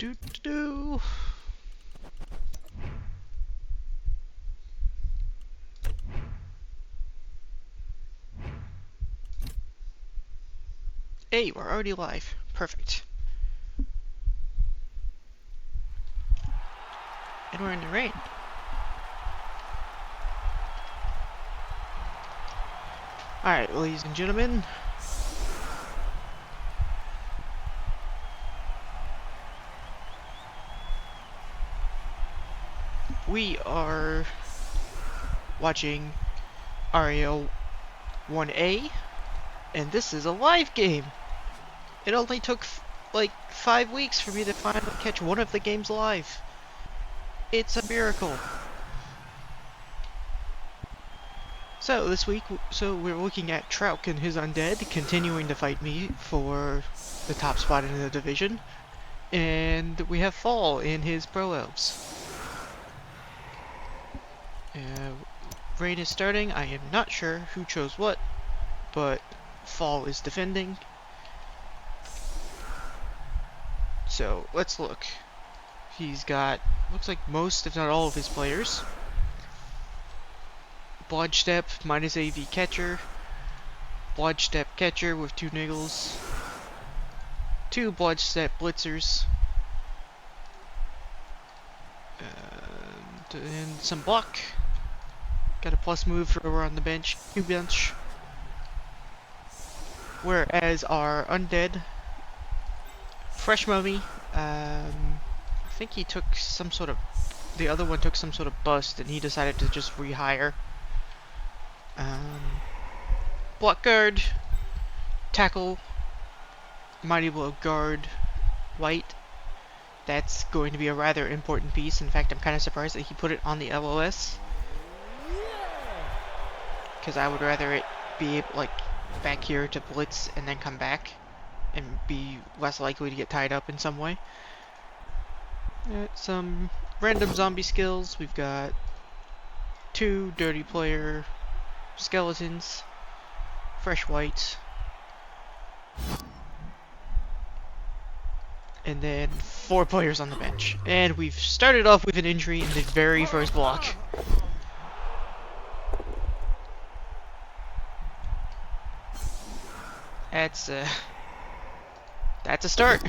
do do. Hey, we're already live. Perfect. And we're in the rain. Alright, ladies and gentlemen. We are watching REBBL 1A, and this is a live game. It only took like 5 weeks for me to finally catch one of the games live. It's a miracle. So this week, we're looking at Trouk and his undead continuing to fight me for the top spot in the division, and we have Fall in his pro elves. Rain is starting. I am not sure who chose what, but Fall is defending. So let's look. He's got, looks like most, if not all, of his players. Bloodstep minus AV catcher. Bloodstep catcher with 2 niggles. 2 Bloodstep blitzers. And some block. Got a plus move for over on the bench. 2 bench. Whereas our undead, Fresh Mummy, I think he took some sort of, the other one took some sort of bust and he decided to just rehire. Block guard, tackle, mighty blow guard, white. That's going to be a rather important piece. In fact, I'm kind of surprised that he put it on the LOS, because I would rather it be like back here to blitz and then come back and be less likely to get tied up in some way. Some random zombie skills. We've got 2 dirty player skeletons, fresh white, and then 4 players on the bench. And we've started off with an injury in the very first block. That's a start.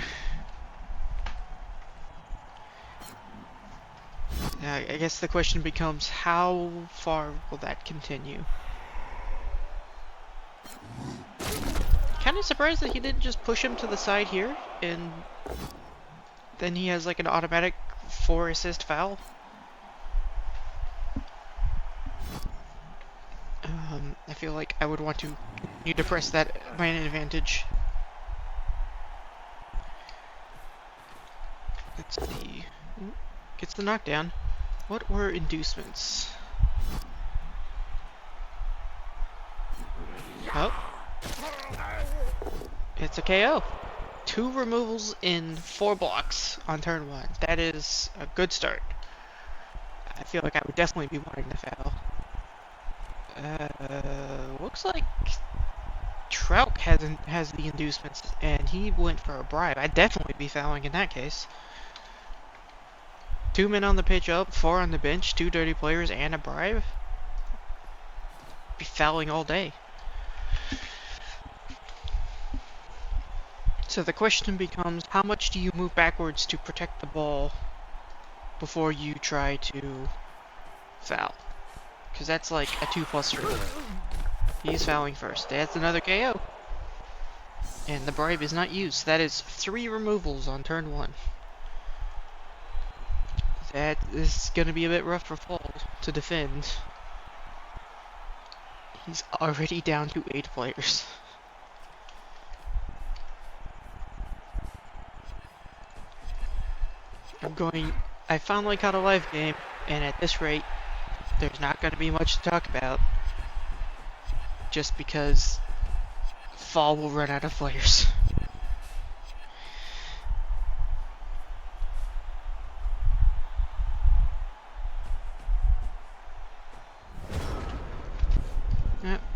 I guess the question becomes, how far will that continue? Kind of surprised that he didn't just push him to the side here, and then he has like an automatic 4 assist foul. I feel like I would want to continue to press that man advantage. Let's see. Gets the knockdown. What were inducements? Oh. It's a KO. 2 removals in 4 blocks on turn 1. That is a good start. I feel like I would definitely be wanting to foul. Looks like Trouk has the inducements, and he went for a bribe. I'd definitely be fouling in that case. 2 men on the pitch up, 4 on the bench, 2 dirty players, and a bribe. Be fouling all day. So the question becomes, how much do you move backwards to protect the ball before you try to foul? Because that's like a 2+3. He's fouling first. That's another KO. And the bribe is not used. That is 3 removals on turn 1. That is going to be a bit rough for Fall to defend. He's already down to 8 players. I finally caught a live game, and at this rate, there's not going to be much to talk about. Just because Fall will run out of players.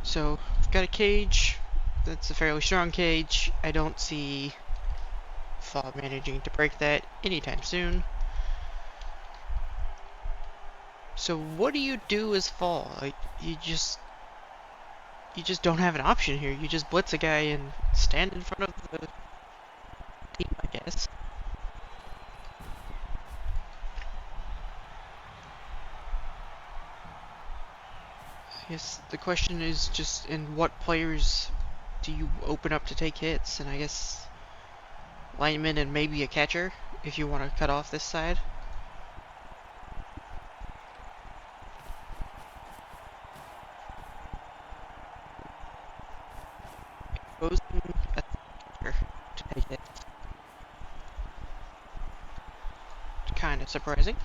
So, I've got a cage. That's a fairly strong cage. I don't see Fall managing to break that anytime soon. So what do you do as Fall? Like, you just don't have an option here. You just blitz a guy and stand in front of the team, I guess. I guess the question is just in what players do you open up to take hits? And I guess lineman and maybe a catcher if you want to cut off this side. Exposing a catcher to take hits. Kind of surprising.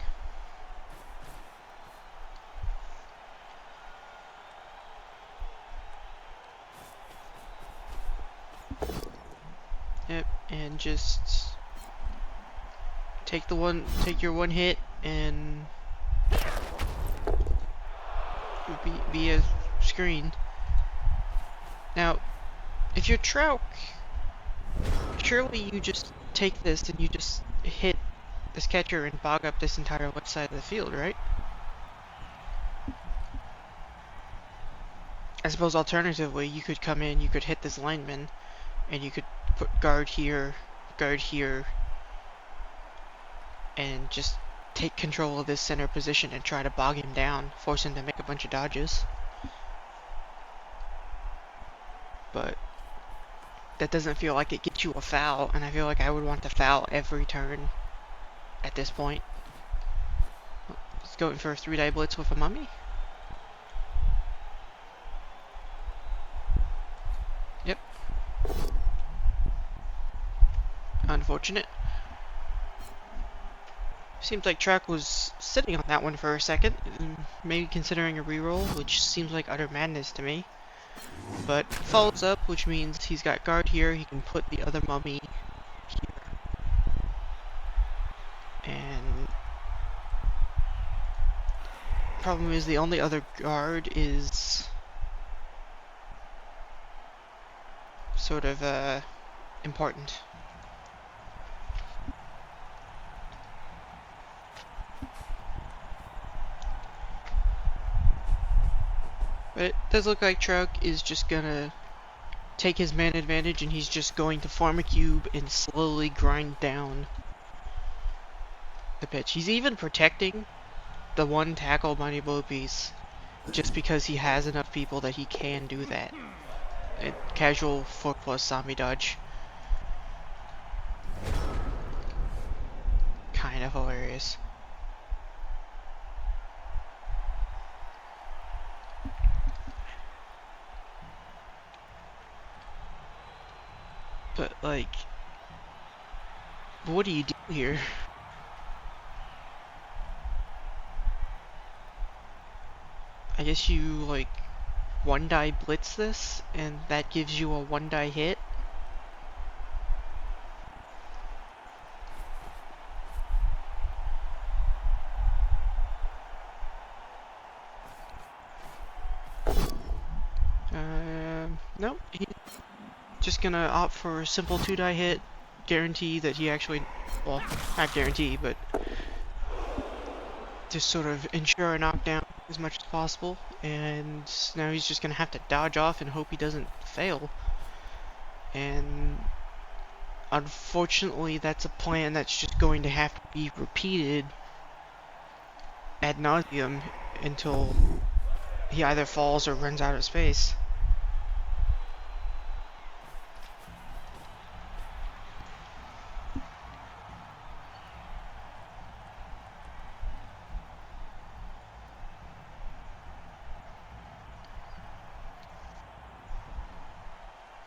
Yep, and just take your one hit and be a screen. Now, if you're Trout, surely you just take this and you just hit this catcher and bog up this entire left side of the field, right? I suppose alternatively, you could come in, you could hit this lineman, and you could put guard here, and just take control of this center position and try to bog him down, force him to make a bunch of dodges. But that doesn't feel like it gets you a foul, and I feel like I would want to foul every turn at this point. Let's go in for a 3-die blitz with a mummy. Yep. Unfortunate. Seems like Track was sitting on that one for a second, maybe considering a reroll, which seems like utter madness to me. But follows up, which means he's got guard here, he can put the other mummy here. And problem is the only other guard is sort of important. But it does look like Trout is just gonna take his man advantage and he's just going to farm a cube and slowly grind down the pitch. He's even protecting the one tackle money blow piece just because he has enough people that he can do that. Casual 4+ zombie dodge. Kind of hilarious. But like, what do you do here? I guess you like 1-die blitz this, and that gives you a 1-die hit. Nope. He's just gonna opt for a simple 2-die hit, guarantee that he actually, well, not guarantee, but just sort of ensure a knockdown as much as possible, and now he's just gonna have to dodge off and hope he doesn't fail. And unfortunately, that's a plan that's just going to have to be repeated ad nauseum until he either falls or runs out of space.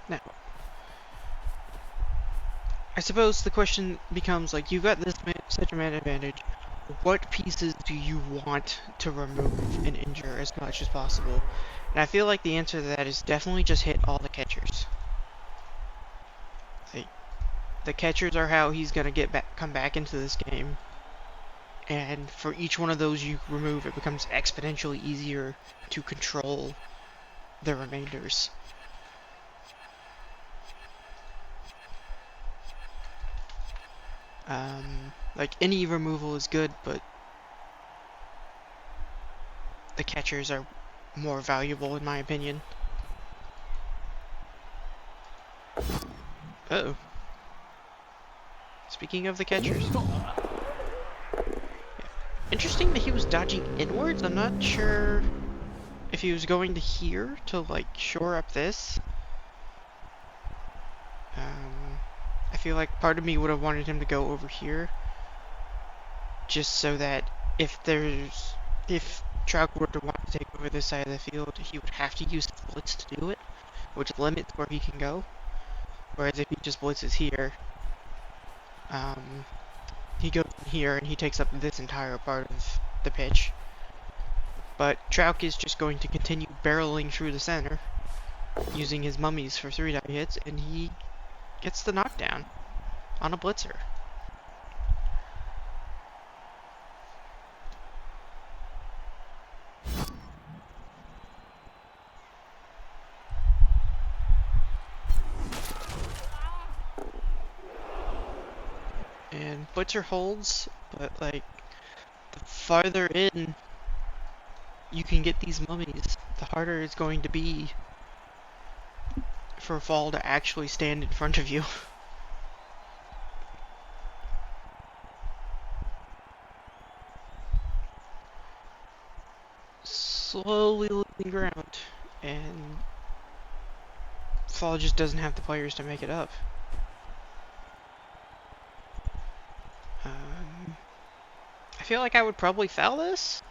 Now, I suppose the question becomes, like, you've got this such a man advantage, what pieces do you want to remove and injure as much as possible? And I feel like the answer to that is definitely just hit all the catchers. Like, the catchers are how he's gonna come back into this game. And for each one of those you remove, it becomes exponentially easier to control the remainders. Like, any removal is good, but the catchers are more valuable in my opinion. Uh-oh. Speaking of the catchers. Interesting that he was dodging inwards. I'm not sure if he was going to here to, like, shore up this. I feel like part of me would have wanted him to go over here. Just so that if Trout were to want to take over this side of the field, he would have to use the blitz to do it, which limits where he can go. Whereas if he just blitzes here, he goes here and he takes up this entire part of the pitch. But Trout is just going to continue barreling through the center, using his mummies for 3-die hits, and he gets the knockdown on a blitzer. And blitzer holds, but like, the farther in you can get these mummies, the harder it's going to be for Fall to actually stand in front of you. Slowly losing ground, and Fall just doesn't have the players to make it up. I feel like I would probably foul this.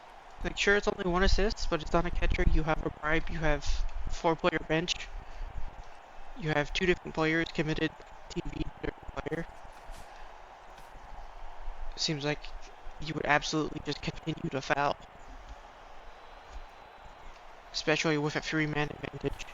Like, sure, it's only 1 assist, but it's on a catcher. You have a bribe, you have 4-player bench. You have 2 different players committed TV to the player. Seems like you would absolutely just continue to foul. Especially with a 3-man advantage.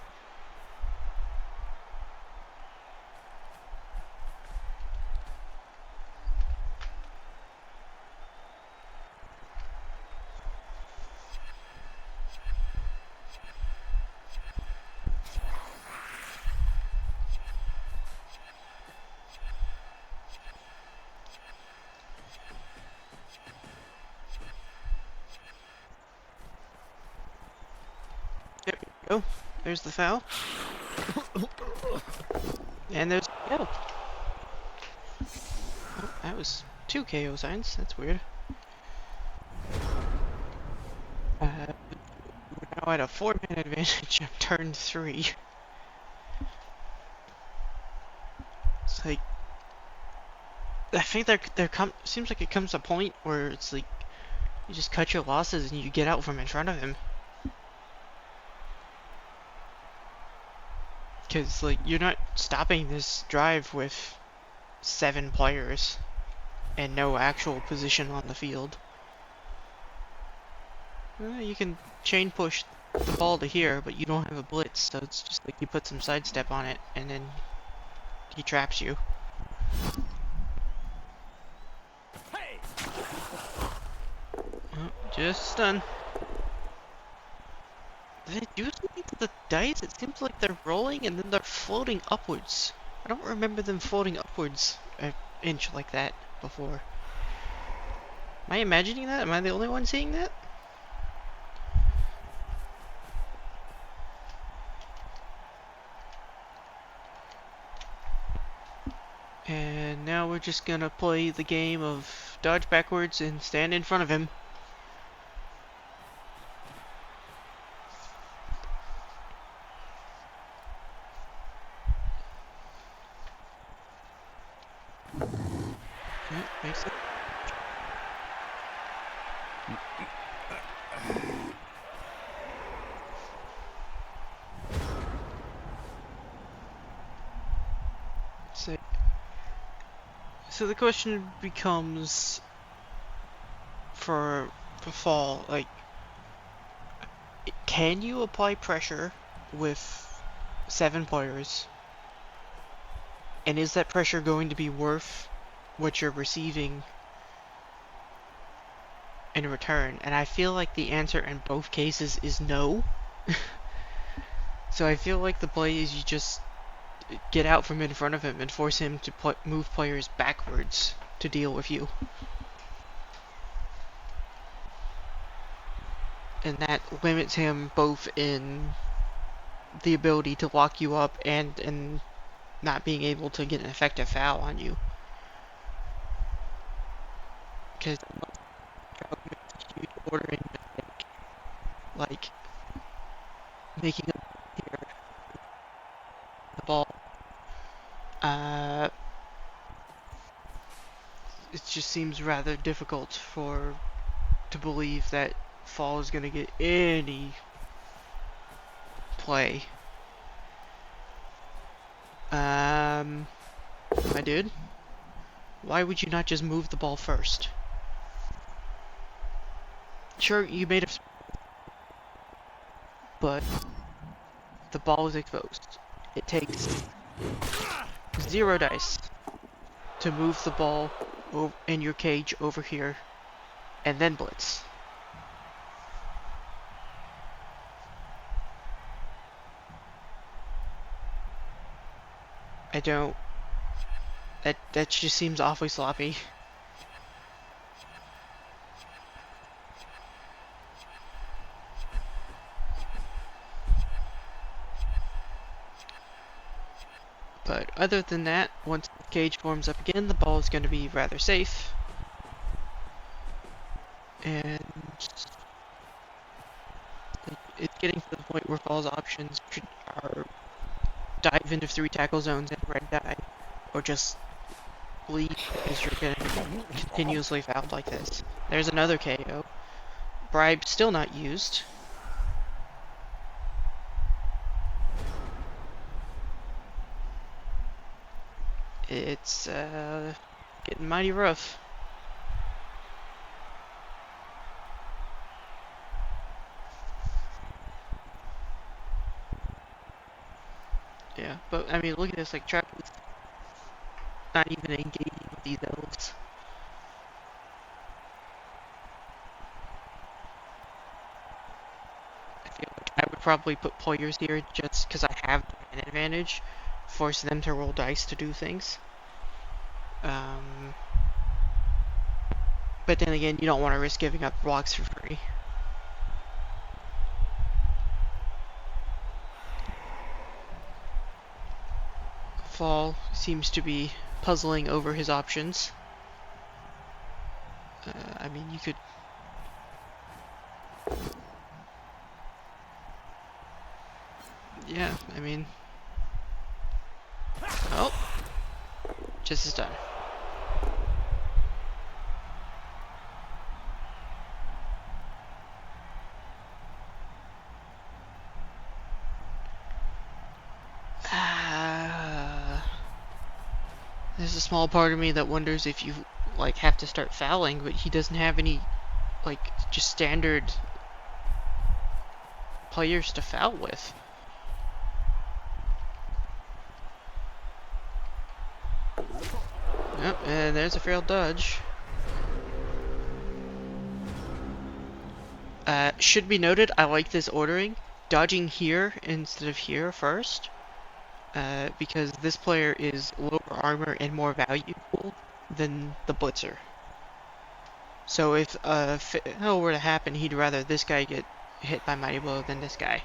There we go. There's the foul. And there's the KO. Oh, that was 2 KO signs. That's weird. We're now at a 4-man advantage on turn 3. It's like, I think seems like it comes a point where it's like you just cut your losses and you get out from in front of him. Because, like, you're not stopping this drive with 7 players and no actual position on the field. You can chain push the ball to here, but you don't have a blitz, so it's just like you put some sidestep on it and then he traps you. Oh, just stun. Did they do something to the dice? It seems like they're rolling and then they're floating upwards. I don't remember them floating upwards an inch like that before. Am I imagining that? Am I the only one seeing that? And now we're just gonna play the game of dodge backwards and stand in front of him. Yeah, makes sense. So the question becomes for Fall, like, can you apply pressure with 7 players? And is that pressure going to be worth what you're receiving in return? And I feel like the answer in both cases is no. So I feel like the play is you just get out from in front of him and force him to move players backwards to deal with you. And that limits him both in the ability to lock you up and in not being able to get an effective foul on you. Because huge ordering mistake, like making the ball, it just seems rather difficult to believe that Fall is going to get any play. My dude, why would you not just move the ball first? Sure, you made a... but the ball is exposed. It takes 0 dice to move the ball in your cage over here and then blitz. I don't... That just seems awfully sloppy. But other than that, once the cage forms up again, the ball is going to be rather safe. And it's getting to the point where Fall's options are dive into 3 tackle zones and red die, or just leave because you're getting continuously fouled like this. There's another KO. Bribe still not used. It's getting mighty rough. Yeah, but I mean, look at this, like, Trap is not even engaging with these elves. I feel like I would probably put players here just because I have an advantage, force them to roll dice to do things. But then again, you don't want to risk giving up blocks for free. Fall seems to be puzzling over his options. I mean, you could... yeah, I mean... oh! Just as done. There's a small part of me that wonders if you, like, have to start fouling, but he doesn't have any, like, just standard players to foul with. Yep, and there's a failed dodge. Should be noted, I like this ordering. Dodging here instead of here first. Because this player is lower armor and more valuable than the blitzer. So if fail were to happen, he'd rather this guy get hit by Mighty Blow than this guy.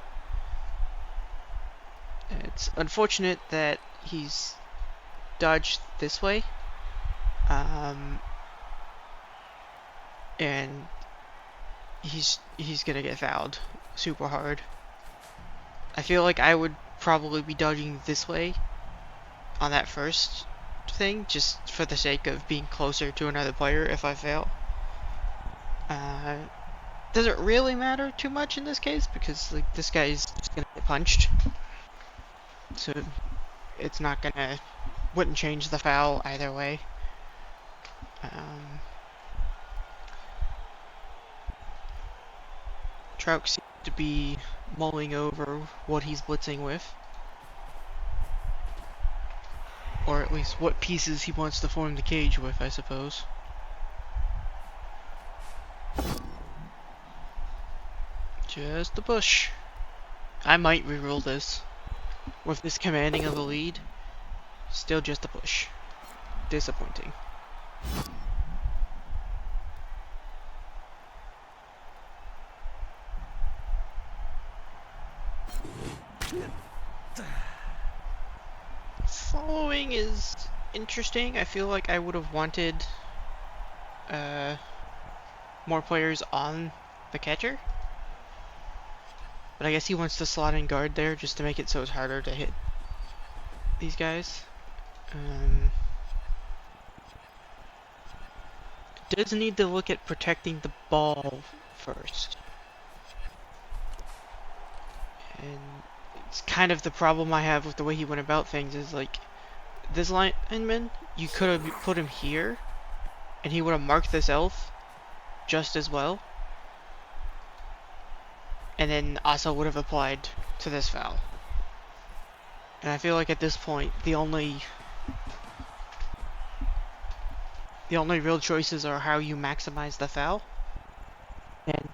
And it's unfortunate that he's dodged this way. And he's gonna get fouled super hard. I feel like I would probably be dodging this way on that first thing, just for the sake of being closer to another player if I fail. Doesn't really matter too much in this case, because like this guy's just gonna get punched. So it's not gonna... wouldn't change the foul either way. Trout seems to be mulling over what he's blitzing with. Or at least what pieces he wants to form the cage with, I suppose. Just a push. I might reroll this. With this commanding of a lead, still just a push. Disappointing. blocking is interesting. I feel like I would have wanted more players on the catcher. But I guess he wants to slot in guard there just to make it so it's harder to hit these guys. Does need to look at protecting the ball first. And it's kind of the problem I have with the way he went about things is like, this lineman, you could have put him here, and he would have marked this elf just as well. And then also would have applied to this foul. And I feel like at this point, the only real choices are how you maximize the foul. And,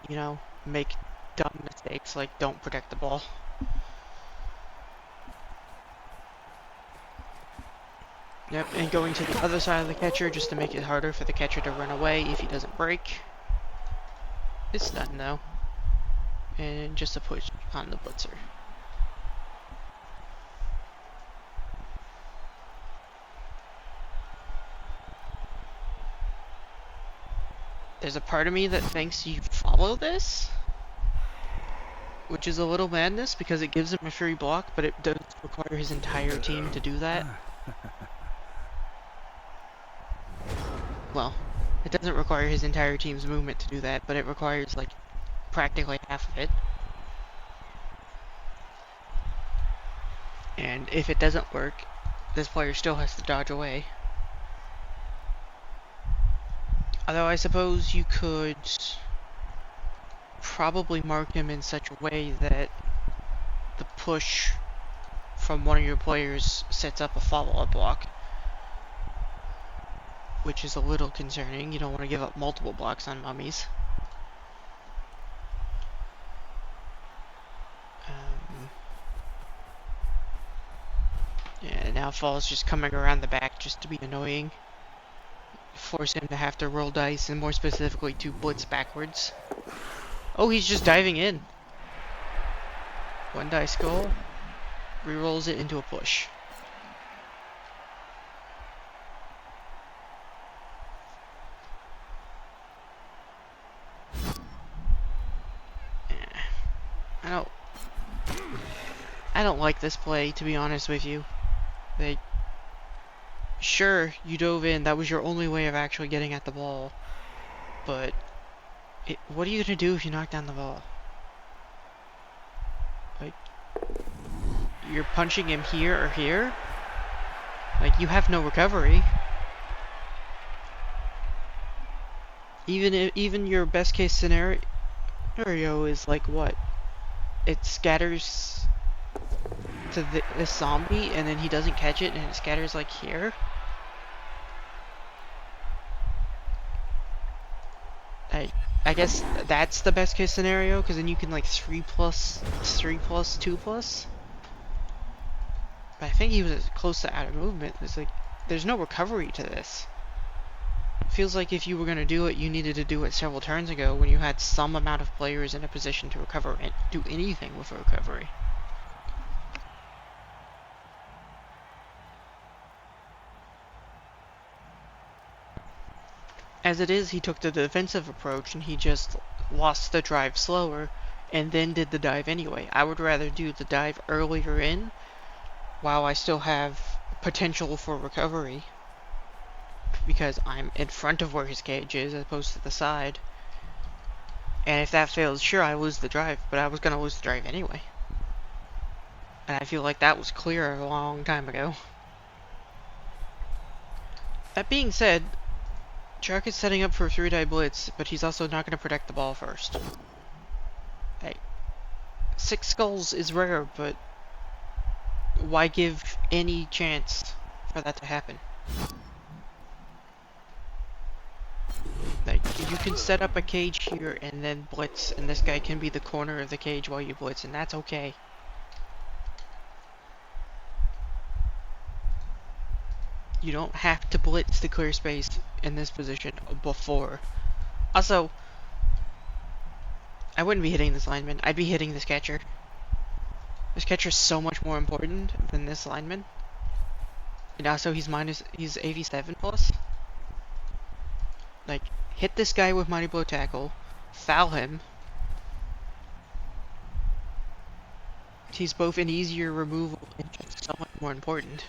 you know, make dumb mistakes like don't protect the ball. Yep, and going to the other side of the catcher just to make it harder for the catcher to run away if he doesn't break. It's done though. And just a push on the blitzer. There's a part of me that thinks you follow this, which is a little madness because it gives him a free block, but it does require his entire team to do that. Well, it doesn't require his entire team's movement to do that, but it requires like practically half of it. And if it doesn't work, this player still has to dodge away. Although I suppose you could probably mark him in such a way that the push from one of your players sets up a follow-up block. Which is a little concerning. You don't want to give up multiple blocks on mummies. Yeah, now Fall's just coming around the back just to be annoying. Force him to have to roll dice, and more specifically to blitz backwards. Oh, he's just diving in. One dice goal. Rerolls it into a push. I don't like this play, to be honest with you. Like, sure, you dove in, that was your only way of actually getting at the ball. But, what are you gonna do if you knock down the ball? Like, you're punching him here or here? Like, you have no recovery. Even your best case scenario is like what? It scatters to this zombie and then he doesn't catch it and it scatters like here. I guess that's the best case scenario, because then you can like 3+, 2+. But I think he was close to out of movement. It's like, there's no recovery to this. It feels like if you were going to do it, you needed to do it several turns ago when you had some amount of players in a position to recover and do anything with a recovery. As it is, he took the defensive approach and he just lost the drive slower and then did the dive anyway. I would rather do the dive earlier in while I still have potential for recovery, because I'm in front of where his cage is as opposed to the side. And if that fails, sure, I lose the drive, but I was going to lose the drive anyway. And I feel like that was clear a long time ago. That being said, Shark is setting up for a 3-die blitz, but he's also not going to protect the ball first. Hey, 6 skulls is rare, but why give any chance for that to happen? Like, you can set up a cage here and then blitz, and this guy can be the corner of the cage while you blitz, and that's okay. You don't have to blitz to clear space in this position before. Also, I wouldn't be hitting this lineman. I'd be hitting this catcher. This catcher is so much more important than this lineman. And also he's AV7 plus. Like, hit this guy with Mighty Blow Tackle, foul him. He's both an easier removal and just somewhat more important.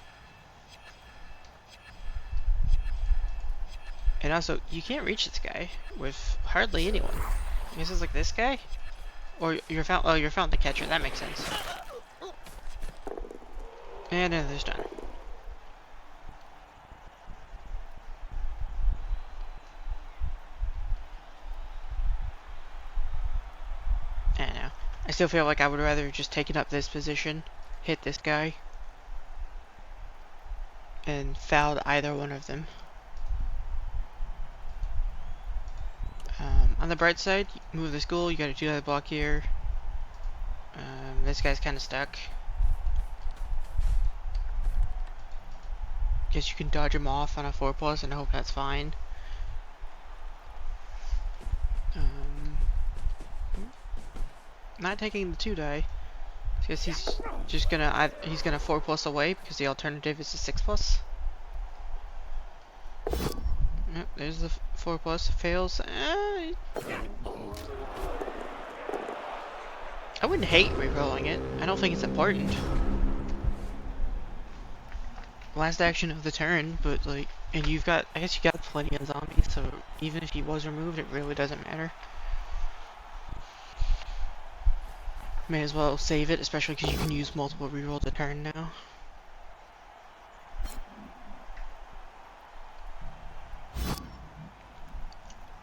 And also, you can't reach this guy with hardly anyone. I guess it's like this guy? Or you're found the catcher, that makes sense. And then there's done. I don't know. I still feel like I would rather just taken up this position, hit this guy, and fouled either one of them. On the bright side, move this goal, you got a 2-die block here. This guy's kind of stuck. Guess you can dodge him off on a 4+ and hope that's fine. Not taking the 2-die. I guess he's just gonna he's gonna 4+ away because the alternative is a 6+. Yep, there's the 4+. Fails. I wouldn't hate rerolling it. I don't think it's important. Last action of the turn, but like, and you've got, I guess you got plenty of zombies, so even if he was removed, it really doesn't matter. May as well save it, especially because you can use multiple rerolls a turn now.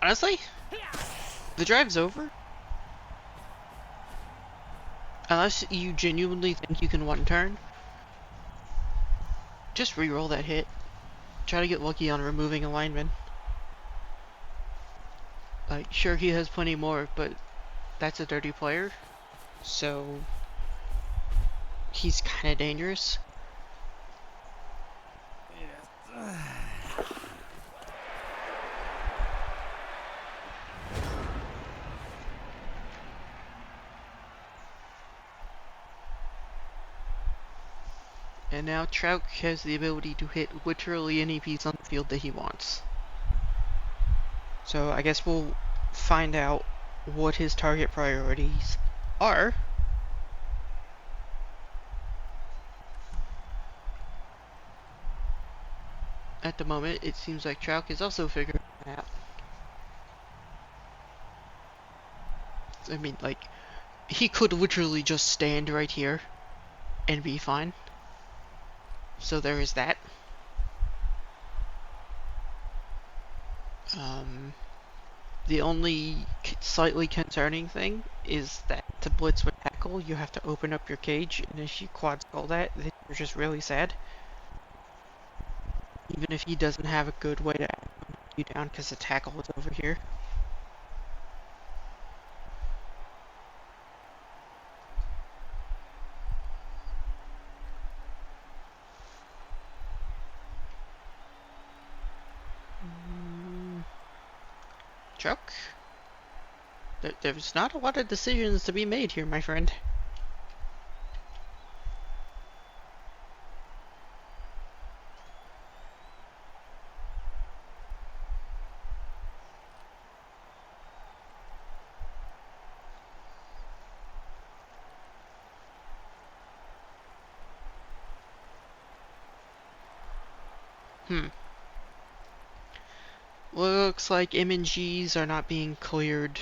Honestly, the drive's over. Unless you genuinely think you can one turn, just reroll that hit. Try to get lucky on removing a lineman. Like, sure, he has plenty more, but that's a dirty player, so he's kind of dangerous. And now Trout has the ability to hit literally any piece on the field that he wants. So I guess we'll find out what his target priorities are. At the moment, it seems like Trout is also figuring it out. I mean, like, he could literally just stand right here and be fine. So there is that. The only slightly concerning thing is that to blitz with tackle, you have to open up your cage, and if you quad skull that, then you're just really sad. Even if he doesn't have a good way to knock you down because the tackle is over here. Chuck? There's not a lot of decisions to be made here, my friend. Looks like M&Gs are not being cleared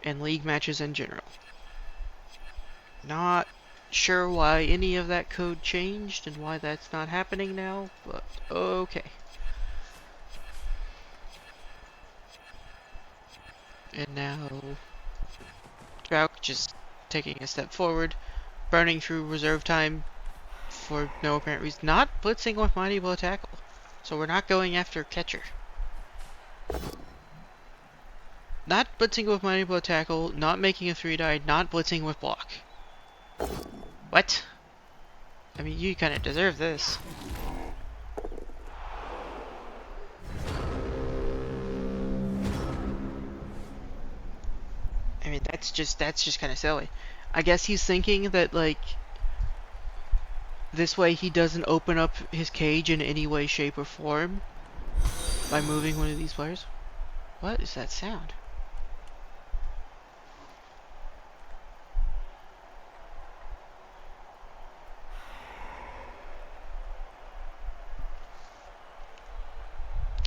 in league matches in general. Not sure why any of that code changed and why that's not happening now, but okay. And now Trout just taking a step forward, burning through reserve time for no apparent reason. Not blitzing with Mighty Blow Tackle. So we're not going after catcher. Not blitzing with Mighty Blow Tackle, not making a 3-die, not blitzing with block. What? I mean, you kind of deserve this. I mean, that's just kind of silly. I guess he's thinking that, like, This way he doesn't open up his cage in any way, shape, or form by moving one of these players. What is that sound?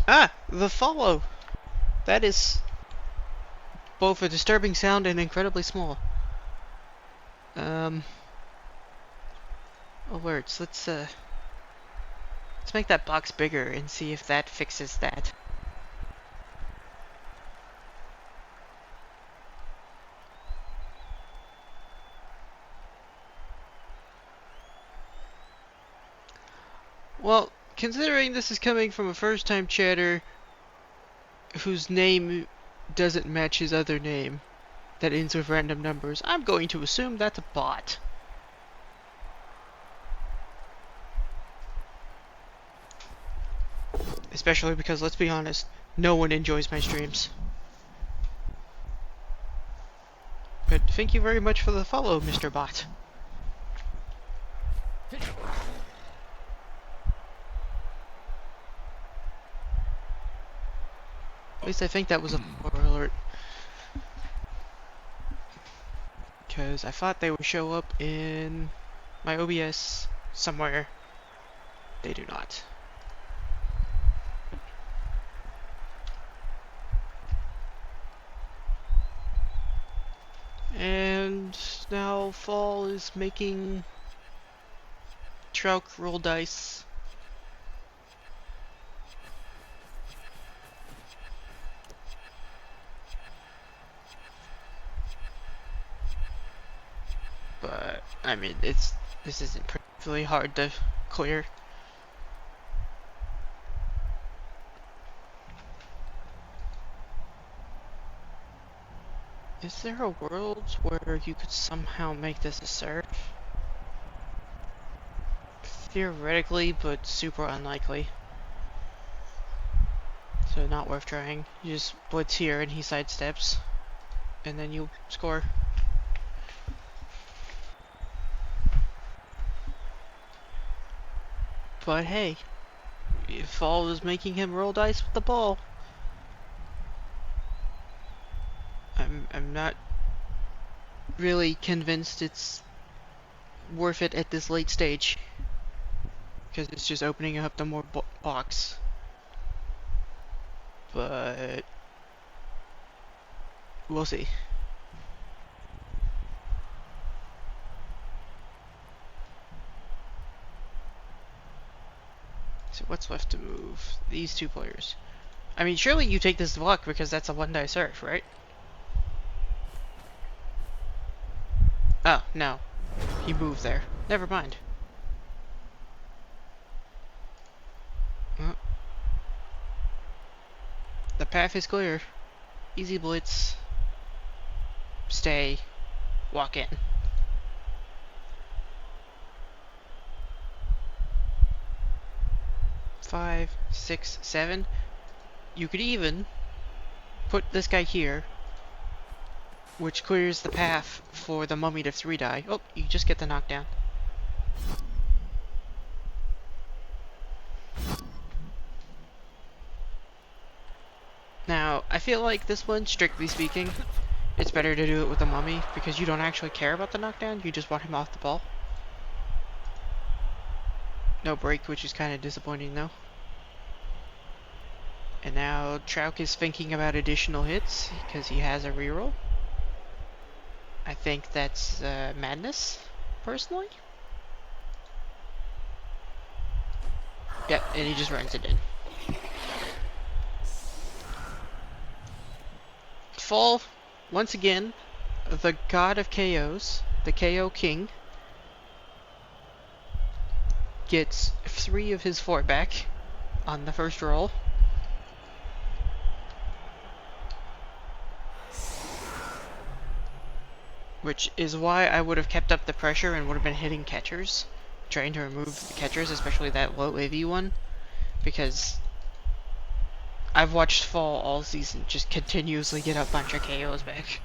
Ah! The follow! That is both a disturbing sound and incredibly small. Alerts. Let's make that box bigger and see if that fixes that. Well, considering this is coming from a first-time chatter whose name doesn't match his other name that ends with random numbers, I'm going to assume that's a bot. Especially because, let's be honest, no one enjoys my streams. But thank you very much for the follow, Mr. Bot. At least I think that was a follower alert. Because I thought they would show up in my OBS somewhere. They do not. And now Fall is making Trout roll dice. But I mean, this isn't particularly hard to clear. Is there a world where you could somehow make this a serve? Theoretically, but super unlikely. So not worth trying. You just blitz here and he sidesteps, and then you score. But hey, if Fall is making him roll dice with the ball, I'm not really convinced it's worth it at this late stage, because it's just opening up the more box. But we'll see. So what's left to move? These two players. I mean, surely you take this luck because that's a one-die serve, right? Oh, no. He moved there. Never mind. The path is clear. Easy blitz. Stay. Walk in. Five, six, seven. You could even put this guy here, which clears the path for the mummy to 3-die. Oh, you just get the knockdown. Now, I feel like this one, strictly speaking, it's better to do it with the mummy, because you don't actually care about the knockdown, you just want him off the ball. No break, which is kind of disappointing though. And now Trout is thinking about additional hits, because he has a reroll. I think that's madness, personally. Yep, and he just runs it in. Fall, once again, the god of KOs, the KO king, gets 3 of his 4 back on the first roll. Which is why I would have kept up the pressure and would have been hitting catchers, trying to remove the catchers, especially that low AV one, because I've watched Fall all season just continuously get a bunch of KOs back.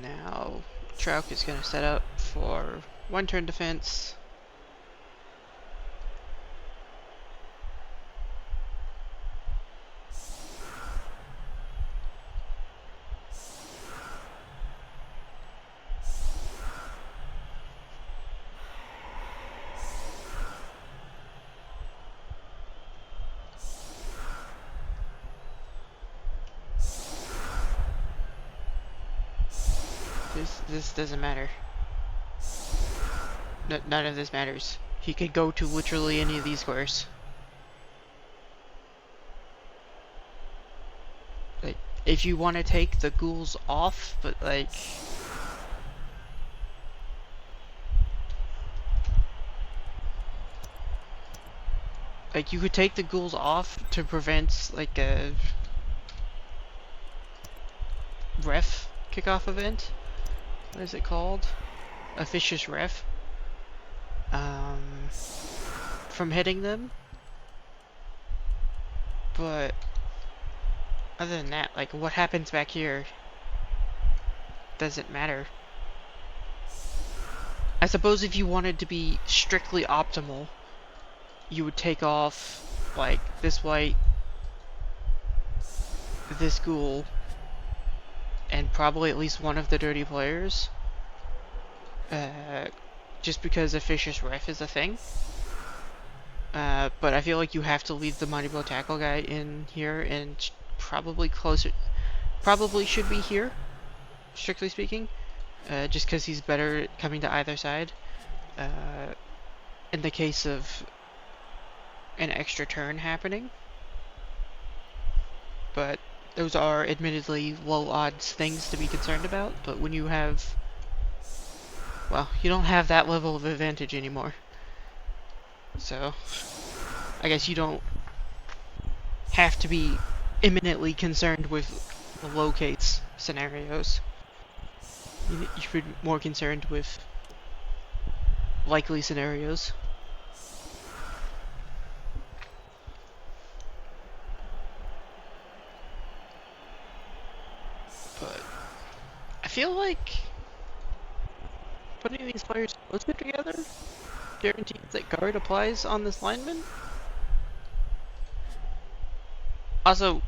Now, Trouk is gonna set up for one turn defense. This doesn't matter. None of this matters. He could go to literally any of these squares. Like, if you want to take the ghouls off, but like... Like, you could take the ghouls off to prevent, like, a... ref kickoff event? What is it called? A vicious ref. From hitting them. But other than that, like, what happens back here doesn't matter. I suppose if you wanted to be strictly optimal, you would take off, like, this white, this ghoul, and probably at least one of the dirty players. Just because a vicious ref is a thing. But I feel like you have to leave the Mighty Blow Tackle guy in here, and probably closer... Probably should be here, strictly speaking. Just because he's better at coming to either side. In the case of an extra turn happening. But those are admittedly low odds things to be concerned about, but when you have... Well, you don't have that level of advantage anymore. So, I guess you don't have to be imminently concerned with the low case scenarios. You should be more concerned with likely scenarios. But I feel like putting these players closer together guarantees that guard applies on this lineman. Also,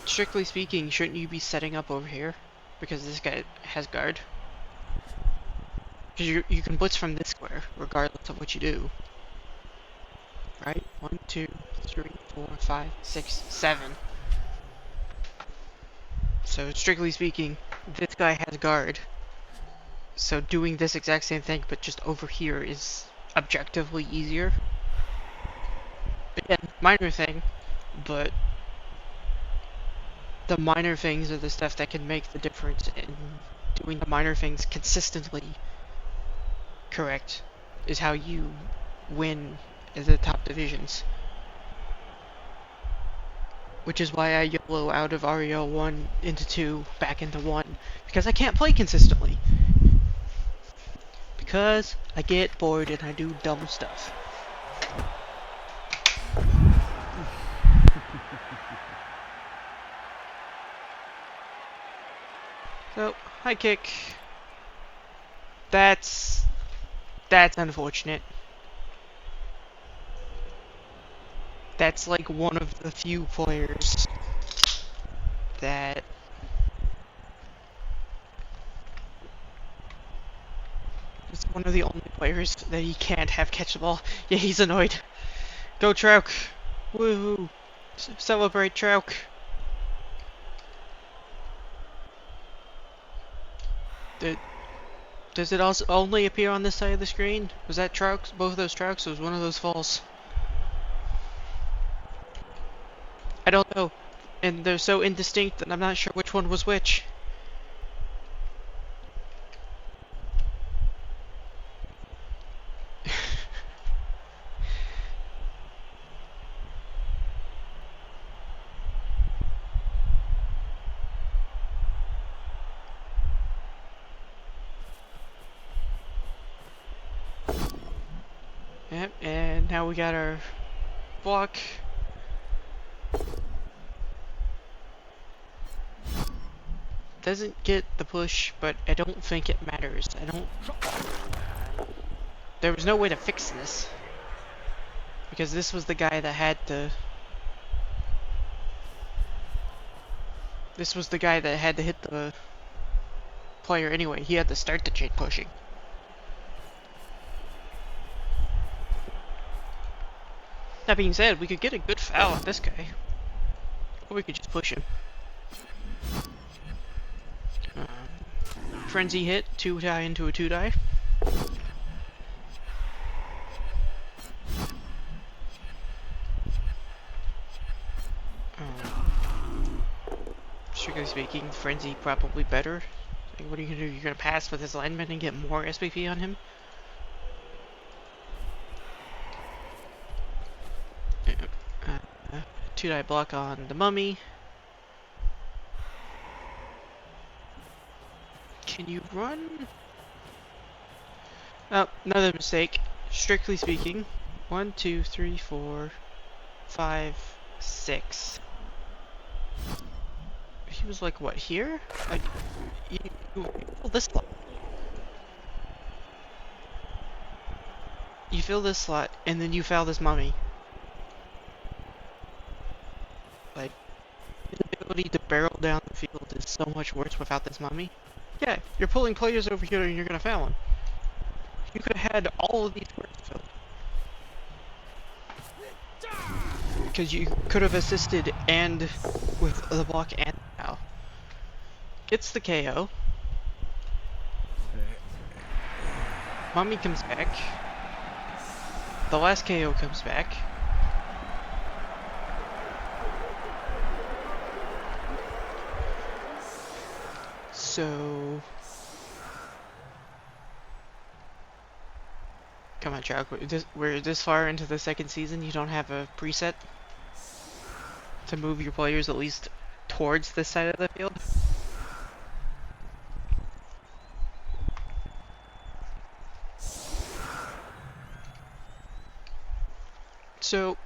strictly speaking, shouldn't you be setting up over here? Because this guy has guard. Because you can blitz from this square, regardless of what you do. Right? 1, 2, 3, 4, 5, 6, 7. So, strictly speaking, this guy has guard. So doing this exact same thing, but just over here, is objectively easier. Again, minor thing, but the minor things are the stuff that can make the difference in doing the minor things consistently correct, is how you win in the top divisions. Which is why I YOLO out of REL 1 into 2, back into 1, because I can't play consistently. Because I get bored and I do dumb stuff. So, high kick. That's unfortunate. That's like one of the few players that it's one of the only players that he can't have catch the ball. Yeah, he's annoyed. Go Trouk! Woohoo! Celebrate Trouk! Does it also only appear on this side of the screen? Was that Trouk? Both of those Trouks? Or was one of those false? I don't know. And they're so indistinct that I'm not sure which one was which. Yep, and now we got our block. doesn't get the push, but I don't think it matters. There was no way to fix this. Because this was the guy that had to... This was the guy that had to hit the player anyway. He had to start the chain pushing. That being said, we could get a good foul on this guy. Or we could just push him. Frenzy hit, 2-die into a 2-die. Strictly speaking, Frenzy probably better. Like, what are you gonna do? You're gonna pass with his lineman and get more SPP on him? 2-die block on the mummy. Can you run? Oh, another mistake. Strictly speaking, 1, 2, 3, 4, 5, 6. He was like, what, here? Like, you fill this slot. You fill this slot, and then you foul this mummy. Like, his ability to barrel down the field is so much worse without this mummy. Yeah, you're pulling players over here and you're gonna foul him. You could have had all of these squares filled. Because you could have assisted and with the block and the foul. Gets the KO. Mummy comes back. The last KO comes back. So... Come on, Chuck. We're this far into the second season, you don't have a preset to move your players at least towards this side of the field? So,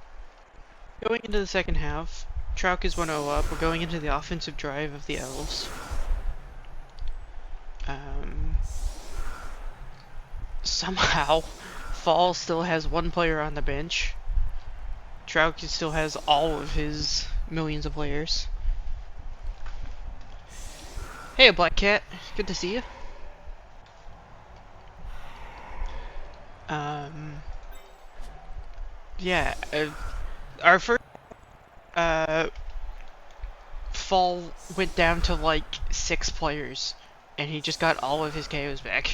going into the second half, Trouk is 1-0 up. We're going into the offensive drive of the Elves. Somehow, Fall still has one player on the bench. Trouk still has all of his millions of players. Hey, Black Cat. Good to see you. Yeah, our first, Fall went down to like 6 players, and he just got all of his KOs back.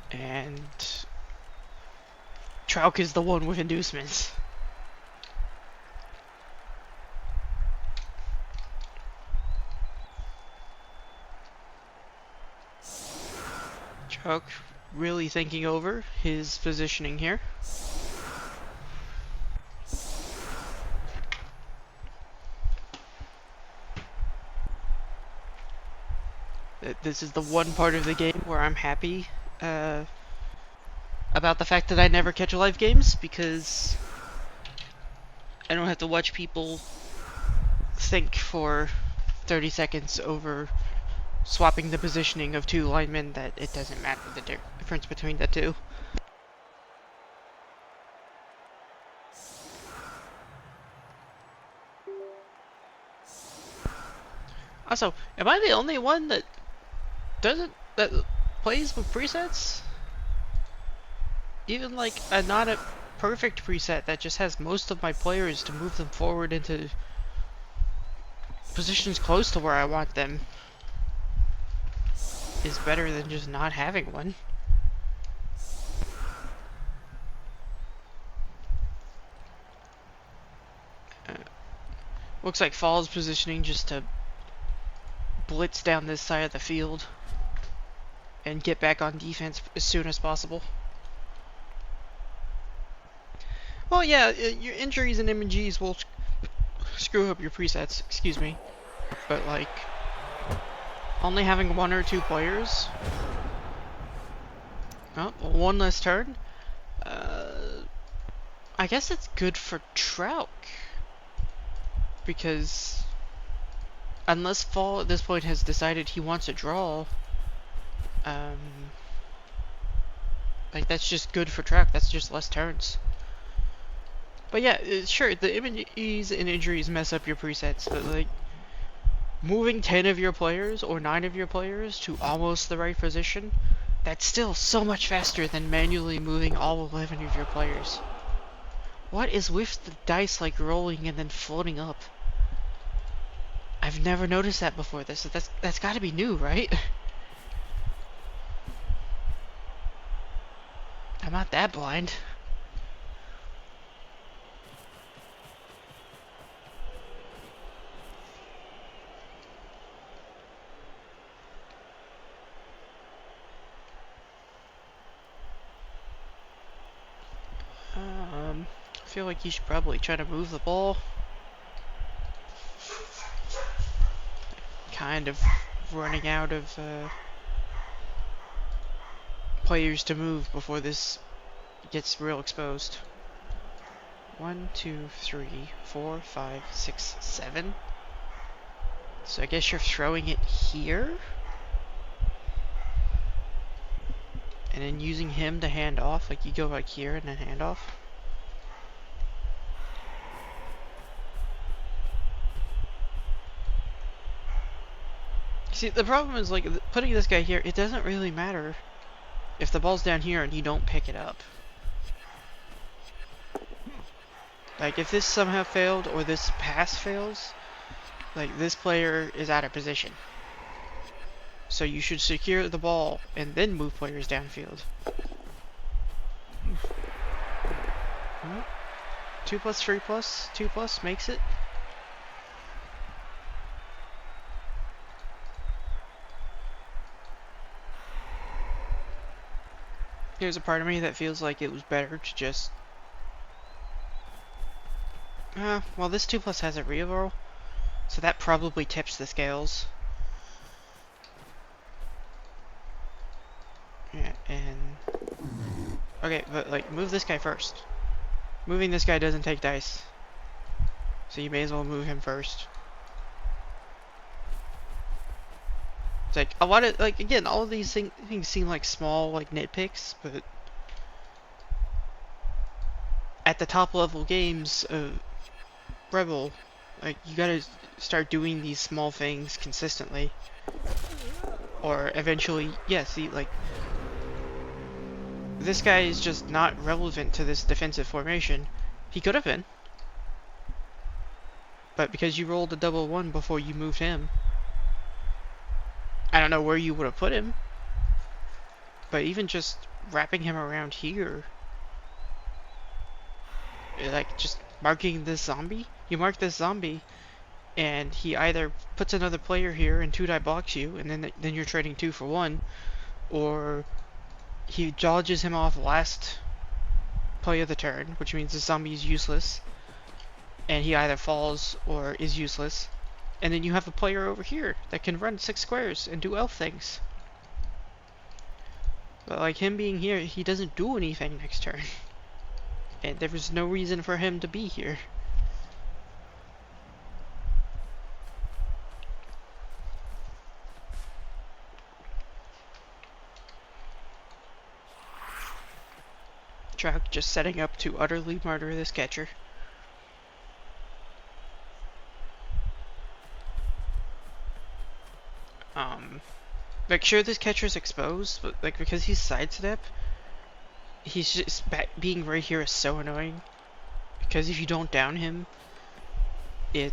And Trouk is the one with inducements. Trouk really thinking over his positioning here. This is the one part of the game where I'm happy about the fact that I never catch live games, because I don't have to watch people think for 30 seconds over swapping the positioning of 2 linemen that it doesn't matter the difference between the 2. Also, am I the only one that plays with presets? Even like not a perfect preset that just has most of my players to move them forward into positions close to where I want them is better than just not having one. Looks like Fall's positioning just to blitz down this side of the field and get back on defense as soon as possible. Well, yeah, your injuries and MGs will screw up your presets, excuse me. But, like, only having 1 or 2 players... Oh, one less turn. I guess it's good for Trouk. Because unless Fall at this point has decided he wants a draw, um, like that's just good for track. That's just less turns. But yeah, sure, the immunities and injuries mess up your presets, but like moving 10 of your players or 9 of your players to almost the right position, that's still so much faster than manually moving all 11 of your players. What is with the dice like rolling and then floating up? I've never noticed that before. That's got to be new, right? I'm not that blind. I feel like you should probably try to move the ball. Kind of running out of players to move before this gets real exposed. 1, 2, 3, 4, 5, 6, 7. So I guess you're throwing it here? And then using him to hand off, like you go like here and then hand off. See, the problem is like putting this guy here, it doesn't really matter if the ball's down here and you don't pick it up. Like if this somehow failed or this pass fails, like this player is out of position. So you should secure the ball and then move players downfield. 2 plus 3 plus 2 plus makes it. There's a part of me that feels like it was better to just well, this 2 plus has a REBBL, so that probably tips the scales. Yeah, and okay, but like move this guy first. Moving this guy doesn't take dice, so you may as well move him first. It's like a lot of like again, all of these things seem like small like nitpicks, but at the top level games of REBBL, like you gotta start doing these small things consistently, or eventually, yeah. See, like this guy is just not relevant to this defensive formation. He could have been, but because you rolled a double 1 before you moved him, I don't know where you would have put him. But even just wrapping him around here, like just marking this zombie, you mark this zombie, and he either puts another player here and 2-die blocks you, and then you're trading 2 for 1, or he dodges him off last play of the turn, which means the zombie is useless, and he either falls or is useless, and then you have a player over here that can run 6 squares and do elf things. But like him being here, he doesn't do anything next turn. And there was no reason for him to be here. Trout just setting up to utterly murder this catcher. Like sure this catcher's exposed, but like because he's sidestep, he's just being right here is so annoying. Because if you don't down him, he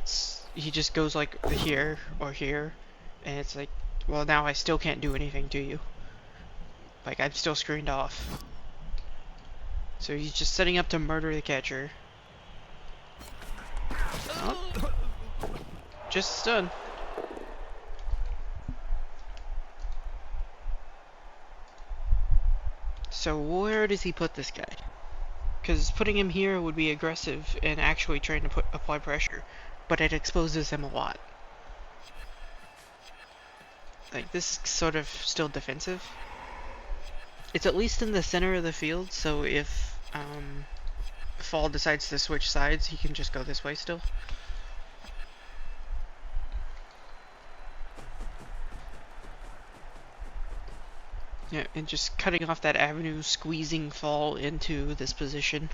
just goes like here or here, and it's like, well now I still can't do anything to you. Like I'm still screened off. So he's just setting up to murder the catcher. Oh. Just stun. So where does he put this guy? Because putting him here would be aggressive and actually trying to apply pressure, but it exposes him a lot. Like this is sort of still defensive. It's at least in the center of the field, so if Fall decides to switch sides, he can just go this way still. Yeah, and just cutting off that avenue, squeezing fall into this position.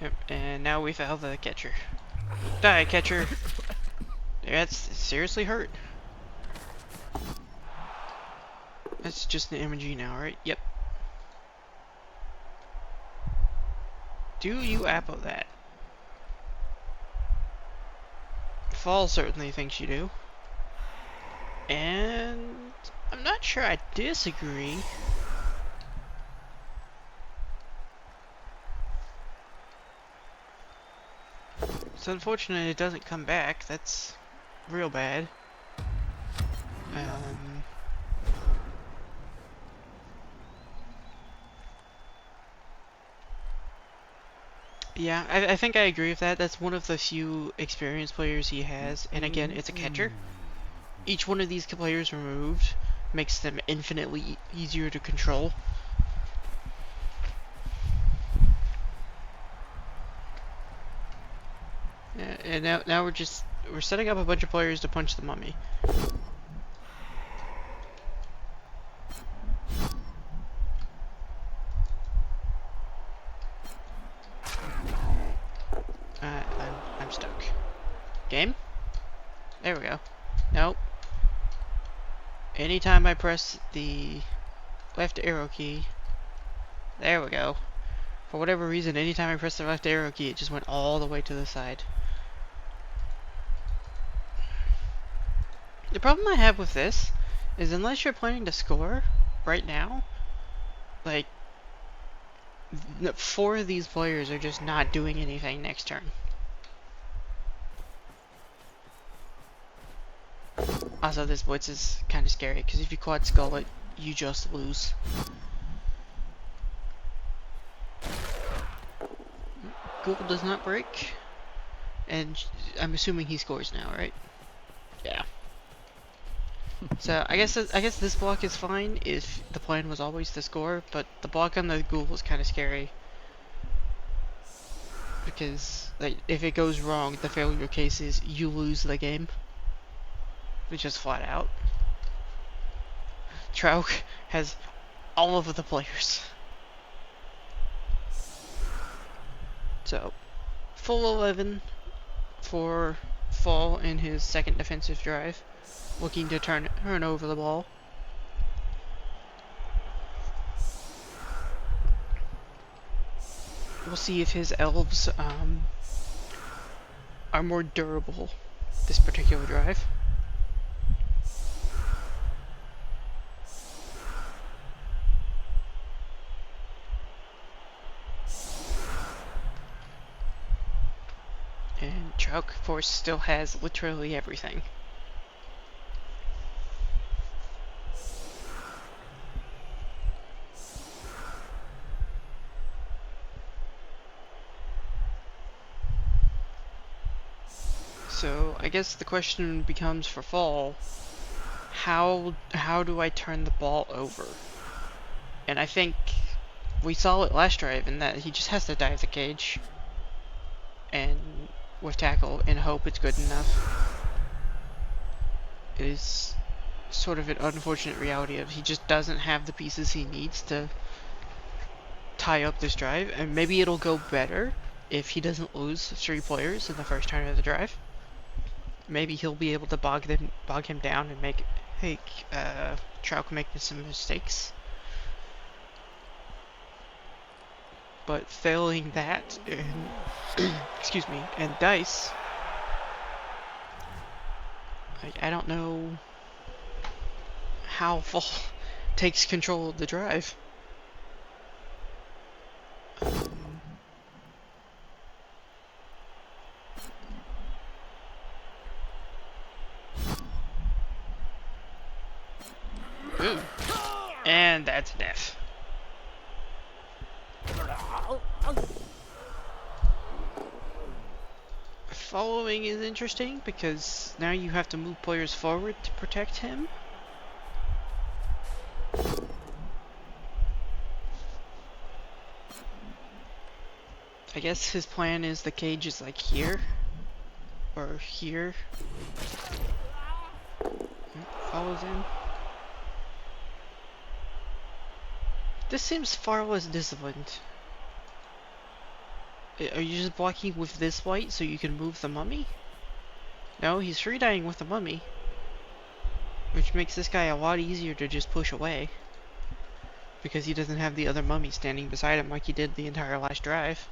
Yep, and now we foul the catcher. Die, catcher! That's seriously hurt. That's just an MG now, right? Yep. Do you appo that? Fall certainly thinks you do. And I'm not sure I disagree. It's unfortunate it doesn't come back. That's real bad. Yeah, I think I agree with that. That's one of the few experienced players he has. And again, it's a catcher. Each one of these players removed makes them infinitely easier to control. Yeah, and now we're setting up a bunch of players to punch the mummy. I'm stuck. Game? There we go. Nope. Anytime I press the left arrow key, there we go. For whatever reason, anytime I press the left arrow key, it just went all the way to the side. The problem I have with this is unless you're planning to score right now, like, 4 of these players are just not doing anything next turn. Also, this blitz is kind of scary, because if you quad skull it, you just lose. Google does not break. And I'm assuming he scores now, right? Yeah. So I guess this block is fine if the plan was always to score, but the block on the ghoul is kind of scary because like if it goes wrong, the failure case is you lose the game, which is flat out. Trauk has all of the players, so full 11 for Fall in his second defensive drive. Looking to turn over the ball. We'll see if his elves are more durable this particular drive. And Trauk, of course, still has literally everything. So I guess the question becomes for Fall, how do I turn the ball over? And I think we saw it last drive in that he just has to dive the cage and with tackle and hope it's good enough. It is sort of an unfortunate reality of he just doesn't have the pieces he needs to tie up this drive, and maybe it'll go better if he doesn't lose 3 players in the first turn of the drive. Maybe he'll be able to bog him down and make Trauk make some mistakes. But failing that, and excuse me, and Dice, I don't know how Fall takes control of the drive. Ooh. And that's death. Following is interesting because now you have to move players forward to protect him. I guess his plan is the cage is like here. Or here. Follows in. This seems far less disciplined. Are you just blocking with this white so you can move the mummy? No, he's free dying with the mummy. Which makes this guy a lot easier to just push away. Because he doesn't have the other mummy standing beside him like he did the entire last drive.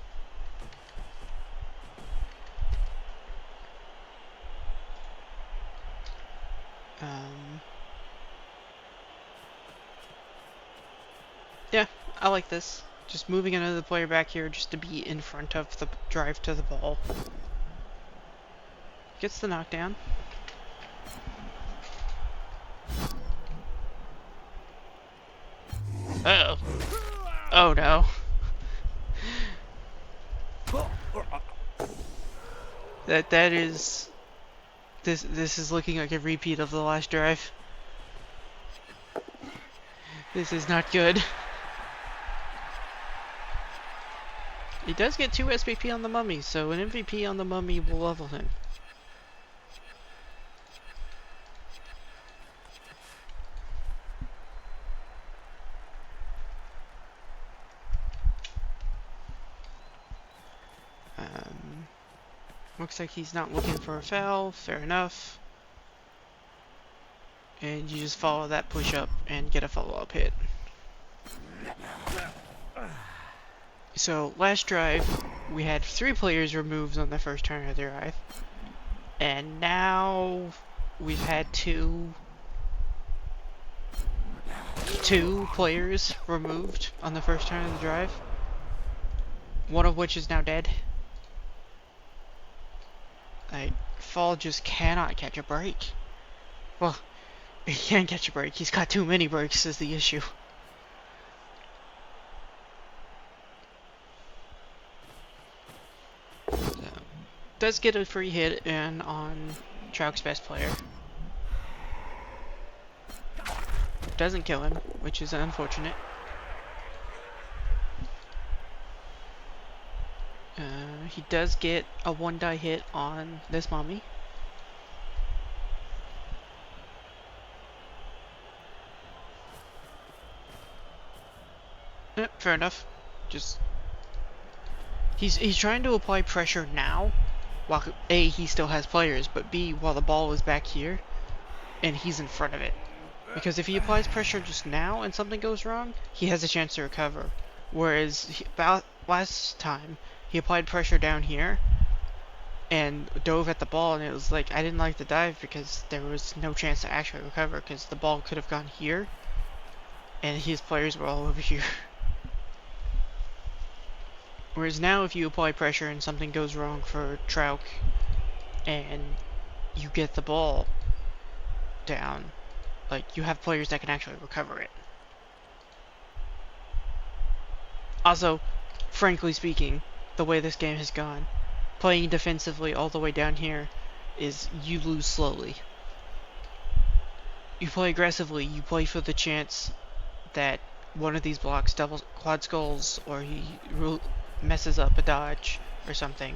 Yeah, I like this. Just moving another player back here just to be in front of the drive to the ball. Gets the knockdown. Uh-oh. Oh no. That is... This is looking like a repeat of the last drive. This is not good. He does get 2 SPP on the mummy, so an MVP on the mummy will level him. Looks like he's not looking for a foul, fair enough. And you just follow that push up and get a follow-up hit. So, last drive, we had 3 players removed on the first turn of the drive. And now, we've had two players removed on the first turn of the drive. One of which is now dead. Like, Fall just cannot catch a break. Well, he can't catch a break. He's got too many breaks is the issue. Does get a free hit in on Trout's best player. Doesn't kill him, which is unfortunate. He does get a 1-die hit on this mummy. Fair enough. Just he's trying to apply pressure now, while A, he still has players, but B, while the ball is back here and he's in front of it. Because if he applies pressure just now and something goes wrong, he has a chance to recover. Whereas about last time he applied pressure down here and dove at the ball, and it was like, I didn't like the dive because there was no chance to actually recover because the ball could have gone here and his players were all over here. Whereas now if you apply pressure and something goes wrong for Trauk and you get the ball down, like, you have players that can actually recover it. Also, frankly speaking, the way this game has gone, playing defensively all the way down here is you lose slowly. You play aggressively, you play for the chance that one of these blocks double quad skulls or he messes up a dodge or something,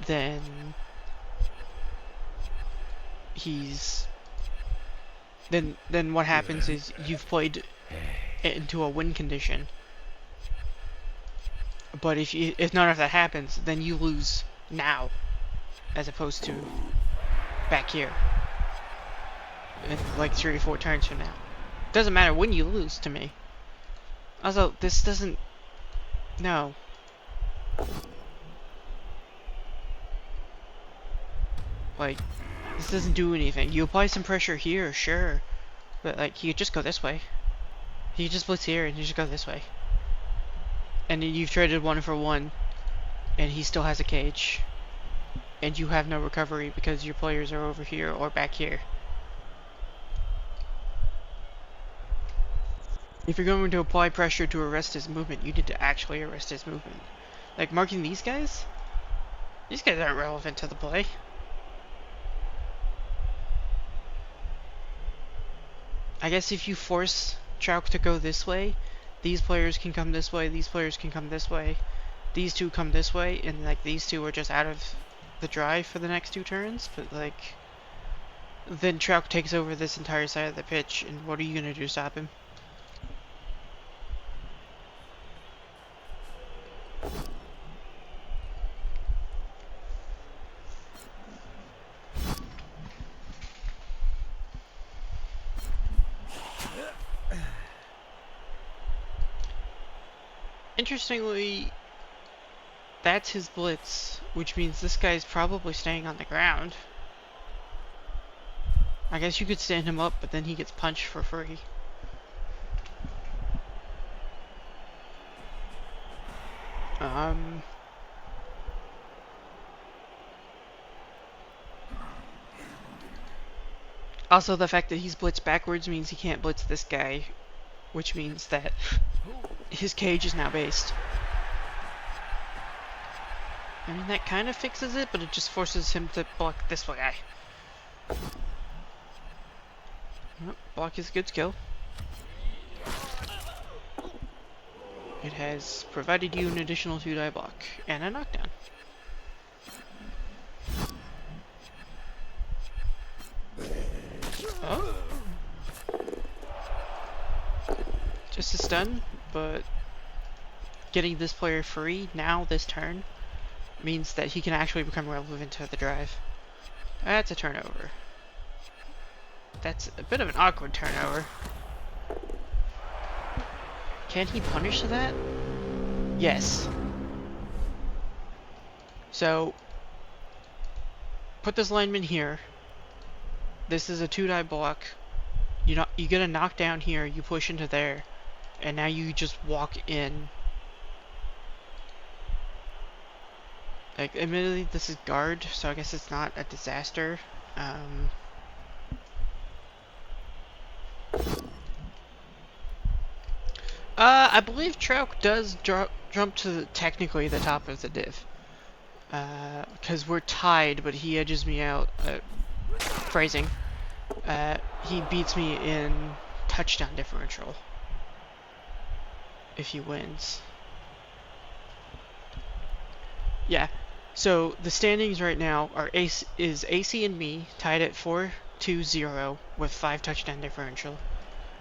then then what happens is you've played into a win condition. But if none of that happens, then you lose now, as opposed to back here, in like 3 or 4 turns from now. Doesn't matter when you lose to me. Also, this doesn't. No. Like, this doesn't do anything. You apply some pressure here, sure, but like you just go this way. You just blitz here and you just go this way. And then you've traded 1 for 1, and he still has a cage, and you have no recovery because your players are over here or back here. If you're going to apply pressure to arrest his movement, you need to actually arrest his movement. Like, marking these guys aren't relevant to the play. I guess if you force Trauk to go this way, these players can come this way, these players can come this way, these two come this way, and like these two are just out of the drive for the next 2 turns, but like then Trout takes over this entire side of the pitch, and what are you gonna do to stop him? Interestingly, that's his blitz, which means this guy's probably staying on the ground. I guess you could stand him up, but then he gets punched for free. Also, the fact that he's blitzed backwards means he can't blitz this guy, which means that his cage is now based. I mean, that kind of fixes it, but it just forces him to block this guy. Oh, block is a good skill. It has provided you an additional 2-die block and a knockdown. Oh. Just a stun, but getting this player free now this turn means that he can actually become relevant to the drive. That's a turnover. That's a bit of an awkward turnover. Can he punish that? Yes. So, put this lineman here. This is a 2-die block. You get a knockdown here, you push into there, and now you just walk in. Like, admittedly, this is guard, so I guess it's not a disaster. I believe Trout does jump to technically the top of the div. Because we're tied, but he edges me out. Phrasing. He beats me in touchdown differential if he wins. Yeah. So the standings right now are AC and me tied at 4-2-0 with 5 touchdown differential.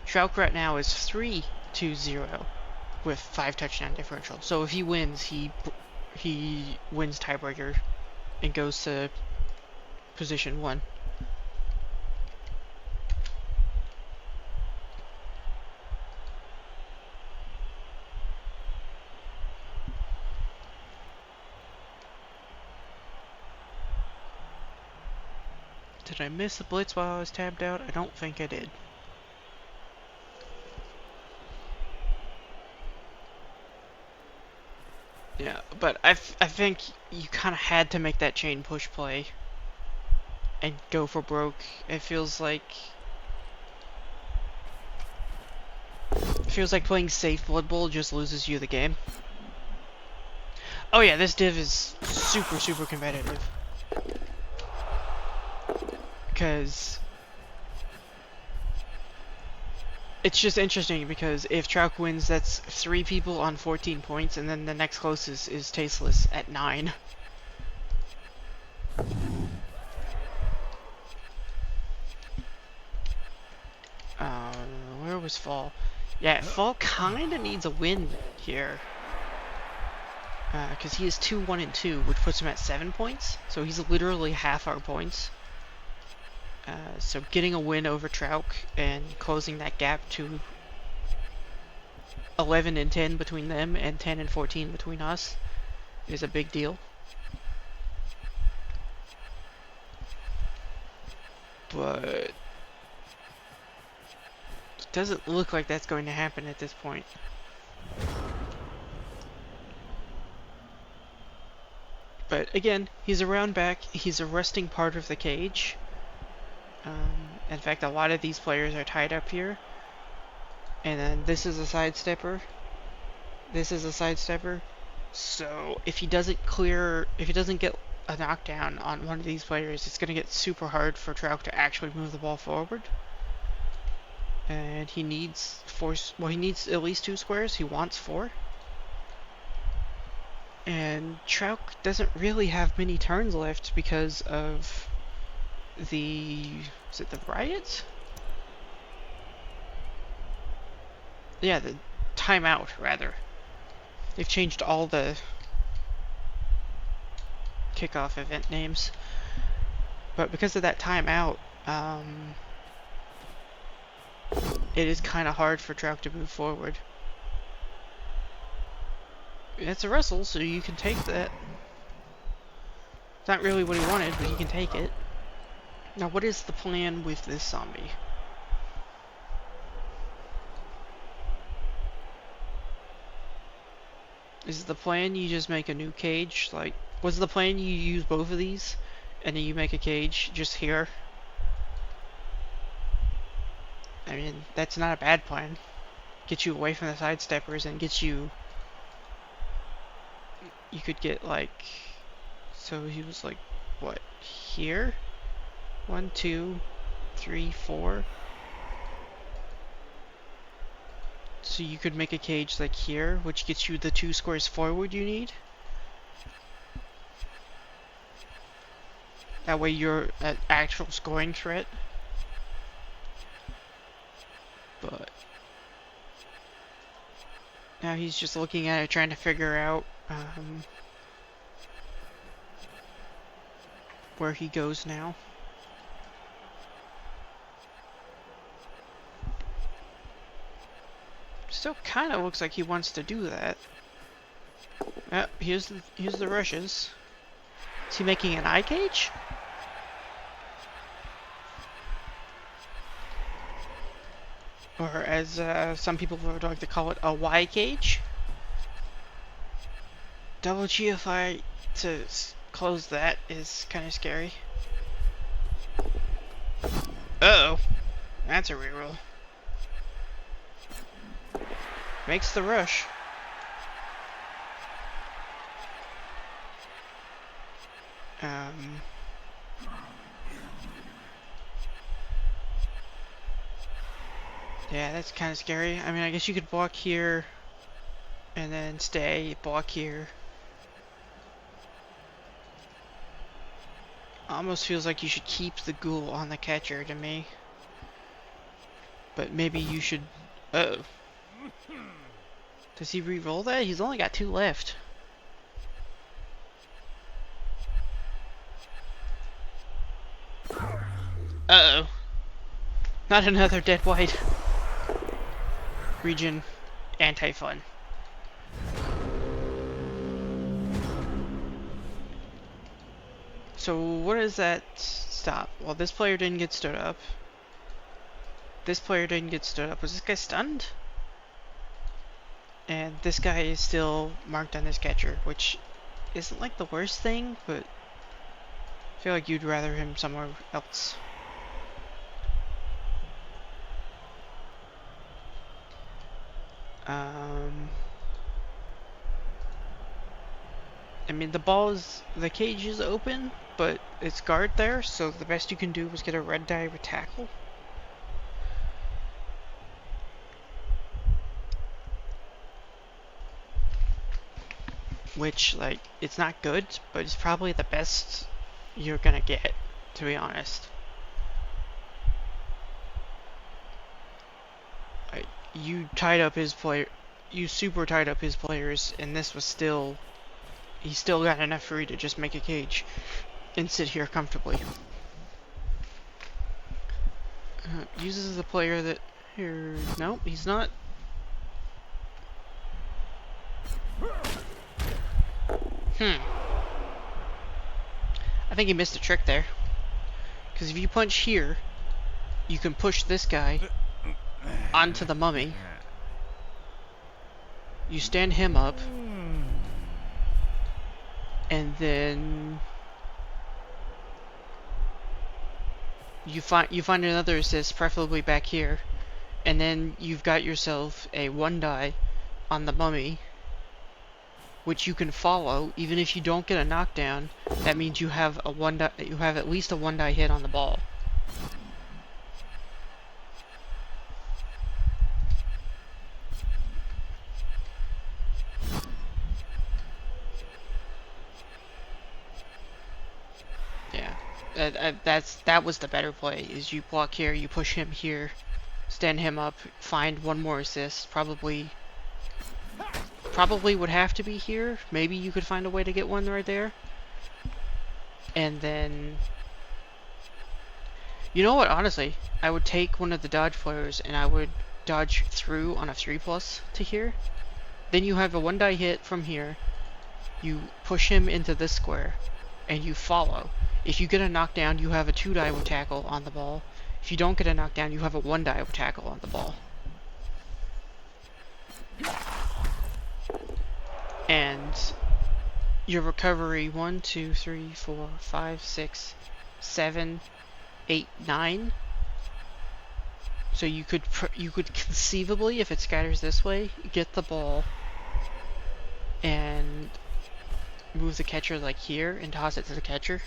Trout right now is 3-2-0 with 5 touchdown differential. So if he wins, he wins tiebreaker and goes to position 1. Did I miss a blitz while I was tabbed out? I don't think I did. Yeah, but I think you kind of had to make that chain push play and go for broke. It feels like playing safe Blood Bowl just loses you the game. Oh yeah, this div is super competitive. Because it's just interesting because if Trout wins, that's 3 people on 14 points, and then the next closest is Tasteless at 9. Where was Fall? Yeah, Fall kinda needs a win here. Because he is 2-1-2, which puts him at 7 points, so he's literally half our points. So getting a win over Trout and closing that gap to 11 and 10 between them and 10 and 14 between us is a big deal. But it doesn't look like that's going to happen at this point. But again, he's a round back, he's a resting part of the cage. In fact, a lot of these players are tied up here. And then this is a sidestepper. This is a sidestepper. So if he doesn't get a knockdown on one of these players, it's going to get super hard for Trout to actually move the ball forward. And he needs he needs at least 2 squares. He wants 4. And Trout doesn't really have many turns left because of is it the riots? Yeah, the timeout, rather. They've changed all the kickoff event names. But because of that timeout, it is kind of hard for Trout to move forward. It's a wrestle, so you can take that. It's not really what he wanted, but he can take it. Now, what is the plan with this zombie? Is the plan you just make a new cage? Like, was the plan you use both of these, and then you make a cage just here? I mean, that's not a bad plan. Get you away from the sidesteppers and get you... You could get, like... So he was like, what, here? 1, 2, 3, 4. So you could make a cage like here, which gets you the 2 squares forward you need. That way you're an actual scoring threat. But now he's just looking at it, trying to figure out where he goes now. Still kind of looks like he wants to do that. Yep, here's the rushes. Is he making an eye cage? Or as some people would like to call it, a Y cage? Double GFI to close that is kind of scary. Uh-oh. That's a reroll. Makes the rush. Yeah, that's kind of scary. I mean, I guess you could block here and then stay, block here. Almost feels like you should keep the ghoul on the catcher to me. But maybe you should... Uh-oh. Does he re-roll that? He's only got 2 left. Uh-oh. Not another dead white. Region anti-fun. So what does that stop? Well, this player didn't get stood up. This player didn't get stood up. Was this guy stunned? And this guy is still marked on his catcher, which isn't like the worst thing, but I feel like you'd rather him somewhere else. I mean, the cage is open, but it's guard there, so the best you can do is get a red die with tackle. Which, like, it's not good, but it's probably the best you're gonna get, to be honest. Like, you tied up his player, you super tied up his players, and this was still... He still got enough for you to just make a cage and sit here comfortably. Uses a player that here. Nope, he's not. I think he missed a trick there. Because if you punch here, you can push this guy onto the mummy. You stand him up. And then you find another assist, preferably back here, and then you've got yourself a 1 die on the mummy, which you can follow. Even if you don't get a knockdown, that means you have a 1 die. You have at least a 1 die hit on the ball. That was the better play. Is you block here, you push him here, stand him up, find one more assist. Probably would have to be here. Maybe you could find a way to get one right there. And then, you know what? Honestly, I would take one of the dodge players and I would dodge through on a 3+ to here. Then you have a 1-die hit from here. You push him into this square, and you follow. If you get a knockdown, you have a 2-die with tackle on the ball. If you don't get a knockdown, you have a 1-die with tackle on the ball. And your recovery 1, 2, 3, 4, 5, 6, 7, 8, 9. So you could conceivably, if it scatters this way, get the ball and move the catcher like here and toss it to the catcher.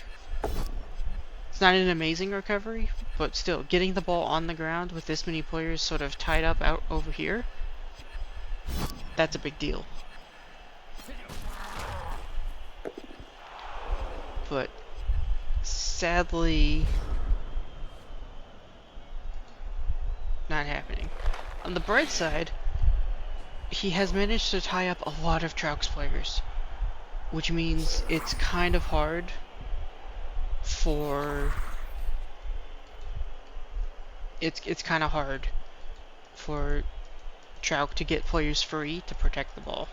It's not an amazing recovery, but still, getting the ball on the ground with this many players sort of tied up out over here, that's a big deal. But sadly, not happening. On the bright side, he has managed to tie up a lot of Traux players, which means it's kind of hard for it's kind of hard for Traux to get players free to protect the ball.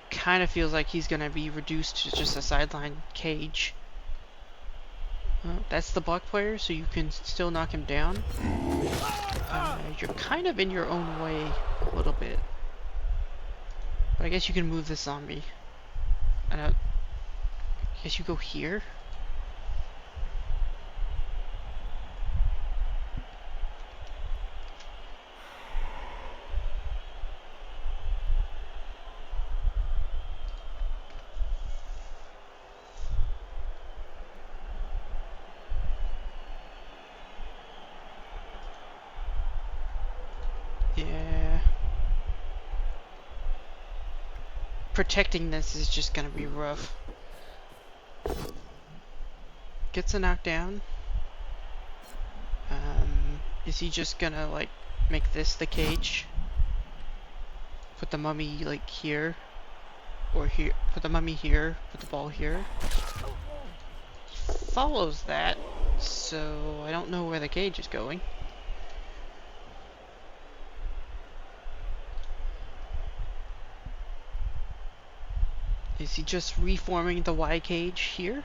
Kind of feels like he's gonna be reduced to just a sideline cage. That's the block player, so you can still knock him down. You're kind of in your own way a little bit. But I guess you can move this zombie. I guess you go here. Yeah. Protecting this is just gonna be rough. Gets a knockdown. Is he just gonna like make this the cage? Put the mummy like here, or here? Put the mummy here. Put the ball here. Follows that, so I don't know where the cage is going. Is he just reforming the Y cage here?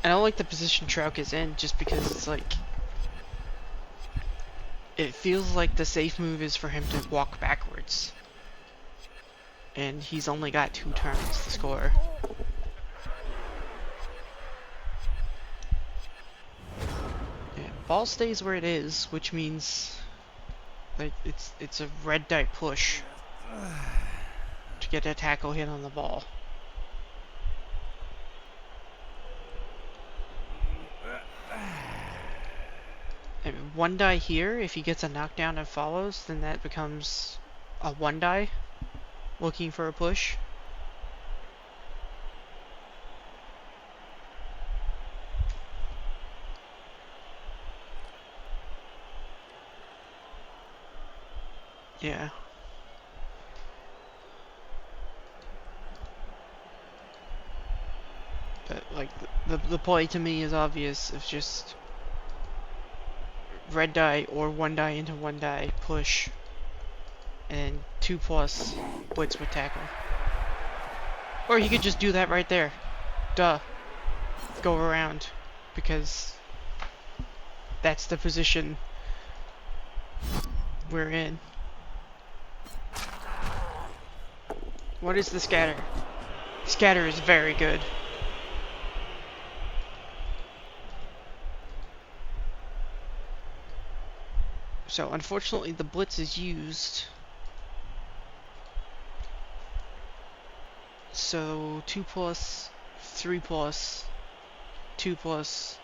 I don't like the position Traux is in, just because it's like, it feels like the safe move is for him to walk backwards. And he's only got 2 turns to score. Yeah, ball stays where it is, which means like it's a red die push to get a tackle hit on the ball. And 1-die here, if he gets a knockdown and follows, then that becomes a 1-die. Looking for a push. Yeah. But like the play to me is obvious. It's just red die or 1-die into 1-die push. And 2+ blitz with tackle. Or he could just do that right there. Duh. Go around. Because that's the position we're in. What is the scatter? Scatter is very good. So unfortunately the blitz is used. So 2 plus, 3 plus, 2 plus,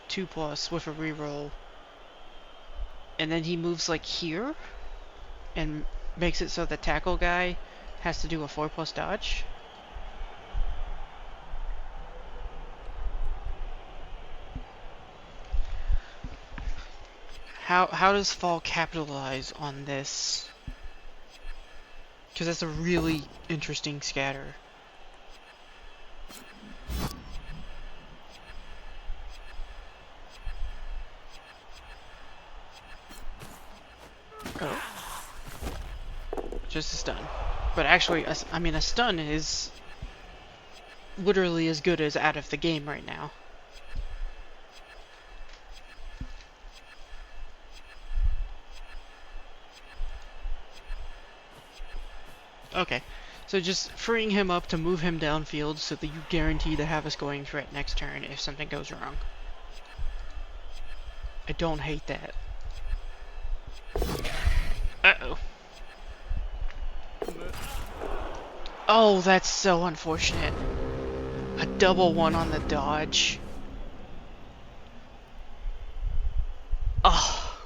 2 plus with a reroll. And then he moves like here and makes it so the tackle guy has to do a 4 plus dodge. How does Fall capitalize on this? Because that's a really interesting scatter. Oh. Just a stun. But actually, I mean, a stun is literally as good as out of the game right now. Okay, so just freeing him up to move him downfield so that you guarantee to have a scoring threat next turn if something goes wrong. I don't hate that. Uh-oh. Oh, that's so unfortunate. A double one on the dodge. Oh,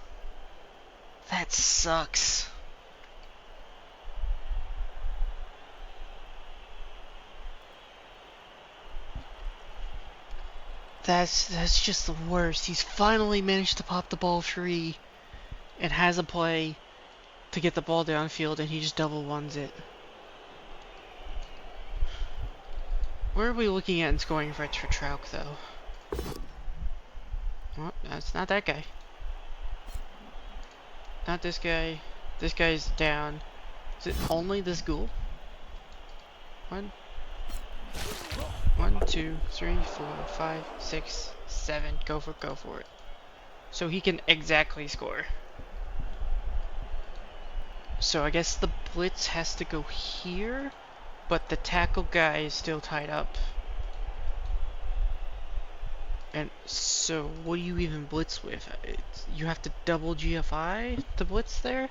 that sucks. That's just the worst. He's finally managed to pop the ball free and has a play to get the ball downfield, and he just double ones it. Where are we looking at in scoring threats for Trauk, though? Oh, that's not that guy. Not this guy. This guy's down. Is it only this ghoul? 1, 2, 3, 4, 5, 6, 7. Go for it. So he can exactly score. So I guess the blitz has to go here, but the tackle guy is still tied up. And so what do you even blitz with? You have to double GFI to blitz there?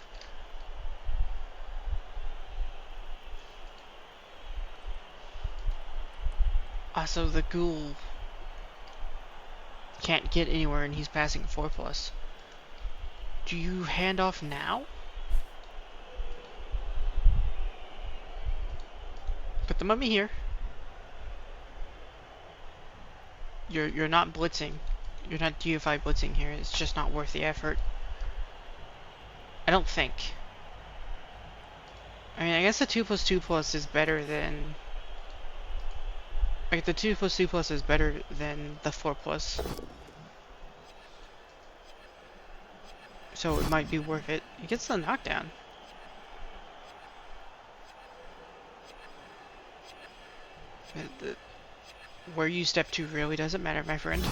So the ghoul can't get anywhere and he's passing 4 plus. Do you hand off now? Put the mummy here. You're not blitzing. You're not GFI blitzing here. It's just not worth the effort. I don't think. I mean, I guess the 2 plus 2 plus is better than... Like, the 2 plus 2 plus is better than the 4 plus. So it might be worth it. He gets the knockdown. Where you step to really doesn't matter, my friend.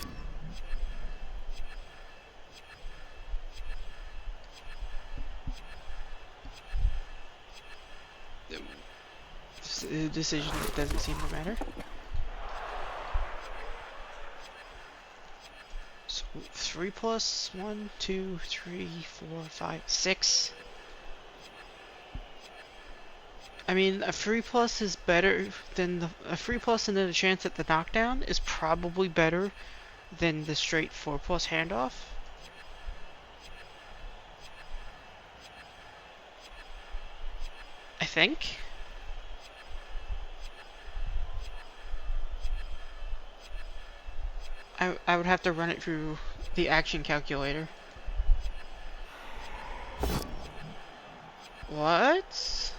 The decision doesn't seem to matter. So 3 plus 1, 2, 3, 4, 5, 6. I mean, a 3 plus is better than a 3 plus and then a chance at the knockdown is probably better than the straight 4 plus handoff. I think. I would have to run it through the action calculator. What?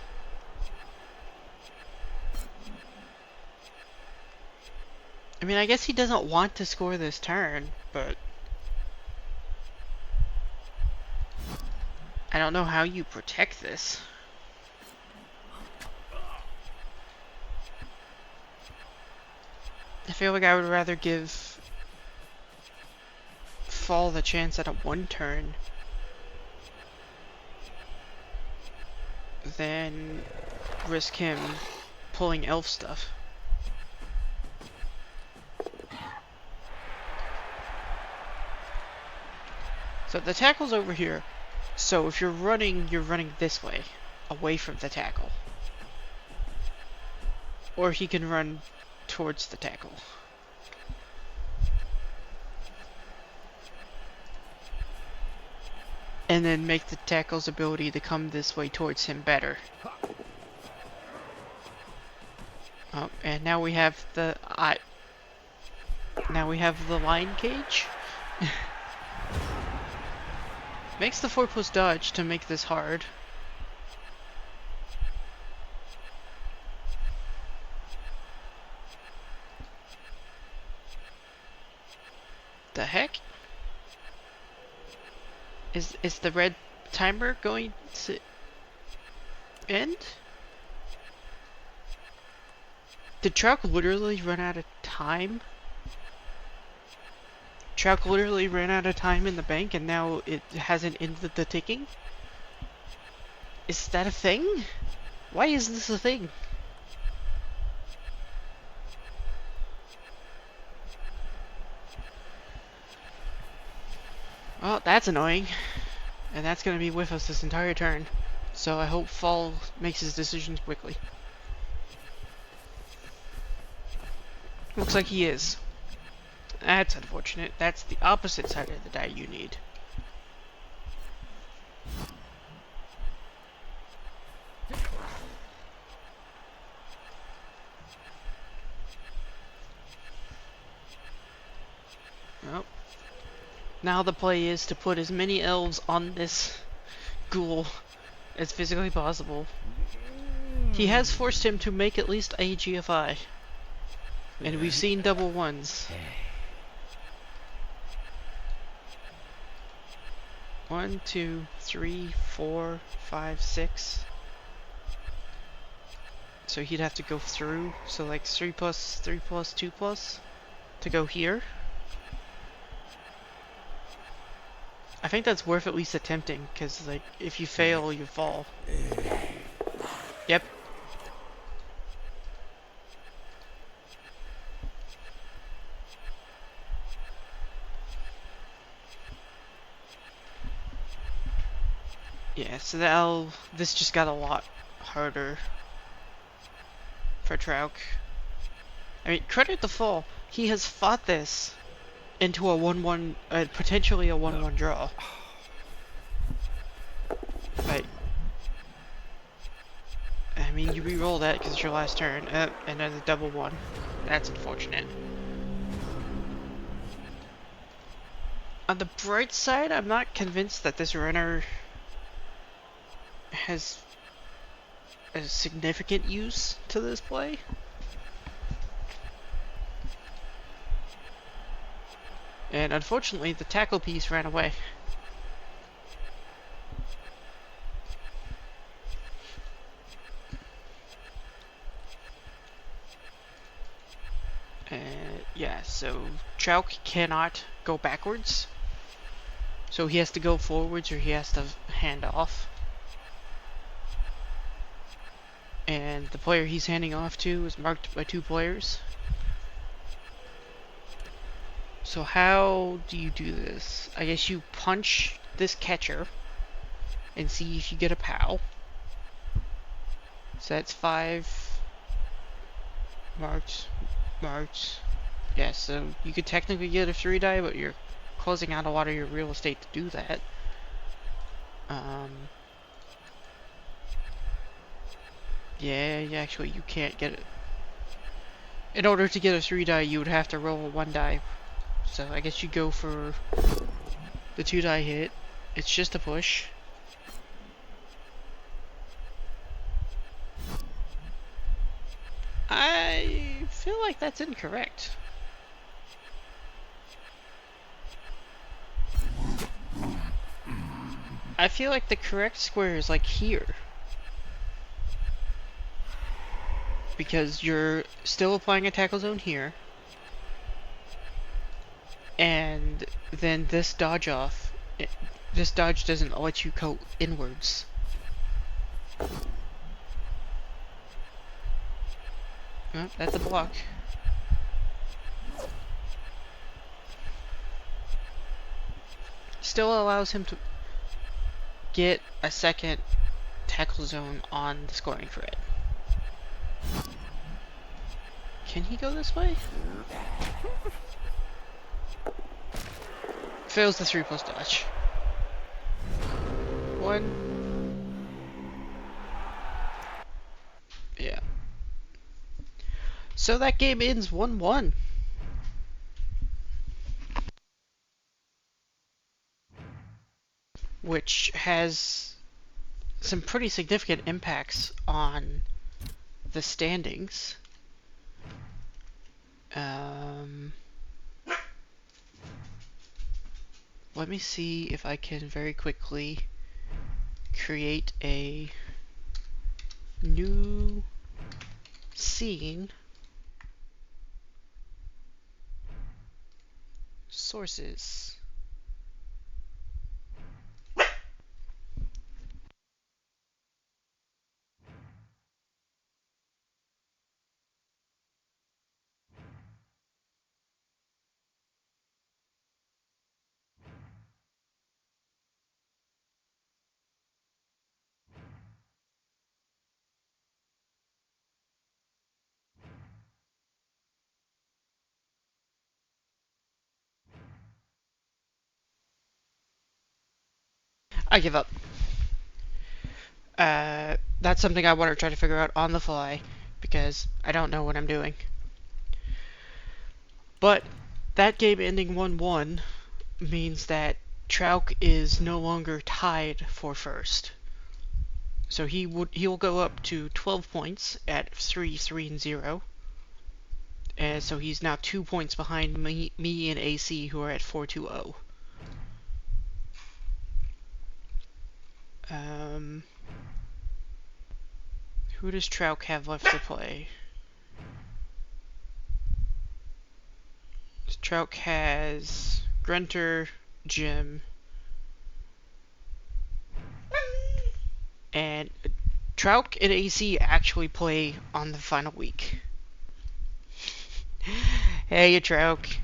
I mean, I guess he doesn't want to score this turn, but I don't know how you protect this. I feel like I would rather give Fall the chance at a 1 turn than risk him pulling elf stuff. So the tackle's over here. So if you're running this way, away from the tackle. or he can run towards the tackle. And then make the tackle's ability to come this way towards him better. Oh, and now we have the line cage. Makes the 4+ dodge to make this hard. The heck? Is the red timer going to end? Did Trout literally run out of time? Trout literally ran out of time in the bank and now it hasn't ended the ticking? Is that a thing? Why is this a thing? Well, that's annoying. And that's gonna be with us this entire turn. So I hope Fall makes his decisions quickly. Looks like he is. That's unfortunate. That's the opposite side of the die you need. Well, now the play is to put as many elves on this ghoul as physically possible. He has forced him to make at least a GFI. And we've seen double ones. 1, 2, 3, 4, 5, 6. So he'd have to go through. So like 3+, 3+, 2+ to go here. I think that's worth at least attempting, because like if you fail, you fall. Yep. Yeah, so this just got a lot harder for Trauk. I mean, credit the Fall. He has fought this into a 1-1, potentially a 1-1 draw. Right. I mean, you re-roll that because it's your last turn, and then the double one. That's unfortunate. On the bright side, I'm not convinced that this runner has a significant use to this play. And unfortunately, the tackle piece ran away. Yeah, so Trauk cannot go backwards. So he has to go forwards or he has to hand off. And the player he's handing off to is marked by 2 players. So how do you do this? I guess you punch this catcher and see if you get a POW. So that's 5 marked. Yeah, so you could technically get a 3 die, but you're closing out a lot of your real estate to do that. Yeah, actually you can't get it. In order to get a 3 die, you would have to roll a 1 die. So I guess you go for the 2 die hit. It's just a push. I feel like that's incorrect. I feel like the correct square is like here. Because you're still applying a tackle zone here. And then this dodge off. This dodge doesn't let you go inwards. Oh, that's a block. Still allows him to get a second tackle zone on the scoring thread. Can he go this way? Fails the 3+ dodge. 1. Yeah. So that game ends 1-1. Which has some pretty significant impacts on the standings. Let me see if I can very quickly create a new scene. Sources. I give up. That's something I want to try to figure out on the fly, because I don't know what I'm doing. But that game ending 1-1 means that Trauk is no longer tied for first. So he'll go up to 12 points at 3-3-0. And so he's now 2 points behind me and AC, who are at 4-2-0. Who does Trauk have left to play? Trauk has Grunter, Jim, and Trauk and AC actually play on the final week. Hey, Trauk.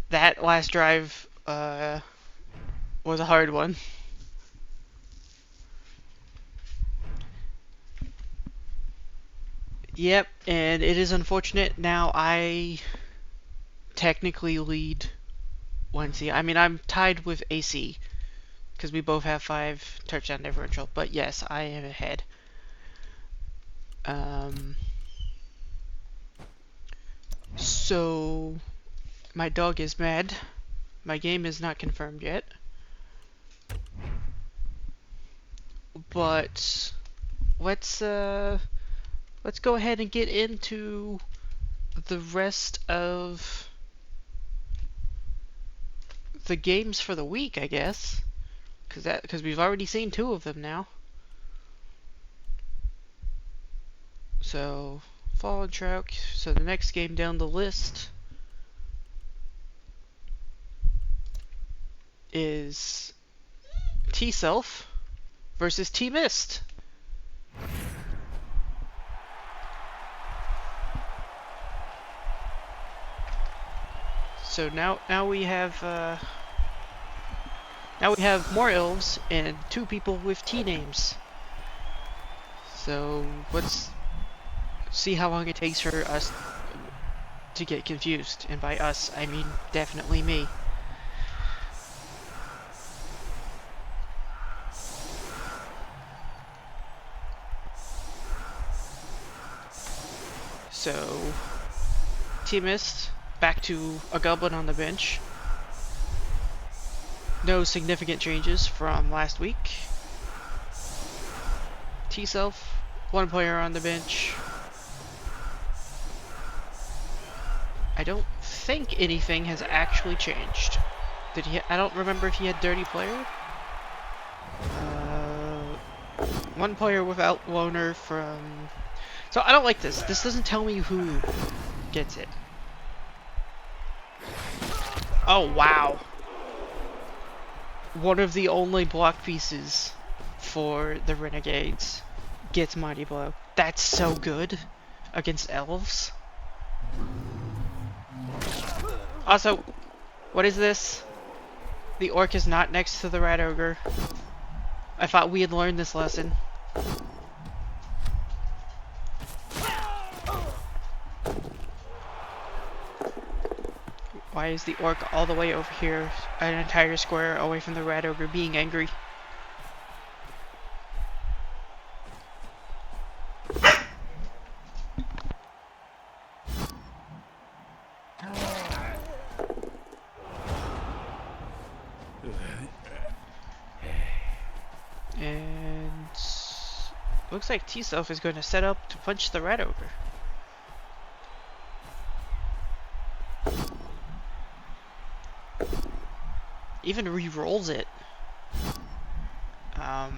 That last drive was a hard one. Yep, and it is unfortunate. Now I technically lead 1C. I mean, I'm tied with AC, because we both have 5 touchdown differential. But yes, I am ahead. So my dog is mad. My game is not confirmed yet. But let's go ahead and get into the rest of the games for the week, I guess, because we've already seen 2 of them now. So Fallen Trauk. So the next game down the list is T-Self versus T-Mist. So now we have more elves and 2 people with T names. So let's see how long it takes for us to get confused, and by us I mean definitely me. So T-Mist back to a goblin on the bench. No significant changes from last week. T-Self, 1 player on the bench. I don't think anything has actually changed. Did he? I don't remember if he had dirty player. 1 player without loner from. So I don't like this. This doesn't tell me who gets it. Oh wow! One of the only block pieces for the Renegades gets Mighty Blow. That's so good against elves. Also, what is this? The orc is not next to the rat ogre. I thought we had learned this lesson. Why is the orc all the way over here, an entire square away from the rat ogre, being angry? And looks like T-Self is going to set up to punch the rat ogre. Even re-rolls it. I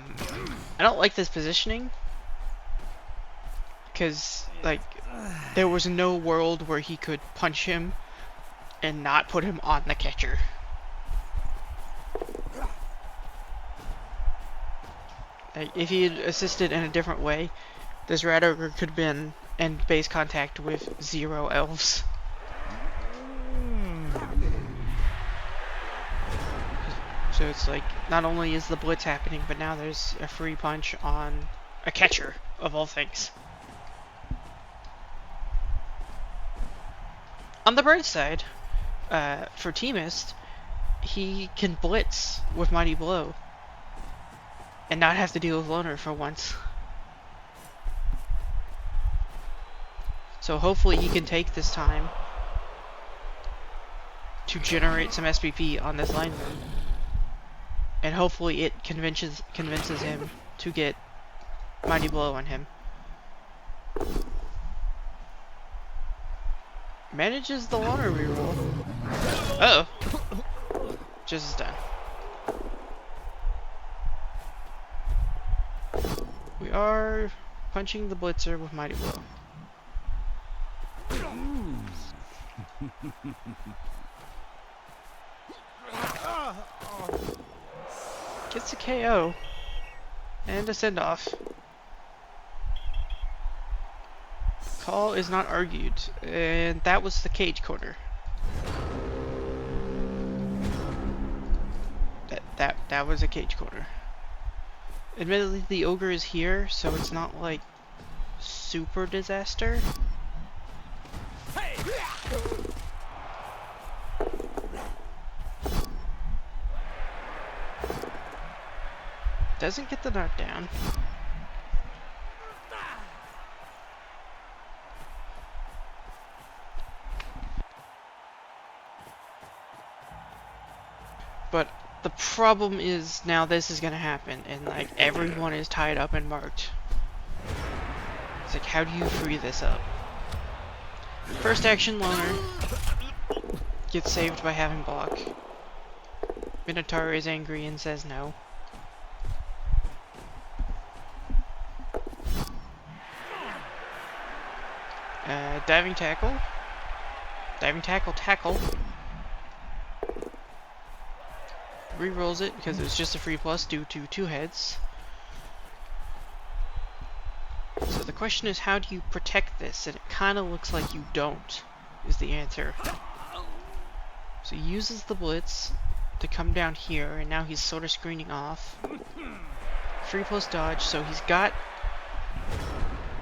don't like this positioning, because like there was no world where he could punch him and not put him on the catcher. Like, if he had assisted in a different way, this rat ogre could have been in base contact with 0 elves. So it's like, not only is the blitz happening, but now there's a free punch on a catcher, of all things. On the bright side, for Teamist, he can blitz with Mighty Blow and not have to deal with Loner for once. So hopefully he can take this time to generate some SPP on this lineman. And hopefully it convinces him to get Mighty Blow on him. Manages the Loner reroll. Uh oh. Just as done. We are punching the Blitzer with Mighty Blow. Gets a KO and a send-off. Call is not argued, and that was the cage corner. That was a cage corner. Admittedly, the ogre is here, so it's not like super disaster. Doesn't get the knockdown. But the problem is now this is gonna happen, and like everyone is tied up and marked. It's like, how do you free this up? First action Loner gets saved by having block. Minotaur is angry and says no. Diving tackle. Diving tackle. Rerolls it because it was just a free plus due to 2 heads. So the question is, how do you protect this? And it kind of looks like you don't, is the answer. So he uses the blitz to come down here, and now he's sort of screening off. Free plus dodge, so he's got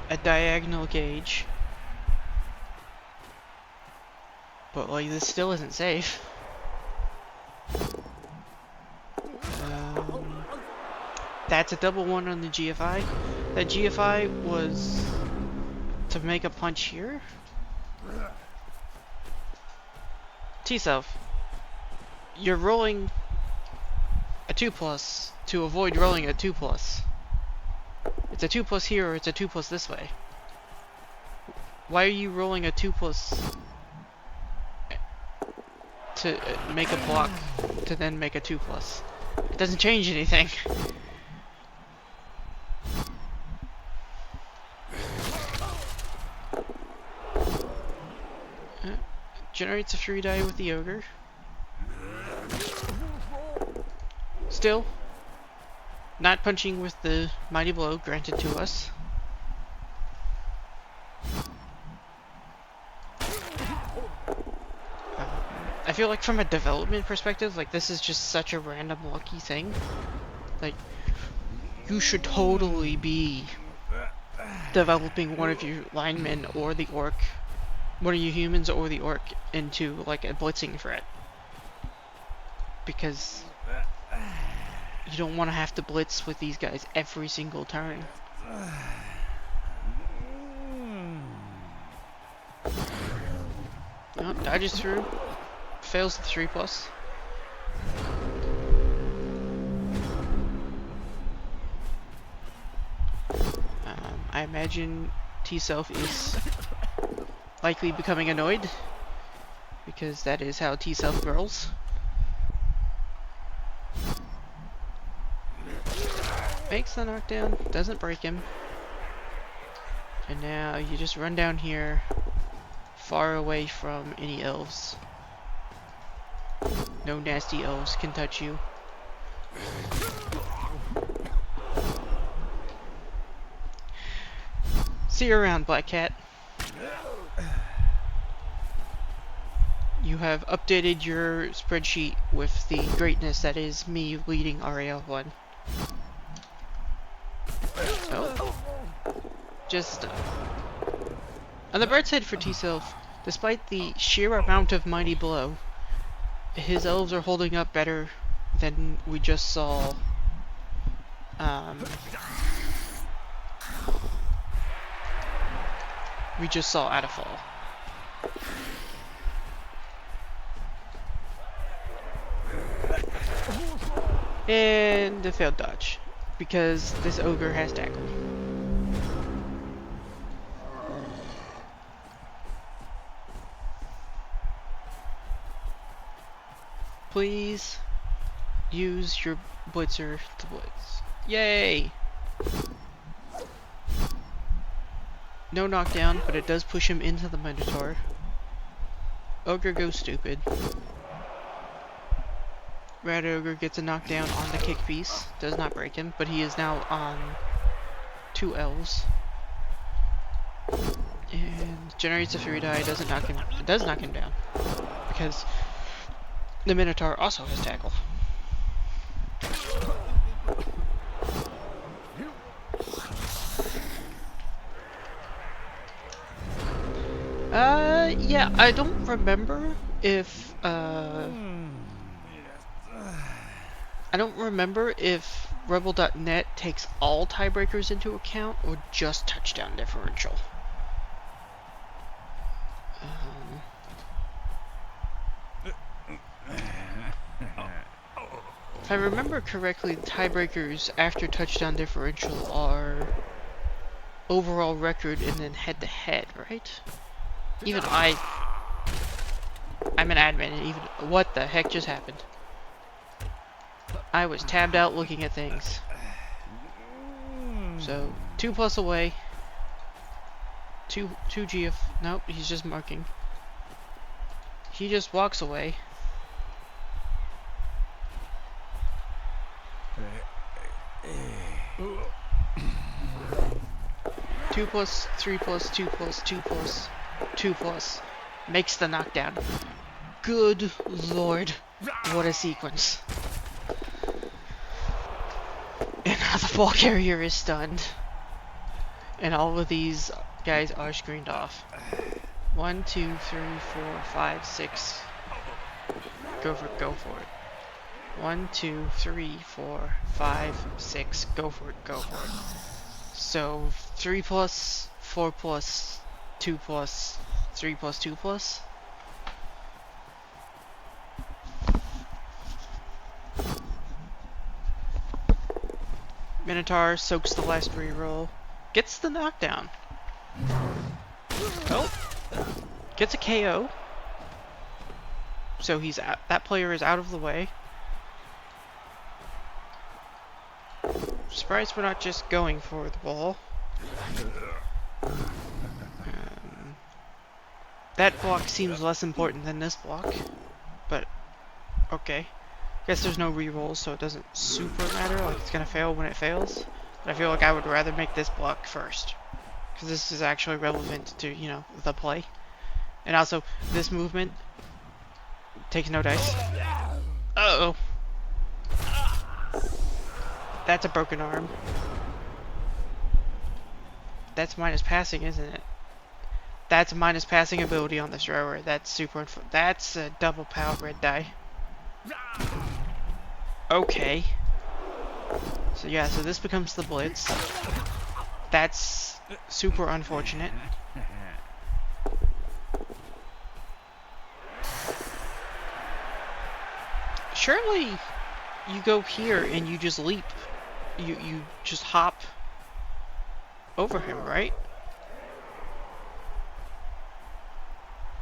a diagonal gauge. But like, this still isn't safe. That's a double one on the GFI. That GFI was to make a punch here. T-Self, you're rolling a 2+ to avoid rolling a 2+. It's a 2+ here, or it's a 2+ this way. Why are you rolling a 2+ to make a block to then make a 2+? It doesn't change anything. Generates a free die with the ogre. Still not punching with the Mighty Blow granted to us. I feel like from a development perspective, like, this is just such a random lucky thing. Like, you should totally be developing one of your linemen or the orc one of you humans or the orc into like a blitzing threat. Because you don't want to have to blitz with these guys every single turn. Oh, dodges through. Fails the 3+. I imagine T-Self is likely becoming annoyed, because that is how T-Self rolls. Makes the knockdown, doesn't break him. And now you just run down here, far away from any elves. No nasty elves can touch you. See you around, Black Cat. You have updated your spreadsheet with the greatness that is me leading REBBL 1. Oh. Just on the bright side for T-Self, despite the sheer amount of mighty blow, his elves are holding up better than we just saw. We just saw Adafall. And a failed dodge, because this ogre has tackle. Please use your blitzer to blitz. Yay! No knockdown, but it does push him into the Minotaur. Ogre goes stupid. Red Ogre gets a knockdown on the kick piece. Does not break him, but he is now on 2 elves. And generates a 3 die. Doesn't knock him. It does knock him down, because the Minotaur also has tackle. Yeah, I don't remember if, I don't remember if REBBL.net takes all tiebreakers into account or just touchdown differential. If I remember correctly, the tiebreakers after touchdown differential are overall record and then head-to-head, right? Even I'm an admin, and even what the heck just happened? I was tabbed out looking at things. So 2+ away. 2 GF. Nope, he's just marking. He just walks away. Two plus, 3+, 2+, 2+, 2+, makes the knockdown. Good lord, what a sequence. And now the ball carrier is stunned. And all of these guys are screened off. 1, 2, 3, 4, 5, 6. Go for it, go for it. 1, 2, 3, 4, 5, 6. Go for it, go for it. So 3+, 4+, 2+, 3+, 2+. Minotaur soaks the last reroll. Gets the knockdown. Oh. Gets a KO. So he's out, that player is out of the way. Surprised we're not just going for the ball. That block seems less important than this block, but okay. Guess there's no rerolls, so it doesn't super matter. Like, it's gonna fail when it fails. But I feel like I would rather make this block first, because this is actually relevant to, you know, the play. And also, this movement takes no dice. Uh-oh. That's a broken arm. That's minus passing, isn't it? That's a minus passing ability on this thrower. That's super. That's a double power red die. Okay. So yeah, so this becomes the blitz. That's super unfortunate. Surely you go here and you just leap. You just hop over him, right?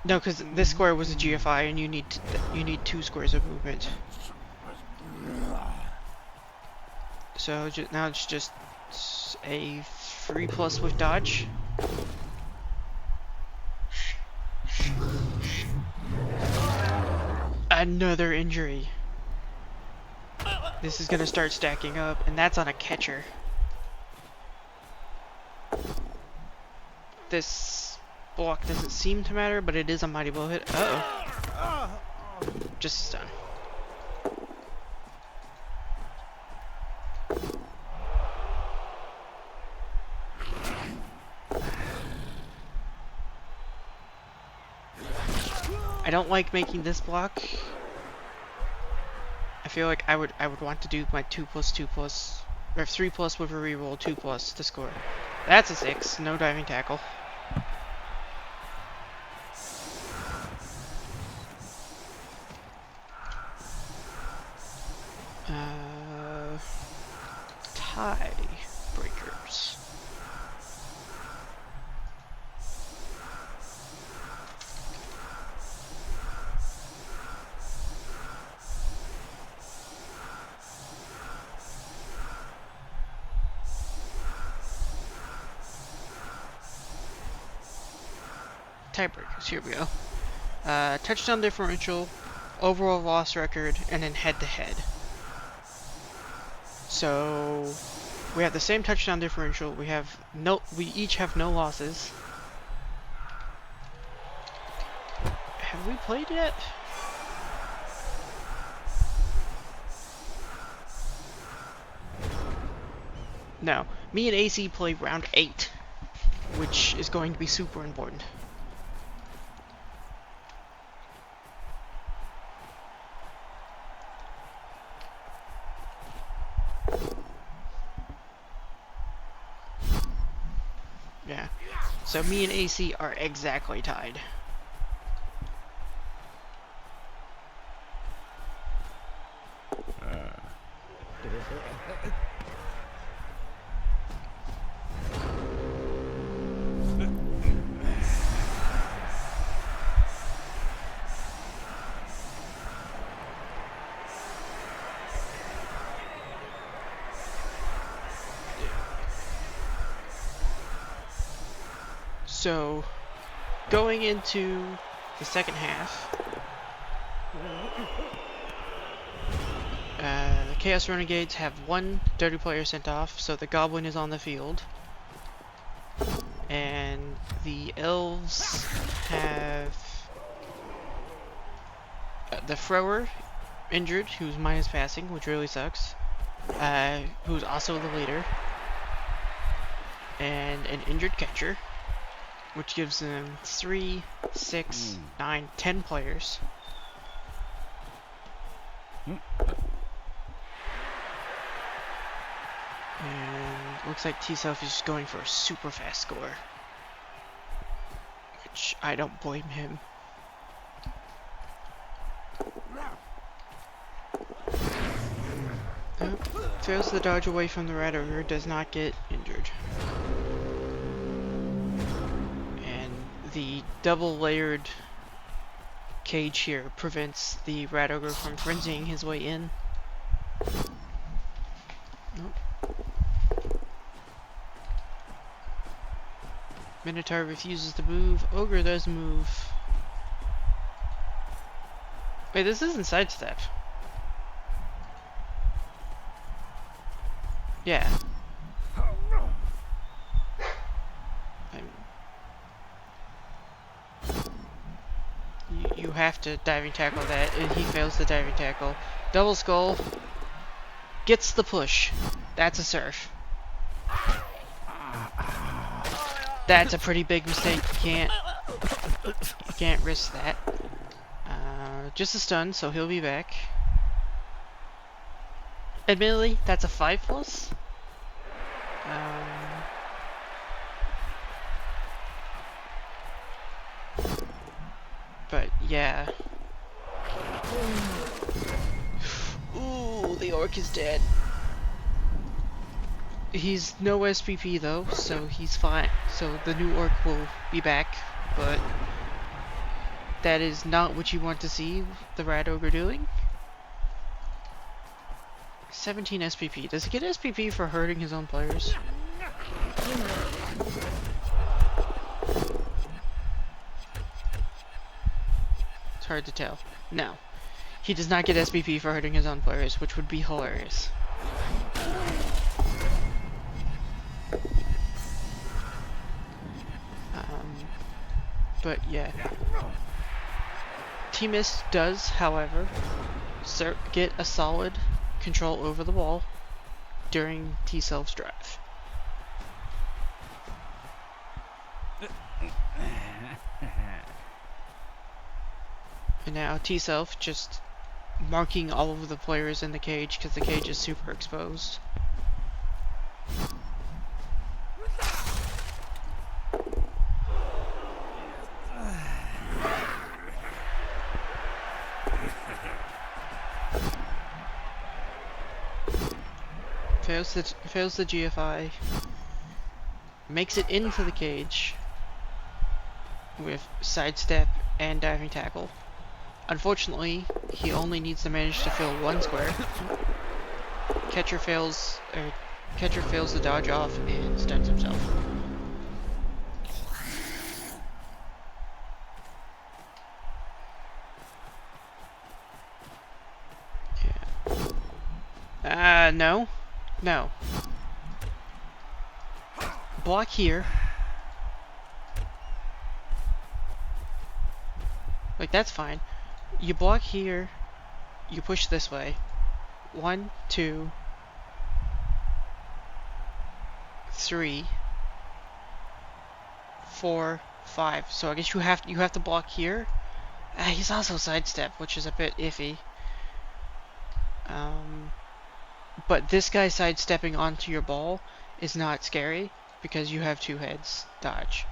No, because this square was a GFI and you need 2 squares of movement. So now it's just a 3+ with dodge. Another injury. This is gonna start stacking up, and that's on a catcher. This block doesn't seem to matter, but it is a mighty blow hit. Uh-oh. Just a stun. I don't like making this block. I feel like I would want to do my 2+2+, or 3+ with a reroll, 2+ to score. That's a 6, no diving tackle. Tie breakers. Tiebreakers, here we go. Touchdown differential, overall loss record, and then head-to-head. So we have the same touchdown differential. We each have no losses. Have we played yet? No. Me and AC play round 8, which is going to be super important. Yeah. So me and AC are exactly tied. So, going into the second half, the Chaos Renegades have 1 dirty player sent off, so the Goblin is on the field. And the Elves have the Thrower injured, who's minus passing, which really sucks, who's also the leader, and an injured catcher, which gives them 3, 6, 9, 10 players. And looks like T-Self is just going for a super fast score, which I don't blame him. Throws the dodge away from the Rat Ogre, does not get injured. The double-layered cage here prevents the Rat Ogre from frenzying his way in. Nope. Minotaur refuses to move. Ogre does move. Wait, this isn't sidestep. Yeah. You have to diving tackle that, and he fails the diving tackle. Double skull gets the push. That's a surf. That's a pretty big mistake. You can't You can't risk that. Just a stun, so he'll be back. Admittedly, that's a 5+. But yeah. Ooh, the orc is dead. He's no SPP though, so he's fine. So the new orc will be back, but that is not what you want to see the rat ogre doing. 17 SPP. Does he get SPP for hurting his own players? It's hard to tell. No. He does not get SPP for hurting his own players, which would be hilarious. But yeah. T-Mist does, however, get a solid control over the ball during T-Self's drive. And now T-Self just marking all of the players in the cage because the cage is super exposed. Fails the GFI, makes it into the cage with sidestep and diving tackle. Unfortunately, he only needs to manage to fill one square. Catcher fails the dodge off and stuns himself. Yeah. No. No. Block here. Like, that's fine. You block here. You push this way. 1, 2, 3, 4, 5. So I guess you have to block here. He's also sidestep, which is a bit iffy. But this guy sidestepping onto your ball is not scary because you have 2 heads dodge.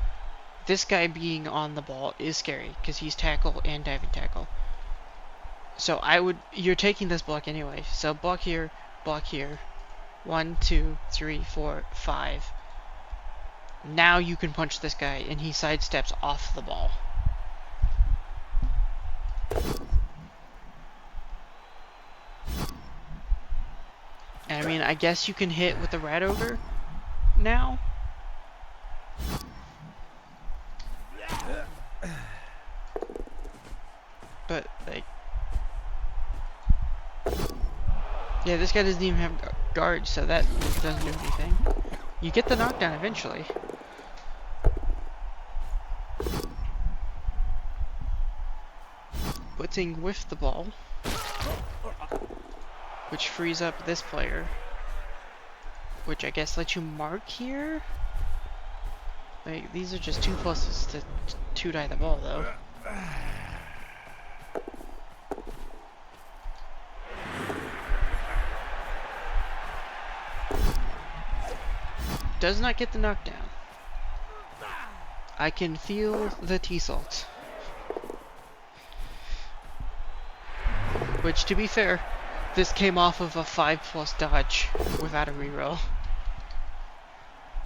This guy being on the ball is scary because he's tackle and diving tackle. So you're taking this block anyway. So block here, 1, 2, 3, 4, 5. Now you can punch this guy and he sidesteps off the ball. And I mean, I guess you can hit with the rat ogre now. But like, yeah, this guy doesn't even have guard, so that doesn't do anything. You get the knockdown eventually. Blitzing with the ball, which frees up this player, which I guess lets you mark here. Like, these are just 2+s to 2-die the ball, though. Does not get the knockdown. I can feel the T-Salt. Which, to be fair, this came off of a 5+ dodge without a reroll.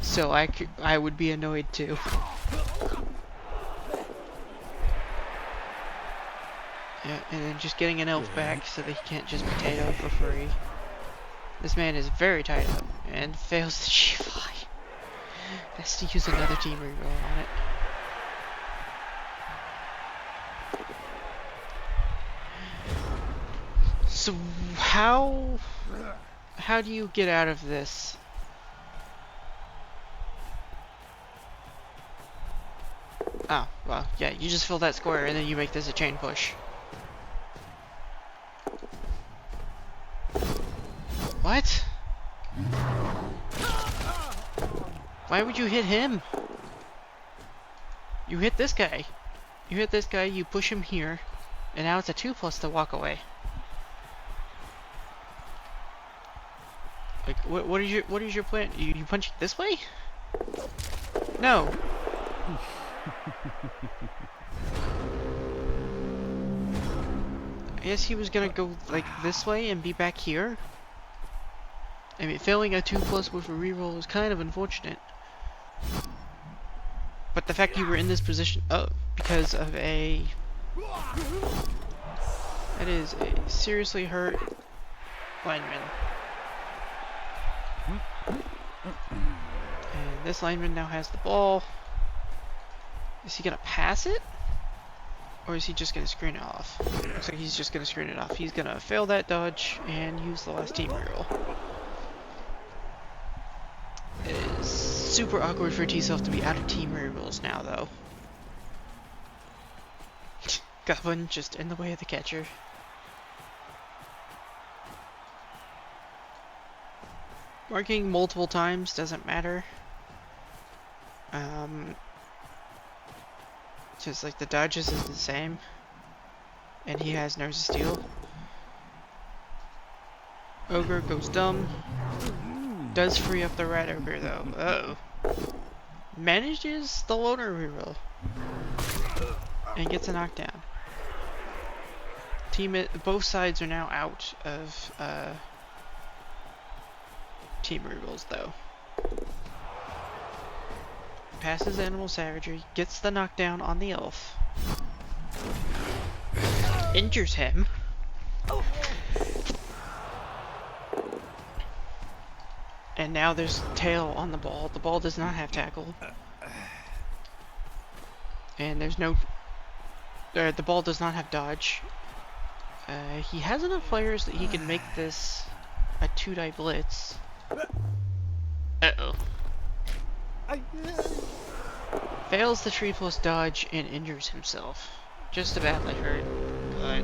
So I would be annoyed too. Yeah, and then just getting an elf back so that he can't just potato for free. This man is very tied up and fails the G5. Has to use another team reroll on it. So how do you get out of this? Oh, well, yeah, you just fill that square and then you make this a chain push. What? Why would you hit him? You hit this guy. You hit this guy, you push him here, and now it's a 2+ to walk away. Like, what is your plan? You punch it this way? No. I guess he was gonna go like this way and be back here. I mean, failing a 2+ with a reroll is kind of unfortunate. But the fact you were in this position, because of a... That is a seriously hurt lineman. And this lineman now has the ball. Is he gonna pass it? Or is he just gonna screen it off? Looks like he's just gonna screen it off. He's gonna fail that dodge and use the last team reroll. It is super awkward for T-Self to be out of team rerolls now, though. Goblin just in the way of the catcher. Marking multiple times doesn't matter. Just like the dodges is the same. And he has Nurse of Steel. Ogre goes dumb. Does free up the Rat Ogre though. Uh-oh. Manages the loner reroll. And gets a knockdown. Both sides are now out of team rerolls though. Passes Animal Savagery, gets the knockdown on the elf. Injures him. And now there's tail on the ball. The ball does not have tackle. And there's no... the ball does not have dodge. He has enough players that he can make this a 2-die blitz. Uh-oh. Fails the 3+ dodge and injures himself. Just a badly hurt, but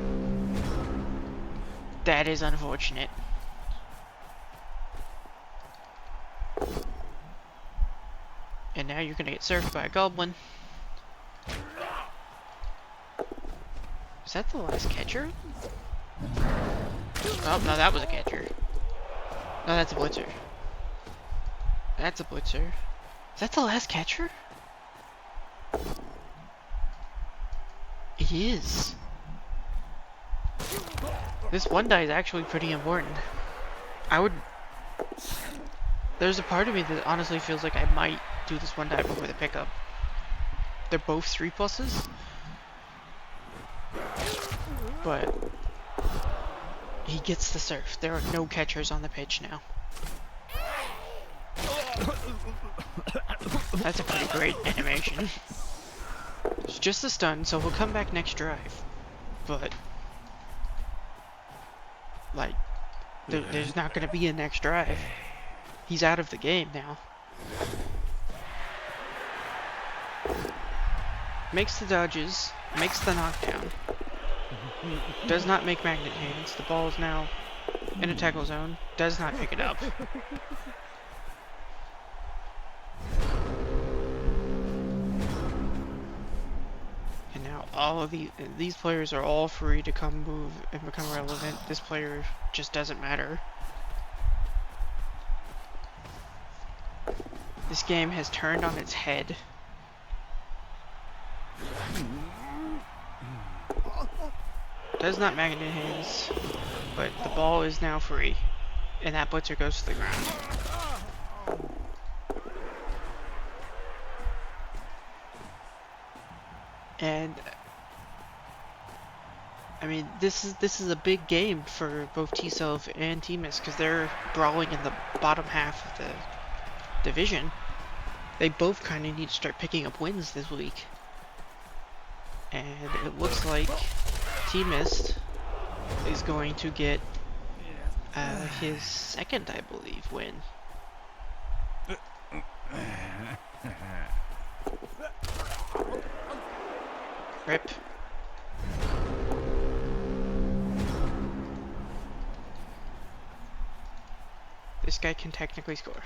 that is unfortunate. And now you're gonna get surfed by a goblin. Is that the last catcher? Oh, no, that was a catcher. No, that's a blitzer. That's a blitzer. Is that the last catcher? It is. This 1-die is actually pretty important. There's a part of me that honestly feels like I might do this 1-die before the pickup. They're both 3+. But he gets the surf. There are no catchers on the pitch now. That's a pretty great animation. It's just a stun, so he'll come back next drive. But like, there's not going to be a next drive. He's out of the game now. Makes the dodges, makes the knockdown. Does not make magnet hands. The ball is now in a tackle zone. Does not pick it up. And now all of these players are all free to come move and become relevant. This player just doesn't matter. This game has turned on its head. Does not magnet hands, but the ball is now free, and that blitzer goes to the ground. And I mean, this is a big game for both T-Self and T-Miss because they're brawling in the bottom half of the division. They both kind of need to start picking up wins this week, and it looks like T-Miss is going to get his second, I believe, win. Rip. This guy can technically score.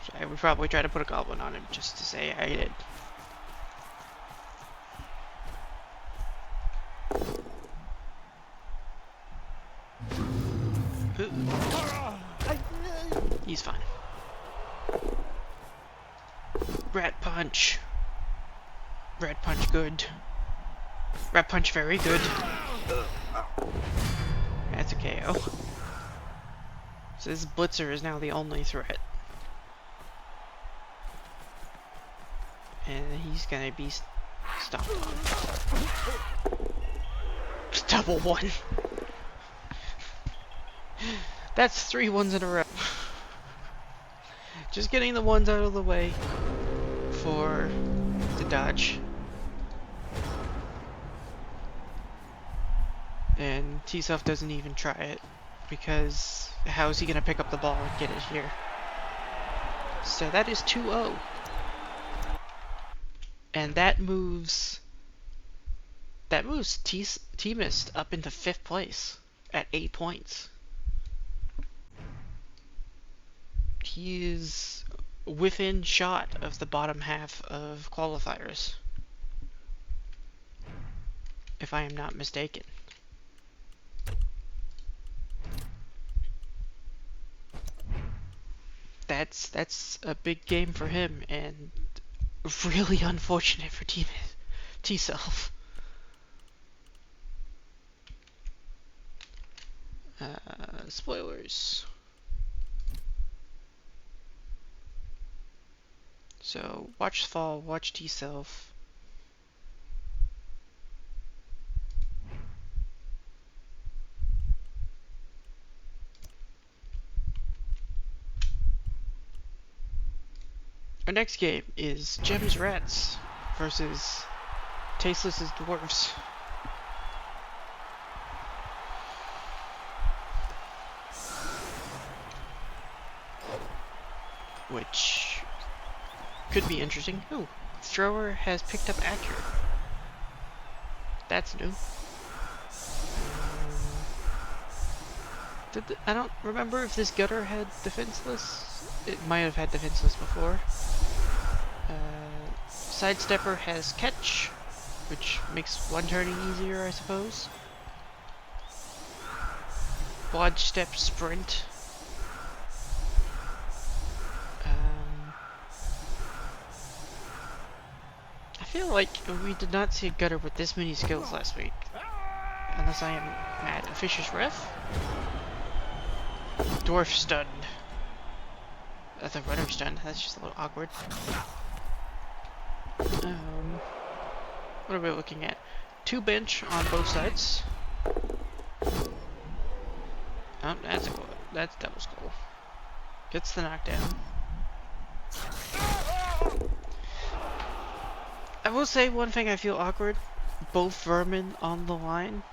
So I would probably try to put a goblin on him just to say I did. punch. Red punch good. Red punch very good. That's a KO. So this Blitzer is now the only threat. And he's gonna be stomped on. Double one. That's 3 ones in a row. Just getting the ones out of the way for the dodge. And T-Self doesn't even try it, because how is he gonna pick up the ball and get it here? So that is 2-0. And that moves T-Mist up into 5th place at 8 points. He is within shot of the bottom half of qualifiers, if I am not mistaken. That's a big game for him, and really unfortunate for T-Self. Spoilers. So, watch Fall, watch T-Self. Our next game is Gems Rats versus Tasteless's Dwarves. Which could be interesting. Ooh, Thrower has picked up Accurate. That's new. I don't remember if this Gutter had Defenseless. It might have had Defenseless before. Sidestepper has Catch, which makes one turning easier, I suppose. Quad Step Sprint. I feel like we did not see a Gutter with this many skills last week. Unless I am mad. A Fisher's Ref? Dwarf Stunned. The Runner Stunned. That's just a little awkward. What are we looking at? 2 bench on both sides. Oh, that's a goal. That's double skull. Gets the knockdown. I will say one thing I feel awkward. Both Vermin on the line.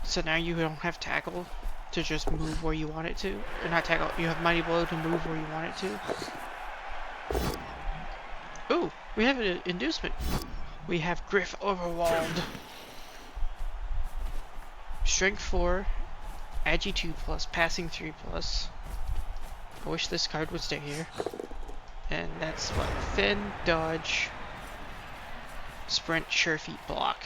So now you don't have Tackle to just move where you want it to. Or not Tackle, you have Mighty Blow to move where you want it to. Ooh, we have an inducement. We have Griff Overwalled. Strength 4, Agi 2+, Passing 3+. I wish this card would stay here. And that's what? Thin, Dodge, Sprint, Sure Feet, Block.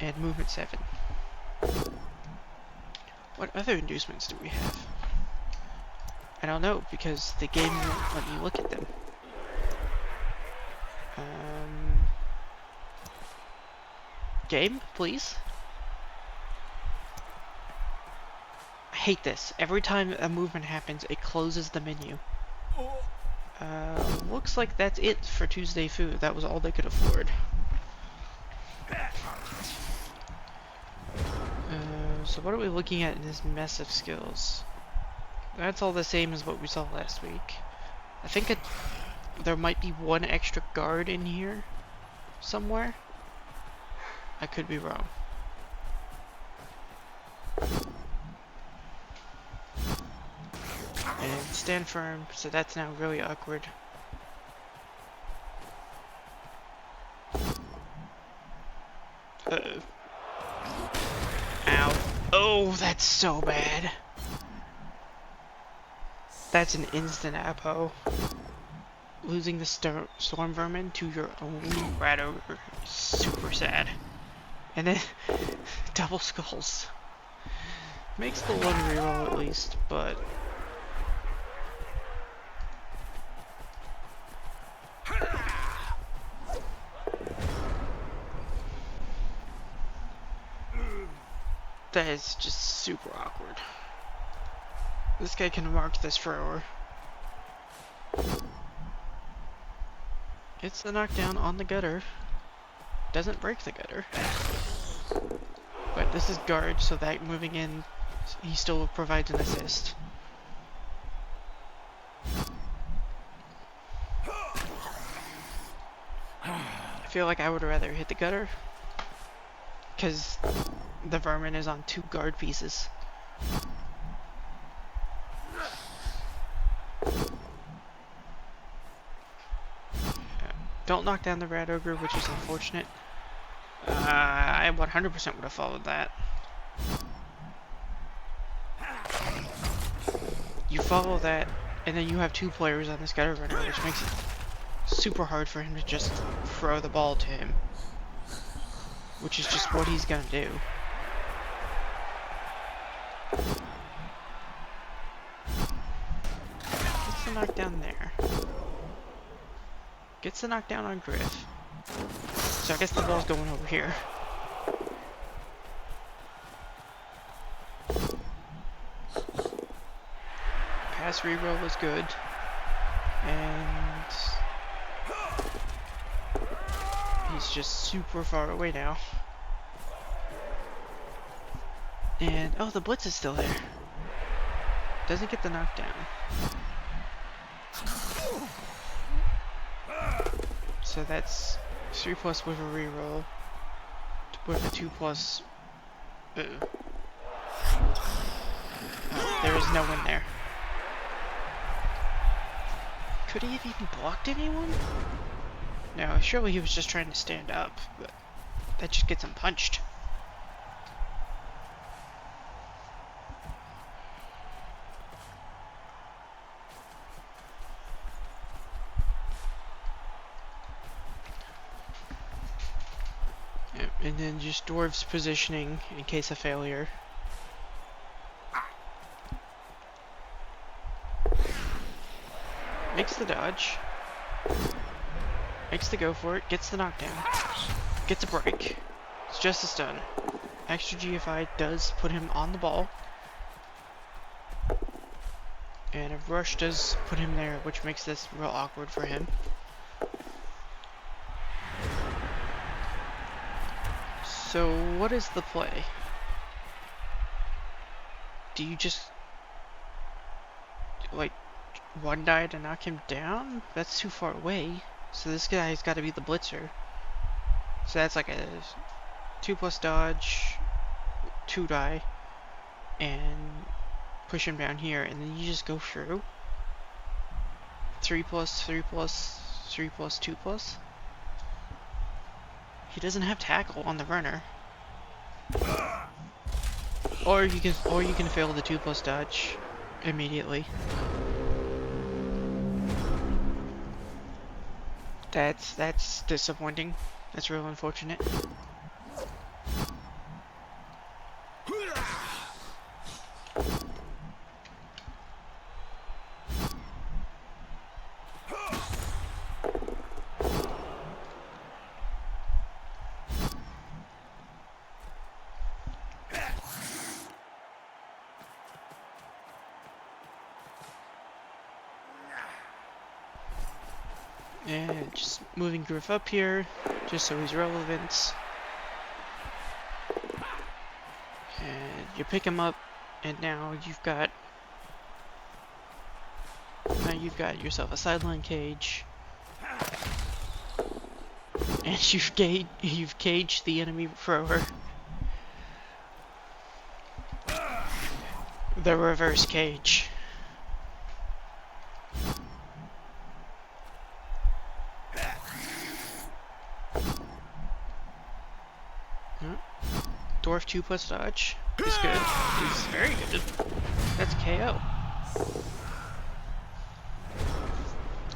And Movement 7. What other inducements do we have? I don't know, because the game won't let me look at them. Game, please? I hate this. Every time a movement happens, it closes the menu. Looks like that's it for Tuesday food. That was all they could afford. So what are we looking at in this mess of skills? That's all the same as what we saw last week. I think there might be one extra guard in here somewhere. I could be wrong. And stand firm, so that's now really awkward. Uh-oh. Ow. Oh, that's so bad. That's an instant apo. Losing the Storm Vermin to your own Rat Ogre is super sad. And then, double skulls. Makes the one reroll at least, but... That is just super awkward. This guy can mark this thrower. Gets the knockdown on the gutter. Doesn't break the gutter. But this is guard, so that moving in, he still provides an assist. I feel like I would rather hit the gutter, because the vermin is on 2 guard pieces. Don't knock down the rat ogre, which is unfortunate. I 100% would have followed that. You follow that, and then you have 2 players on this gutter runner, which makes it super hard for him to just throw the ball to him. Which is just what he's gonna do. Gets the knockdown there. Gets the knockdown on Griff. So I guess the ball's going over here. Pass reroll is good. And he's just super far away now. And oh, the blitz is still there. Doesn't get the knockdown. So that's 3+ with a reroll, with a 2+. Oh, there is no one there. Could he have even blocked anyone? No, surely he was just trying to stand up, but that just gets him punched. And then just Dwarf's positioning in case of failure. Makes the dodge. Makes the go for it. Gets the knockdown. Gets a break. It's just a stun. Extra GFI does put him on the ball. And a rush does put him there, which makes this real awkward for him. So, what is the play? Do you just, like, one die to knock him down? That's too far away. So this guy's got to be the blitzer. So that's like a 2+ dodge, 2 die, and push him down here, and then you just go through. 3+, 3+, 3+, 2+. He doesn't have tackle on the runner. Or you can fail the 2+ dodge immediately. That's disappointing. That's real unfortunate. And just moving Griff up here, just so he's relevant. And you pick him up, and now you've got yourself a sideline cage. And you've caged the enemy thrower. The reverse cage. Dwarf 2+ dodge is good. He's very good. That's KO.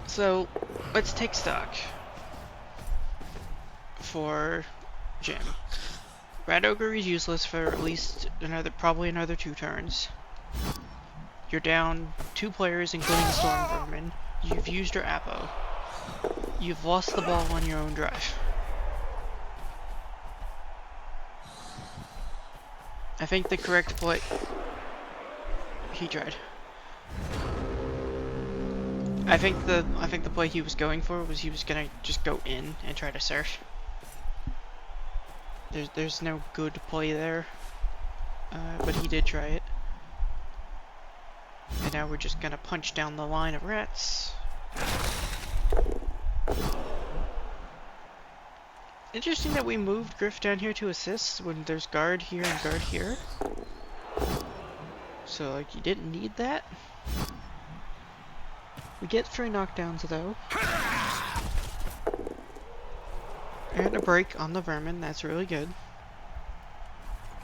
So let's take stock for Jim. Rat Ogre is useless for at least probably another 2 turns. You're down 2 players, including Storm Vermin. You've used your Apo. You've lost the ball on your own drive. I think the correct play... He tried. I think the play he was going for was he was gonna just go in and try to surf. There's no good play there, but he did try it. And now we're just gonna punch down the line of rats. Interesting that we moved Griff down here to assist when there's guard here and guard here. So, like, you didn't need that. We get 3 knockdowns, though. And a break on the vermin, that's really good.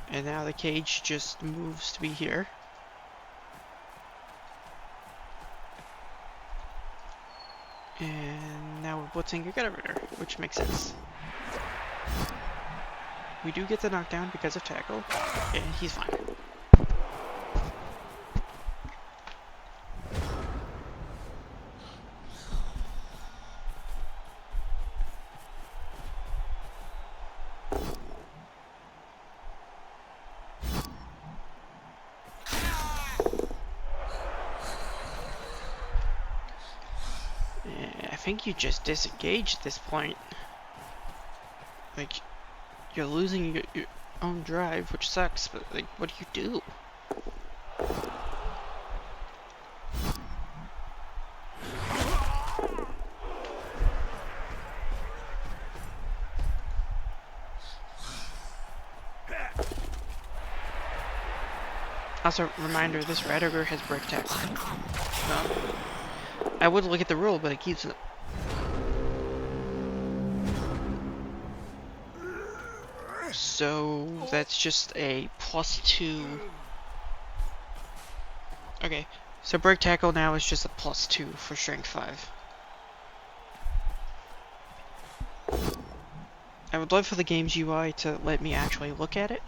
And now the cage just moves to be here. And now we're blitzing a gutter ritter, which makes sense. We do get the knockdown because of tackle, and he's fine. I think you just disengage at this point. Like, you're losing your own drive, which sucks, but like, what do you do? Also, reminder, this rat ogre has break tackle. I would look at the rule, but it keeps it. So that's just a +2. Okay, so break tackle now is just a +2 for strength 5. I would love for the game's UI to let me actually look at it.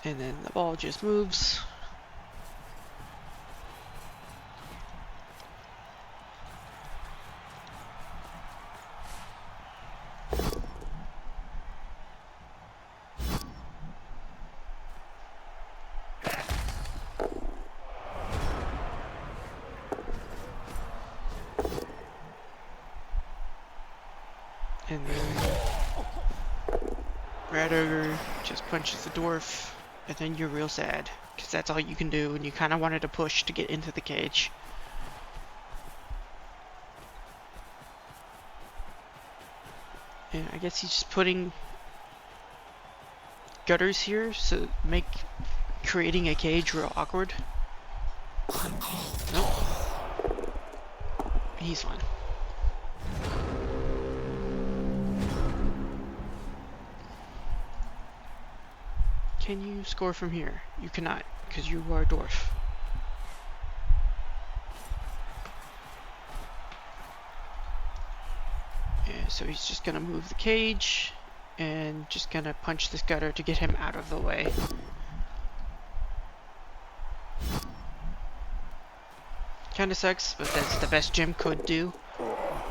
And then the ball just moves. And then rat ogre just punches the dwarf. And then you're real sad, because that's all you can do, and you kind of wanted to push to get into the cage. And I guess he's just putting gutters here, so make creating a cage real awkward. Nope. He's fine. Can you score from here? You cannot, because you are a dwarf. Yeah, so he's just gonna move the cage, and just gonna punch this gutter to get him out of the way. Kinda sucks, but that's the best Jim could do.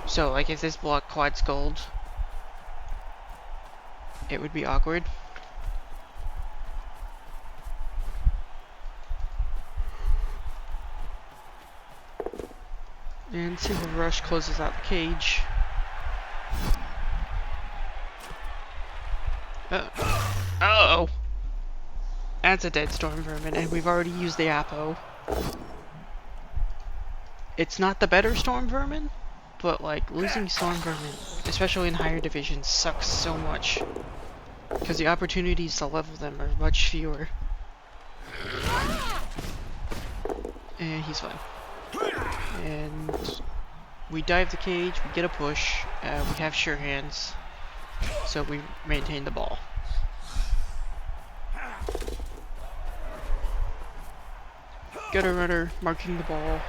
So, like, if this block quads gold, it would be awkward. And Single Rush closes out the cage. Uh-oh! That's a dead Storm Vermin, and we've already used the Apo. It's not the better Storm Vermin, but like, losing Storm Vermin, especially in higher divisions, sucks so much. Because the opportunities to level them are much fewer. And he's fine. And we dive the cage, we get a push, we have sure hands, so we maintain the ball. Gutter runner, marking the ball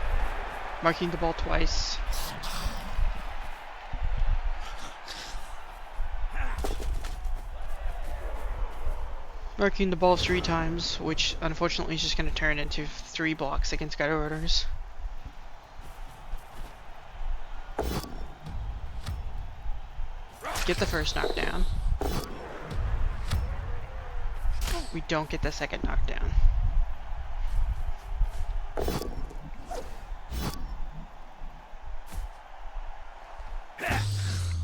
twice. Marking the ball 3 times, which unfortunately is just going to turn into 3 blocks against gutter runners. get the first knockdown. We don't get the second knockdown.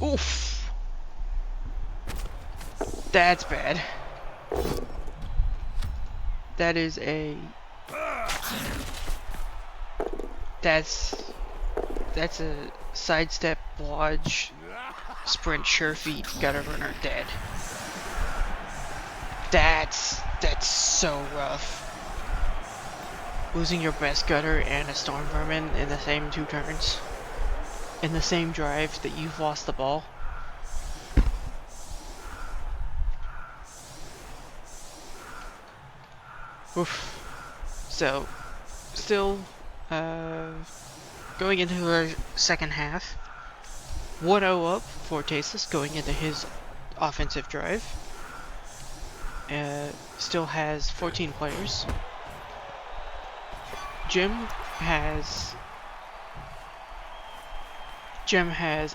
Oof! That's bad. That is a... That's a sidestep, blodge, sprint, sure feet, gutter runner, dead. That's so rough. Losing your best gutter and a storm vermin in the same 2 turns. In the same drive that you've lost the ball. Oof. So, still, going into our second half. 1-0 up for Tasteless going into his offensive drive. Still has 14 players. Jim has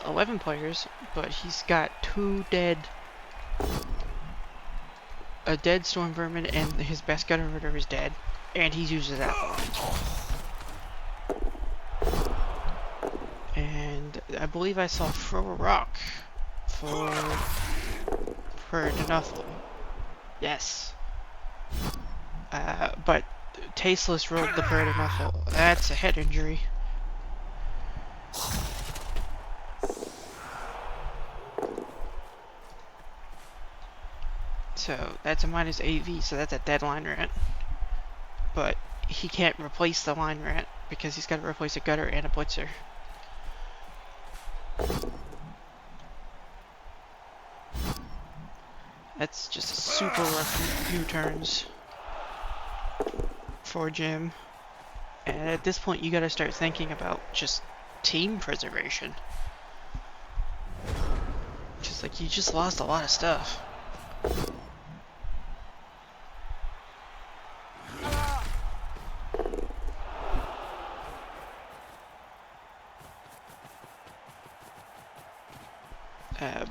11 players, but he's got 2 dead. A dead storm vermin, and his best gutter runner is dead, and he uses that ball. And I believe I saw throw a rock for Nuffle. Yes. But Tasteless rolled the Bird Nuffle. That's a head injury. So that's a minus AV, so that's a dead line rat. But he can't replace the line rat because he's got to replace a gutter and a blitzer. That's just a super rough few turns for Jim. And at this point, you gotta start thinking about just team preservation. Just like, you just lost a lot of stuff.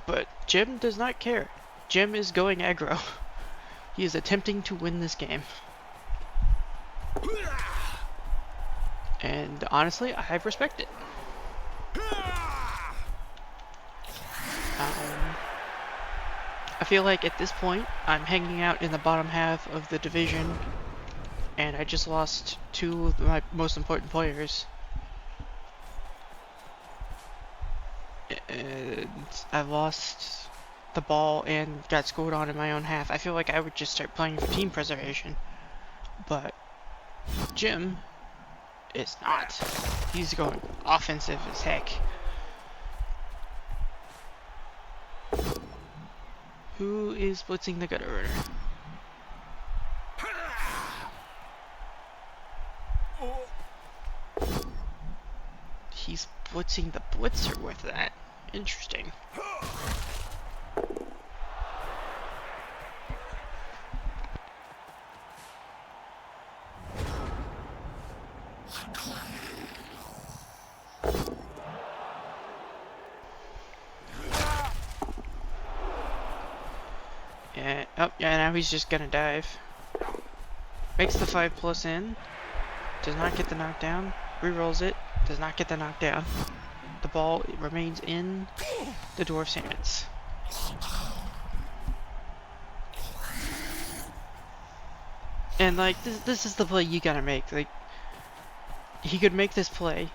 But Jim does not care. Jim is going aggro. He is attempting to win this game. And honestly, I respect it. I feel like at this point, I'm hanging out in the bottom half of the division, and I just lost 2 of my most important players. And I lost the ball and got scored on in my own half. I feel like I would just start playing for team preservation. But Jim is not. He's going offensive as heck. Who is blitzing the gutter runner? He's blitzing the blitzer with that. Interesting. Yeah, oh, yeah, now he's just gonna dive. Makes the 5+ in. Does not get the knockdown. Rerolls it. Does not get the knockdown. The ball remains in the Dwarf's hands. And like, this is the play you gotta make. Like, he could make this play,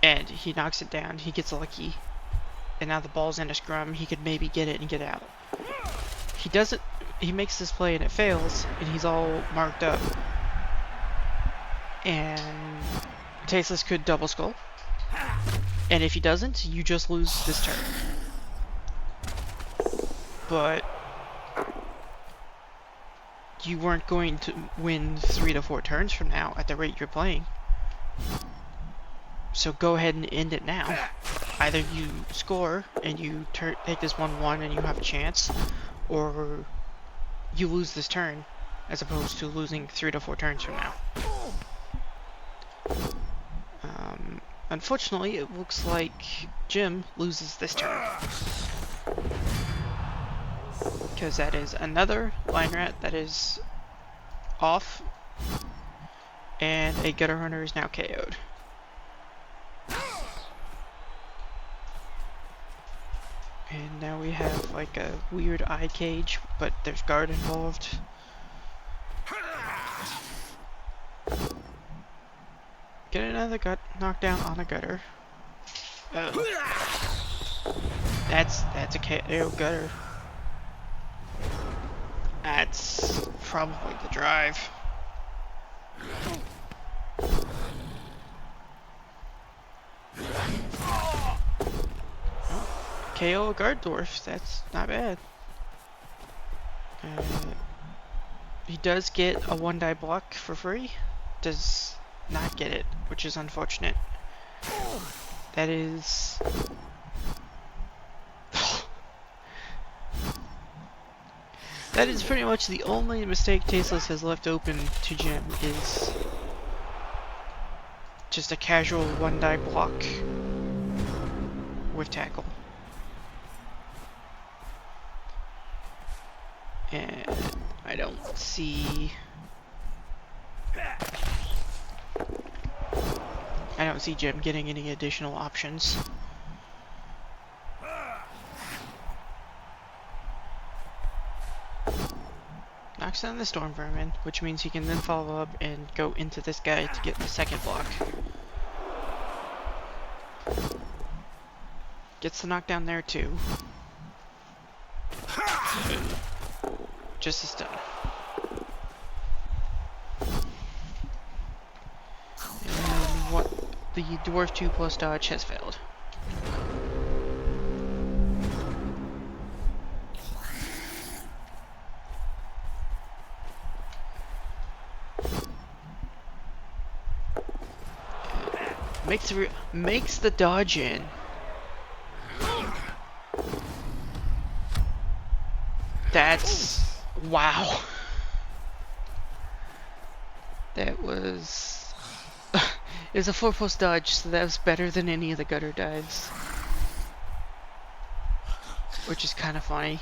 and he knocks it down. He gets lucky, and now the ball's in a scrum. He could maybe get it and get out. He doesn't. He makes this play and it fails, and he's all marked up. And Tasteless could double skull. And if he doesn't, you just lose this turn. But you weren't going to win 3 to 4 turns from now at the rate you're playing. So go ahead and end it now. Either you score and you take this 1-1 and you have a chance, or you lose this turn, as opposed to losing 3 to 4 turns from now. Unfortunately, it looks like Jim loses this turn. Because that is another line rat that is off, and a gutter runner is now KO'd. And now we have like a weird eye cage, but there's guard involved. Get another knockdown on a gutter. That's a KO gutter. That's probably the drive. KO a guard dwarf. That's not bad. He does get a 1-die block for free. Does not get it, which is unfortunate. That is... that is pretty much the only mistake Tasteless has left open to Jim, is just a casual 1-die block with tackle. And I don't see Jim getting any additional options. Knocks down the Storm Vermin, which means he can then follow up and go into this guy to get the second block. Gets the knockdown there too. Just a stun. And what the Dwarf 2+ dodge has failed. Makes the dodge in. That's... wow. That was... it was a 4+ dodge, so that was better than any of the gutter dives. Which is kind of funny.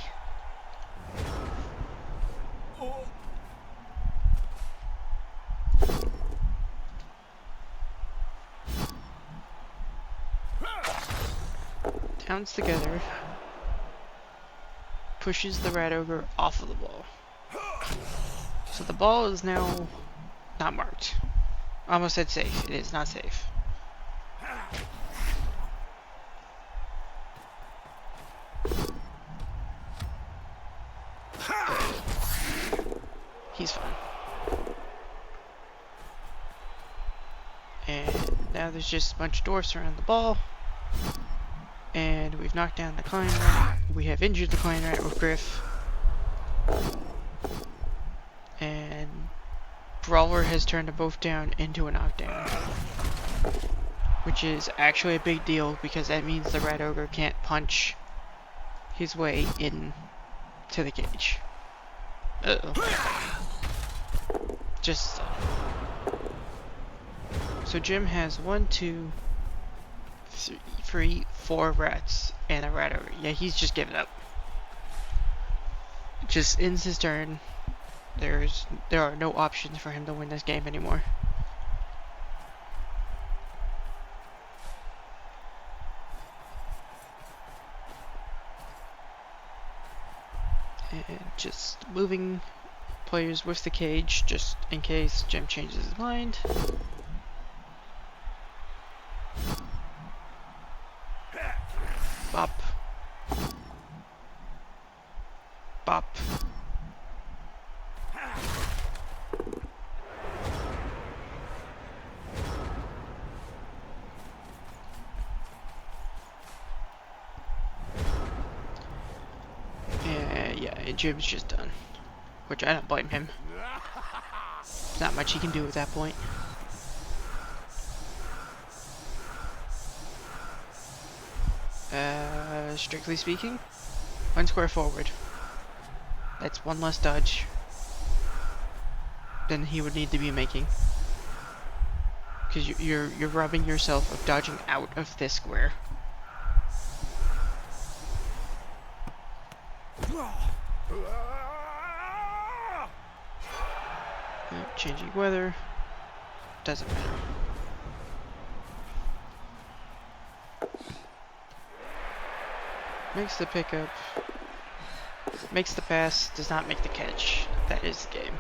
Downs together. Pushes the Rat Ogre off of the ball. So the ball is now not marked. I almost said safe. It is not safe. He's fine. And now there's just a bunch of dwarfs around the ball. And we've knocked down the Klein Rat. We have injured the Klein Rat with Griff. And Brawler has turned them both down into a knockdown. Which is actually a big deal, because that means the Rat Ogre can't punch his way in to the cage. Uh-oh. Just... so Jim has 1, 2, 3, 4 rats and a Rat Ogre. Yeah, he's just given up. Just ends his turn. There are no options for him to win this game anymore. And just moving players with the cage, just in case Jim changes his mind. Bop. Bop. Yeah, Jim's just done. Which I don't blame him. There's not much he can do at that point. Strictly speaking, 1 square forward. That's 1 less dodge than he would need to be making. Because you're robbing yourself of dodging out of this square. Changing weather. Doesn't matter. Makes the pickup. Makes the pass. Does not make the catch. That is the game.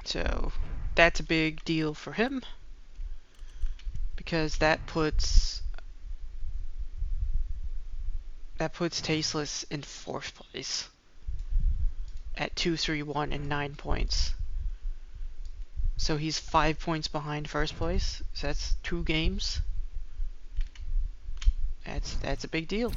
So that's a big deal for him, because that puts Tasteless in 4th place at 2-3-1 and 9 points. So he's 5 points behind 1st place. So that's 2 games. That's a big deal.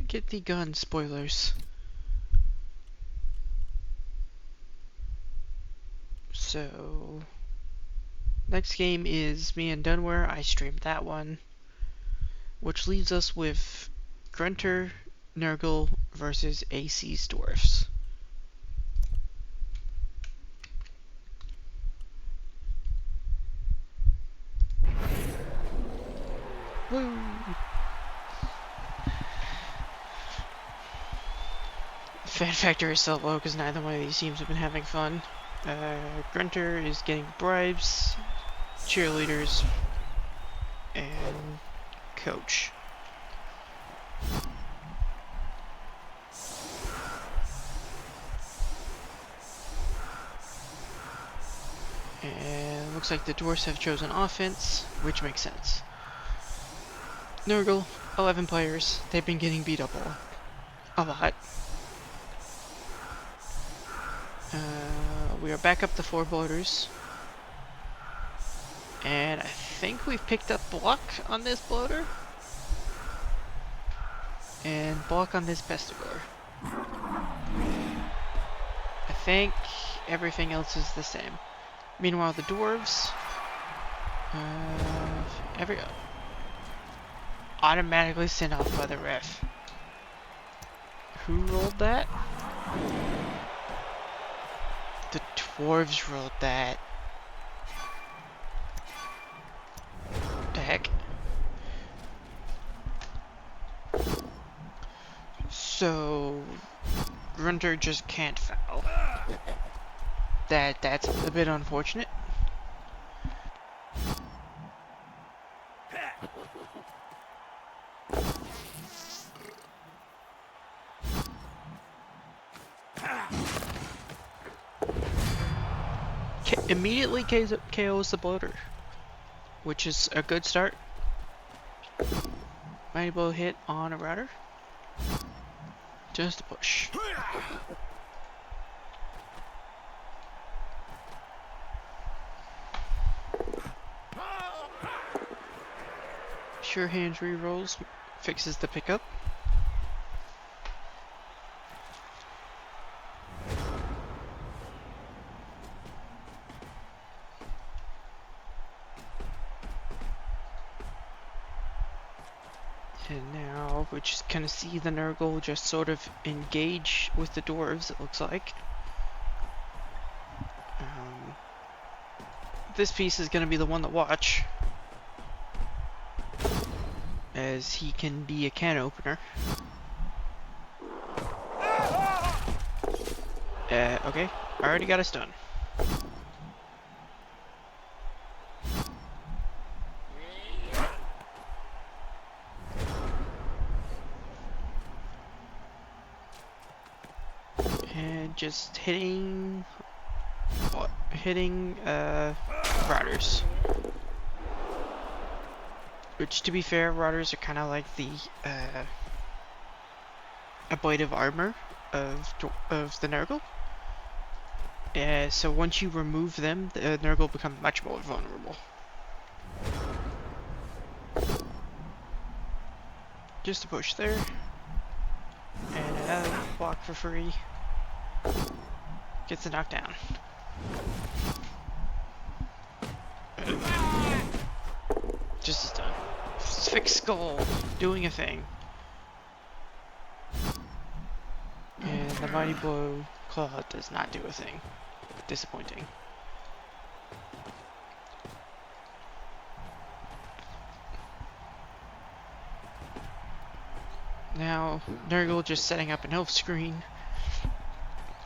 Get the gun, spoilers. So next game is me and Dunware. I streamed that one, which leaves us with Grunter, Nurgle versus AC's Dwarfs. Woo! Fan factor is so low because neither one of these teams have been having fun. Grunter is getting bribes, cheerleaders, and coach. And looks like the Dwarfs have chosen offense, which makes sense. Nurgle, 11 players. They've been getting beat up a lot. We are back up to 4 bloaters. And I think we've picked up block on this bloater. And block on this pestigore. I think everything else is the same. Meanwhile, the dwarves, automatically sent off by the ref. Who rolled that? The dwarves rolled that. The heck? So Grunter just can't foul. That's a bit unfortunate. Immediately KOs the bloater, which is a good start. Mighty blow hit on a router. Just a push. Sure hands rerolls fixes the pickup. And now we just kind of see the Nurgle just sort of engage with the dwarves, it looks like. This piece is going to be the one to watch, as he can be a can opener. Okay, I already got a stun. And just hitting routers. Which, to be fair, routers are kind of like the ablative armor of the Nurgle. So once you remove them, the Nurgle becomes much more vulnerable. Just a push there. And block for free. Gets the knockdown. Just a stun. Fixed skull doing a thing. the Mighty Blow Claw does not do a thing. Disappointing. Now, Nurgle just setting up an elf screen,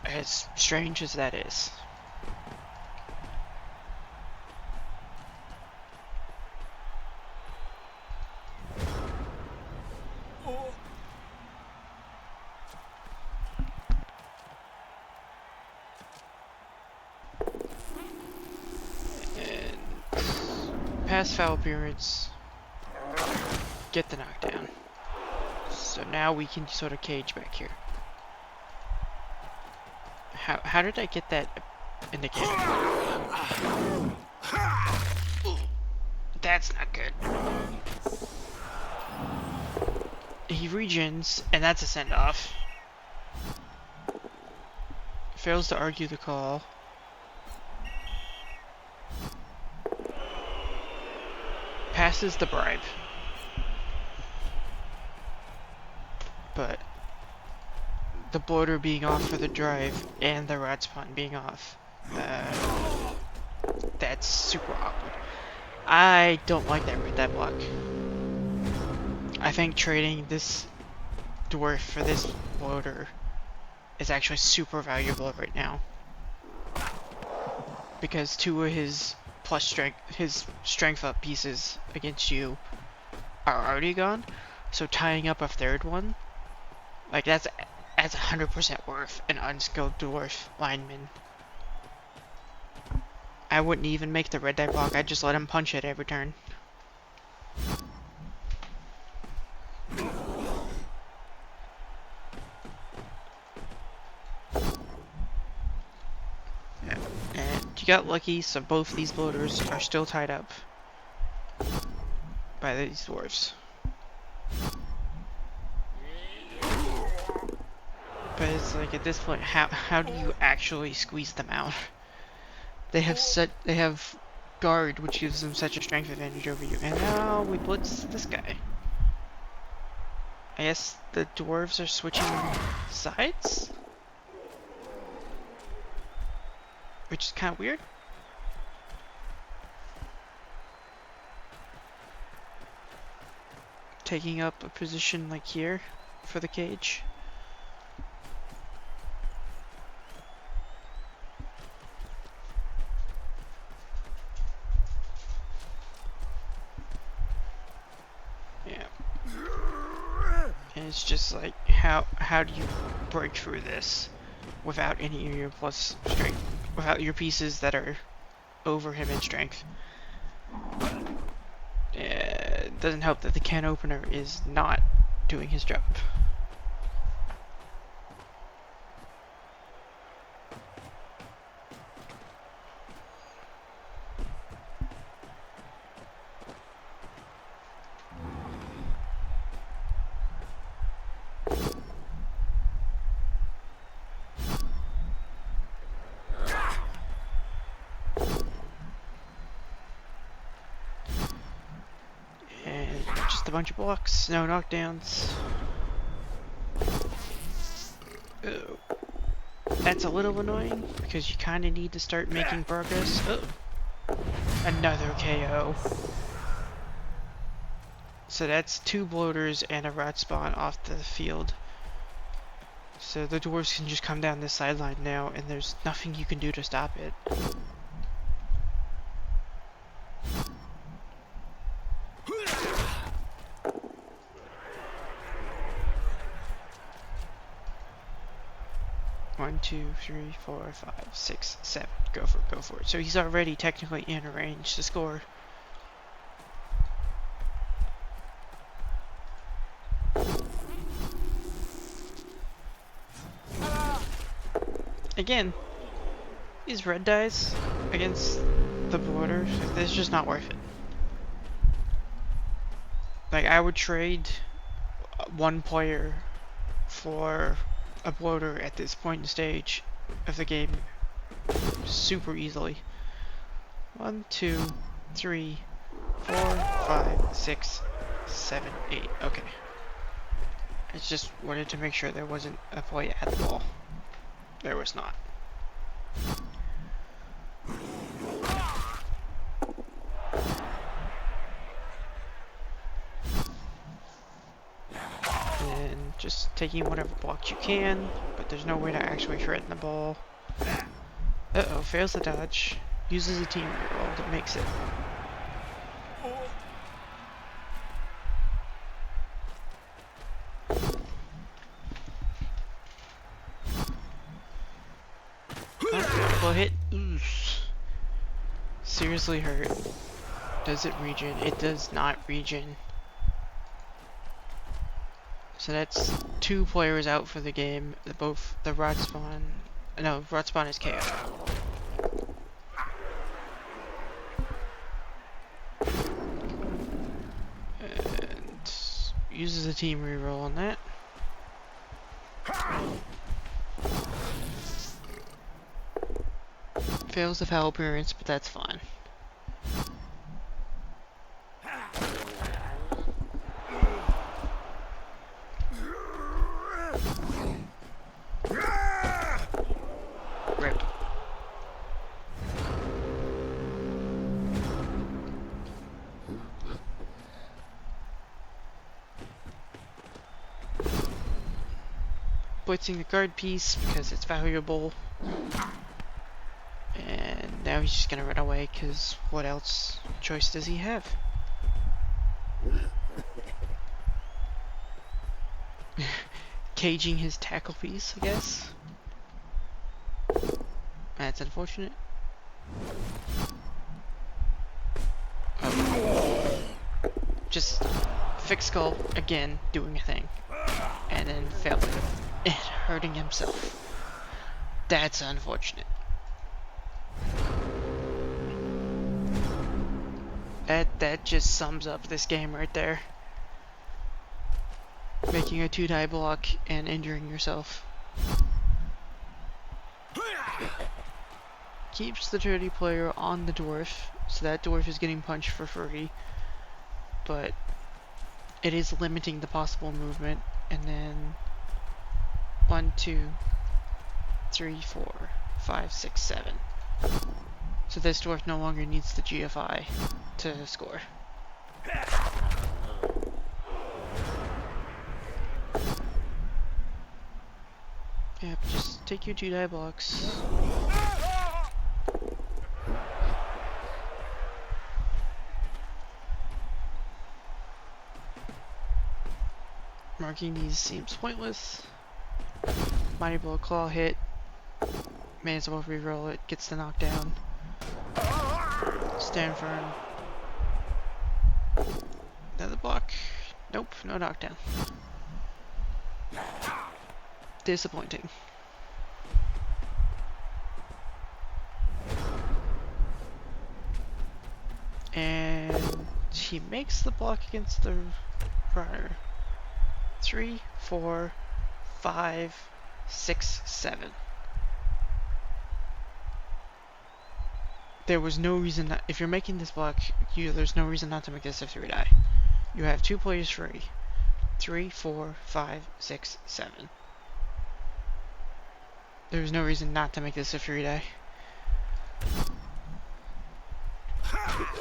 as strange as that is. And pass foul appearance, get the knockdown. So now we can sort of cage back here. How did I get that indicator? That's not good. He regens, and that's a send-off. Fails to argue the call. Passes the bribe. But the bloater being off for the drive and the rat spawn being off, that's super awkward. I don't like that block. I think trading this dwarf for this bloater is actually super valuable right now, because two of his strength up pieces against you are already gone, so tying up a third one, like that's 100% worth an unskilled dwarf lineman. I wouldn't even make the red die block, I'd just let him punch it every turn. Yeah. And you got lucky, so both these bloaters are still tied up by these dwarves. But it's like, at this point, how do you actually squeeze them out? They have guard, which gives them such a strength advantage over you. And now we blitz this guy. I guess the dwarves are switching sides? Which is kind of weird. Taking up a position like here for the cage. It's just like, how do you break through this without any of your plus strength, without your pieces that are over him in strength? It doesn't help that the can opener is not doing his job. A bunch of blocks, no knockdowns. Oh. That's a little annoying because you kind of need to start making progress. Oh. Another KO. So that's two bloaters and a rat spawn off the field. So the dwarves can just come down this sideline now, and there's nothing you can do to stop it. One, two, three, four, five, six, seven. Go for it, go for it. So he's already technically in range to score. Again, these red dice against the border, it's just not worth it. Like, I would trade one player for a bloater at this point in the stage of the game super easily. 1, 2, 3, 4, 5, 6, 7, 8. Okay. I just wanted to make sure there wasn't a play at the ball. There was not. And just taking whatever blocks you can, but there's no way to actually threaten the ball. Uh-oh, fails the dodge. Uses a team reroll that makes it. Oh, well hit. Oof. Seriously hurt. Does it regen? It does not regen. So that's 2 players out for the game. Both the rot spawn. No, rot spawn is KO. And uses a team reroll on that. Fails the foul appearance, but that's fine. RIP. Blitzing the guard piece because it's valuable. And now he's just gonna run away because what else choice does he have? Caging his tackle piece, I guess. That's unfortunate. Oh. Just fixed skull again, doing a thing, and then failing and hurting himself. That's unfortunate. That just sums up this game right there. Making a 2-die block and injuring yourself. Keeps the dirty player on the dwarf, so that dwarf is getting punched for free. But it is limiting the possible movement. And then 1, 2, 3, 4, 5, 6, 7. So this dwarf no longer needs the GFI to score. Yep, just take your 2-die blocks. Marking these seems pointless. Mighty Blow Claw hit. May as well reroll it, gets the knockdown. Stand firm. Another block. Nope, no knockdown. Disappointing. And he makes the block against the runner. 3, 4, 5, 6, 7. There was no reason that, if you're making this block, there's no reason not to make this a 3-die. You have 2 players free. 3, 4, 5, 6, 7. There's no reason not to make this a 3-die.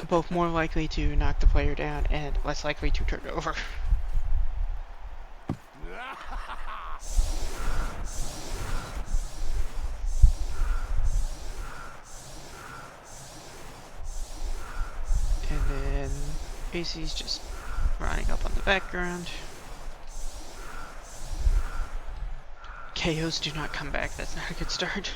Both more likely to knock the player down and less likely to turn over. And then AC's just running up on the background. KOs do not come back, that's not a good start.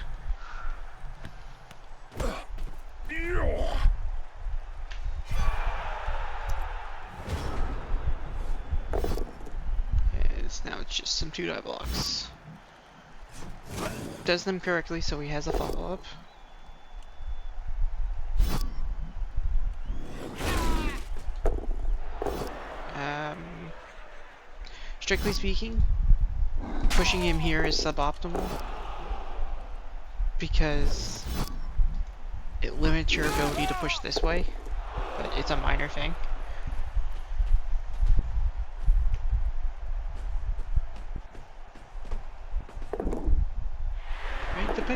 Now it's just some 2-die blocks. Does them correctly, so he has a follow-up. Strictly speaking, pushing him here is suboptimal because it limits your ability to push this way, but it's a minor thing.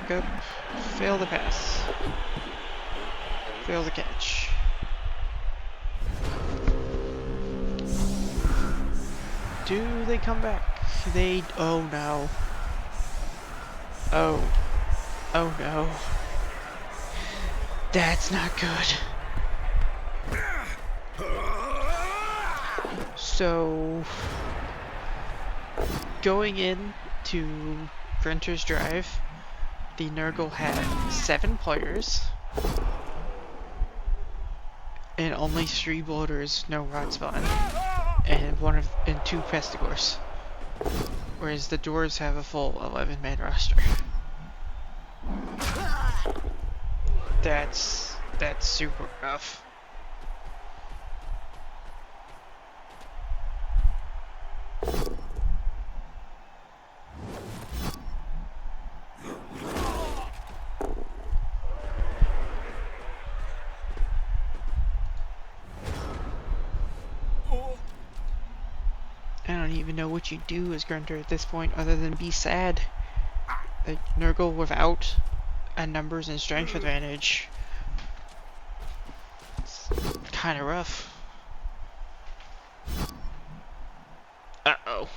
back up. Fail the pass. Fail the catch. Do they come back? They... oh no. Oh. Oh no. That's not good. So... going in to Grinter's Drive, the Nurgle had 7 players. And only 3 bloaters, no rod spawn. And 2 pestigors. Whereas the dwarves have a full 11-man roster. That's super rough. I don't even know what you do as Grunter at this point other than be sad. A Nurgle without a numbers and strength advantage. It's kinda rough. Uh-oh.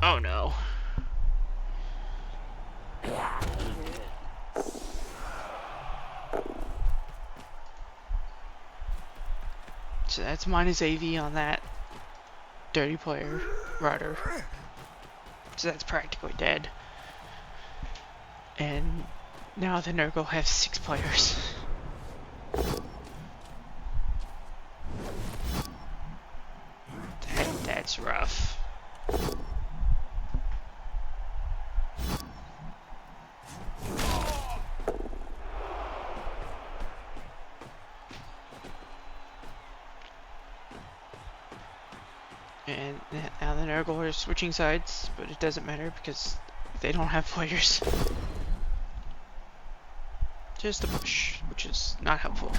Oh no. So that's minus AV on that dirty player, Ryder. So that's practically dead. And now the Nurgle have 6 players. That's rough. And now the Nurgle are switching sides, but it doesn't matter because they don't have players. Just a push, which is not helpful.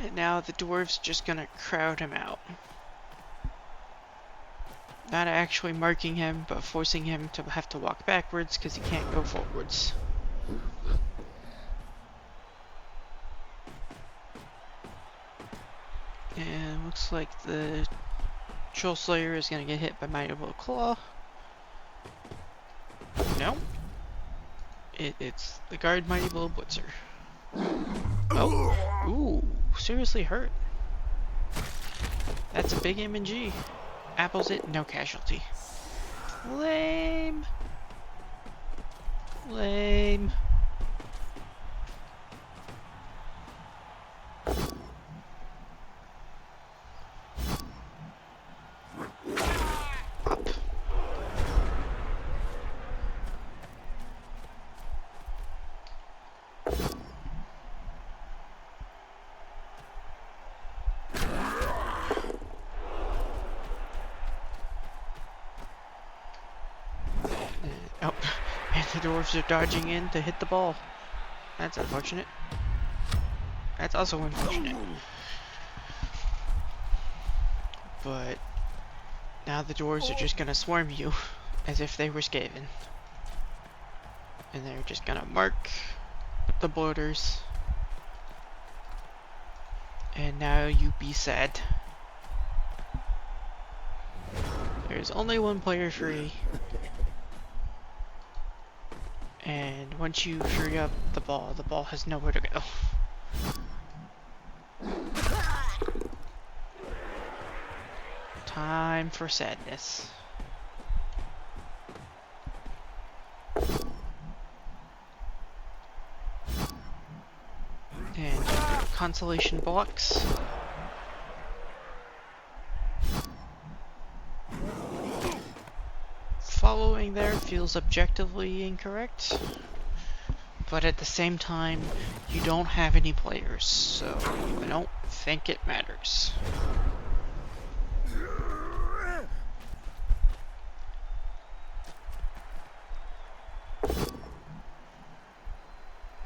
And now the dwarves just gonna crowd him out. Not actually marking him, but forcing him to have to walk backwards because he can't go forwards. And looks like the Troll Slayer is gonna get hit by Mighty Blow Claw. No. It's the Guard Mighty Blow Blitzer. Oh. Ooh. Seriously hurt. That's a big M&G. Apples it, no casualty. Lame. Lame. Up. Oh, and the dwarves are dodging in to hit the ball. That's unfortunate. That's also unfortunate. But now the dwarves are just gonna swarm you as if they were Skaven. And they're just gonna mark the bloaters. And now you be sad. There's only 1 player free. And once you free up the ball has nowhere to go. Time for sadness. And consolation blocks. Following their feels objectively incorrect, but at the same time, you don't have any players, so I don't think it matters.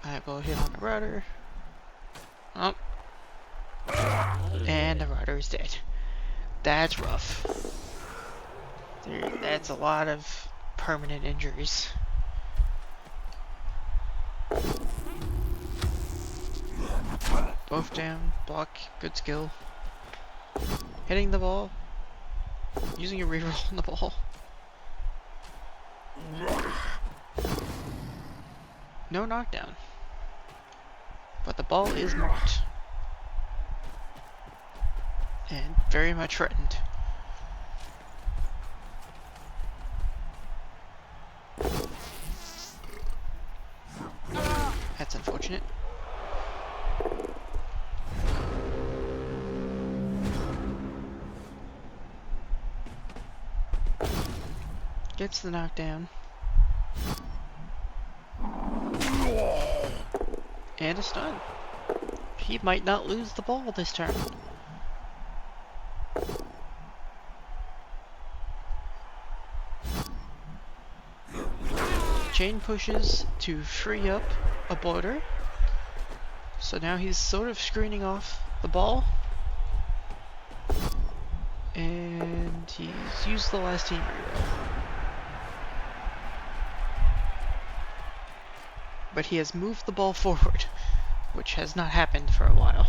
I will hit on the rudder. Oh. And the rudder is dead. That's rough. That's a lot of permanent injuries. Both down, block, good skill. Hitting the ball. Using a reroll on the ball. No knockdown. But the ball is marked. And very much threatened. That's unfortunate. Gets the knockdown. And a stun. He might not lose the ball this turn. Chain pushes to free up a bloater. So now he's sort of screening off the ball. And he's used the last team reroll. But he has moved the ball forward, which has not happened for a while.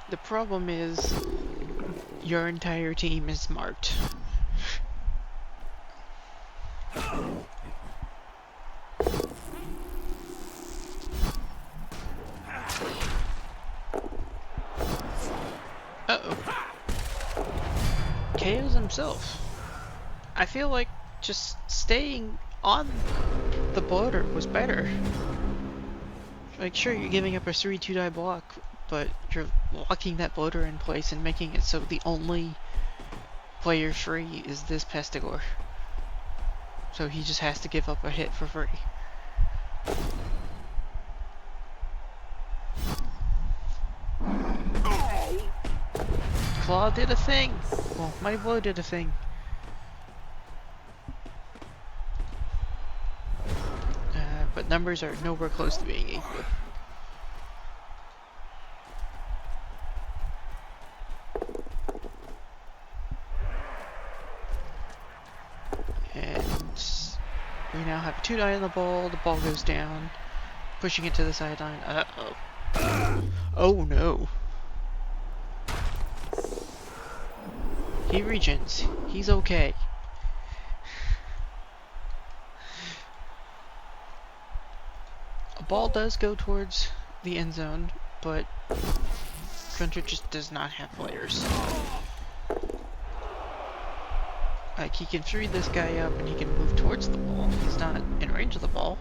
The problem is, your entire team is marked. Uh-oh. KOs himself. I feel like just staying on the bloater was better. Like, sure, you're giving up a 3-2 die block, but you're locking that bloater in place and making it so the only player free is this Pestigore. So he just has to give up a hit for free. Claw did a thing! Well, Mighty Blow did a thing. But numbers are nowhere close to being equal. And we now have a 2 die on the ball goes down, pushing it to the sideline. Uh-oh. Oh no. He regens. He's okay. A ball does go towards the end zone, but Gunter just does not have players. Like, he can free this guy up and he can move towards the ball. He's not in range of the ball.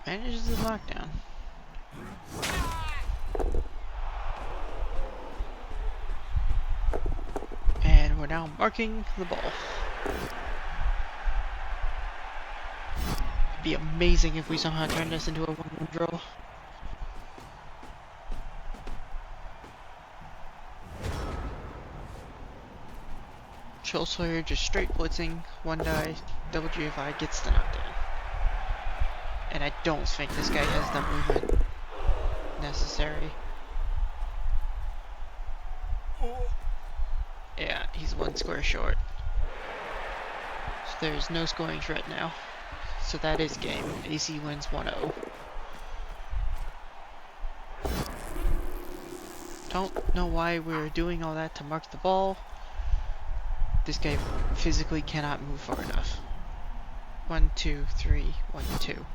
Manages the knockdown. And we're now marking the ball. It'd be amazing if we somehow turned this into a 1-1 draw. Chill Slayer just straight blitzing, 1 die, double GFI, gets the knockdown. And I don't think this guy has the movement necessary. Yeah, he's 1 square short. So there's no scoring threat now. So that is game. AC wins 1-0. Don't know why we're doing all that to mark the ball. This guy physically cannot move far enough. 1, 2, 3, 1, 2.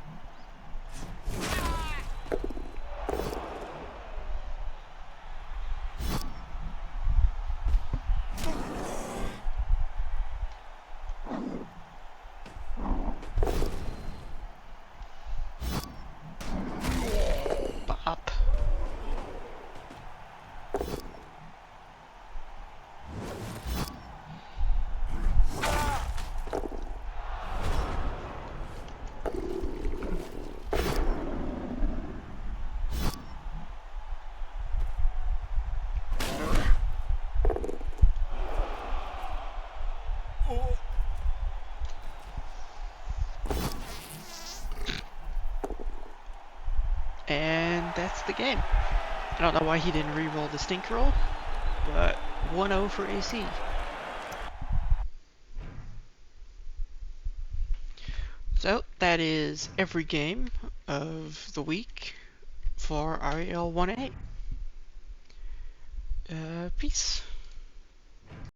And that's the game. I don't know why he didn't re-roll the stink roll, but 1-0 for AC. So that is every game of the week for REL 1A. Peace.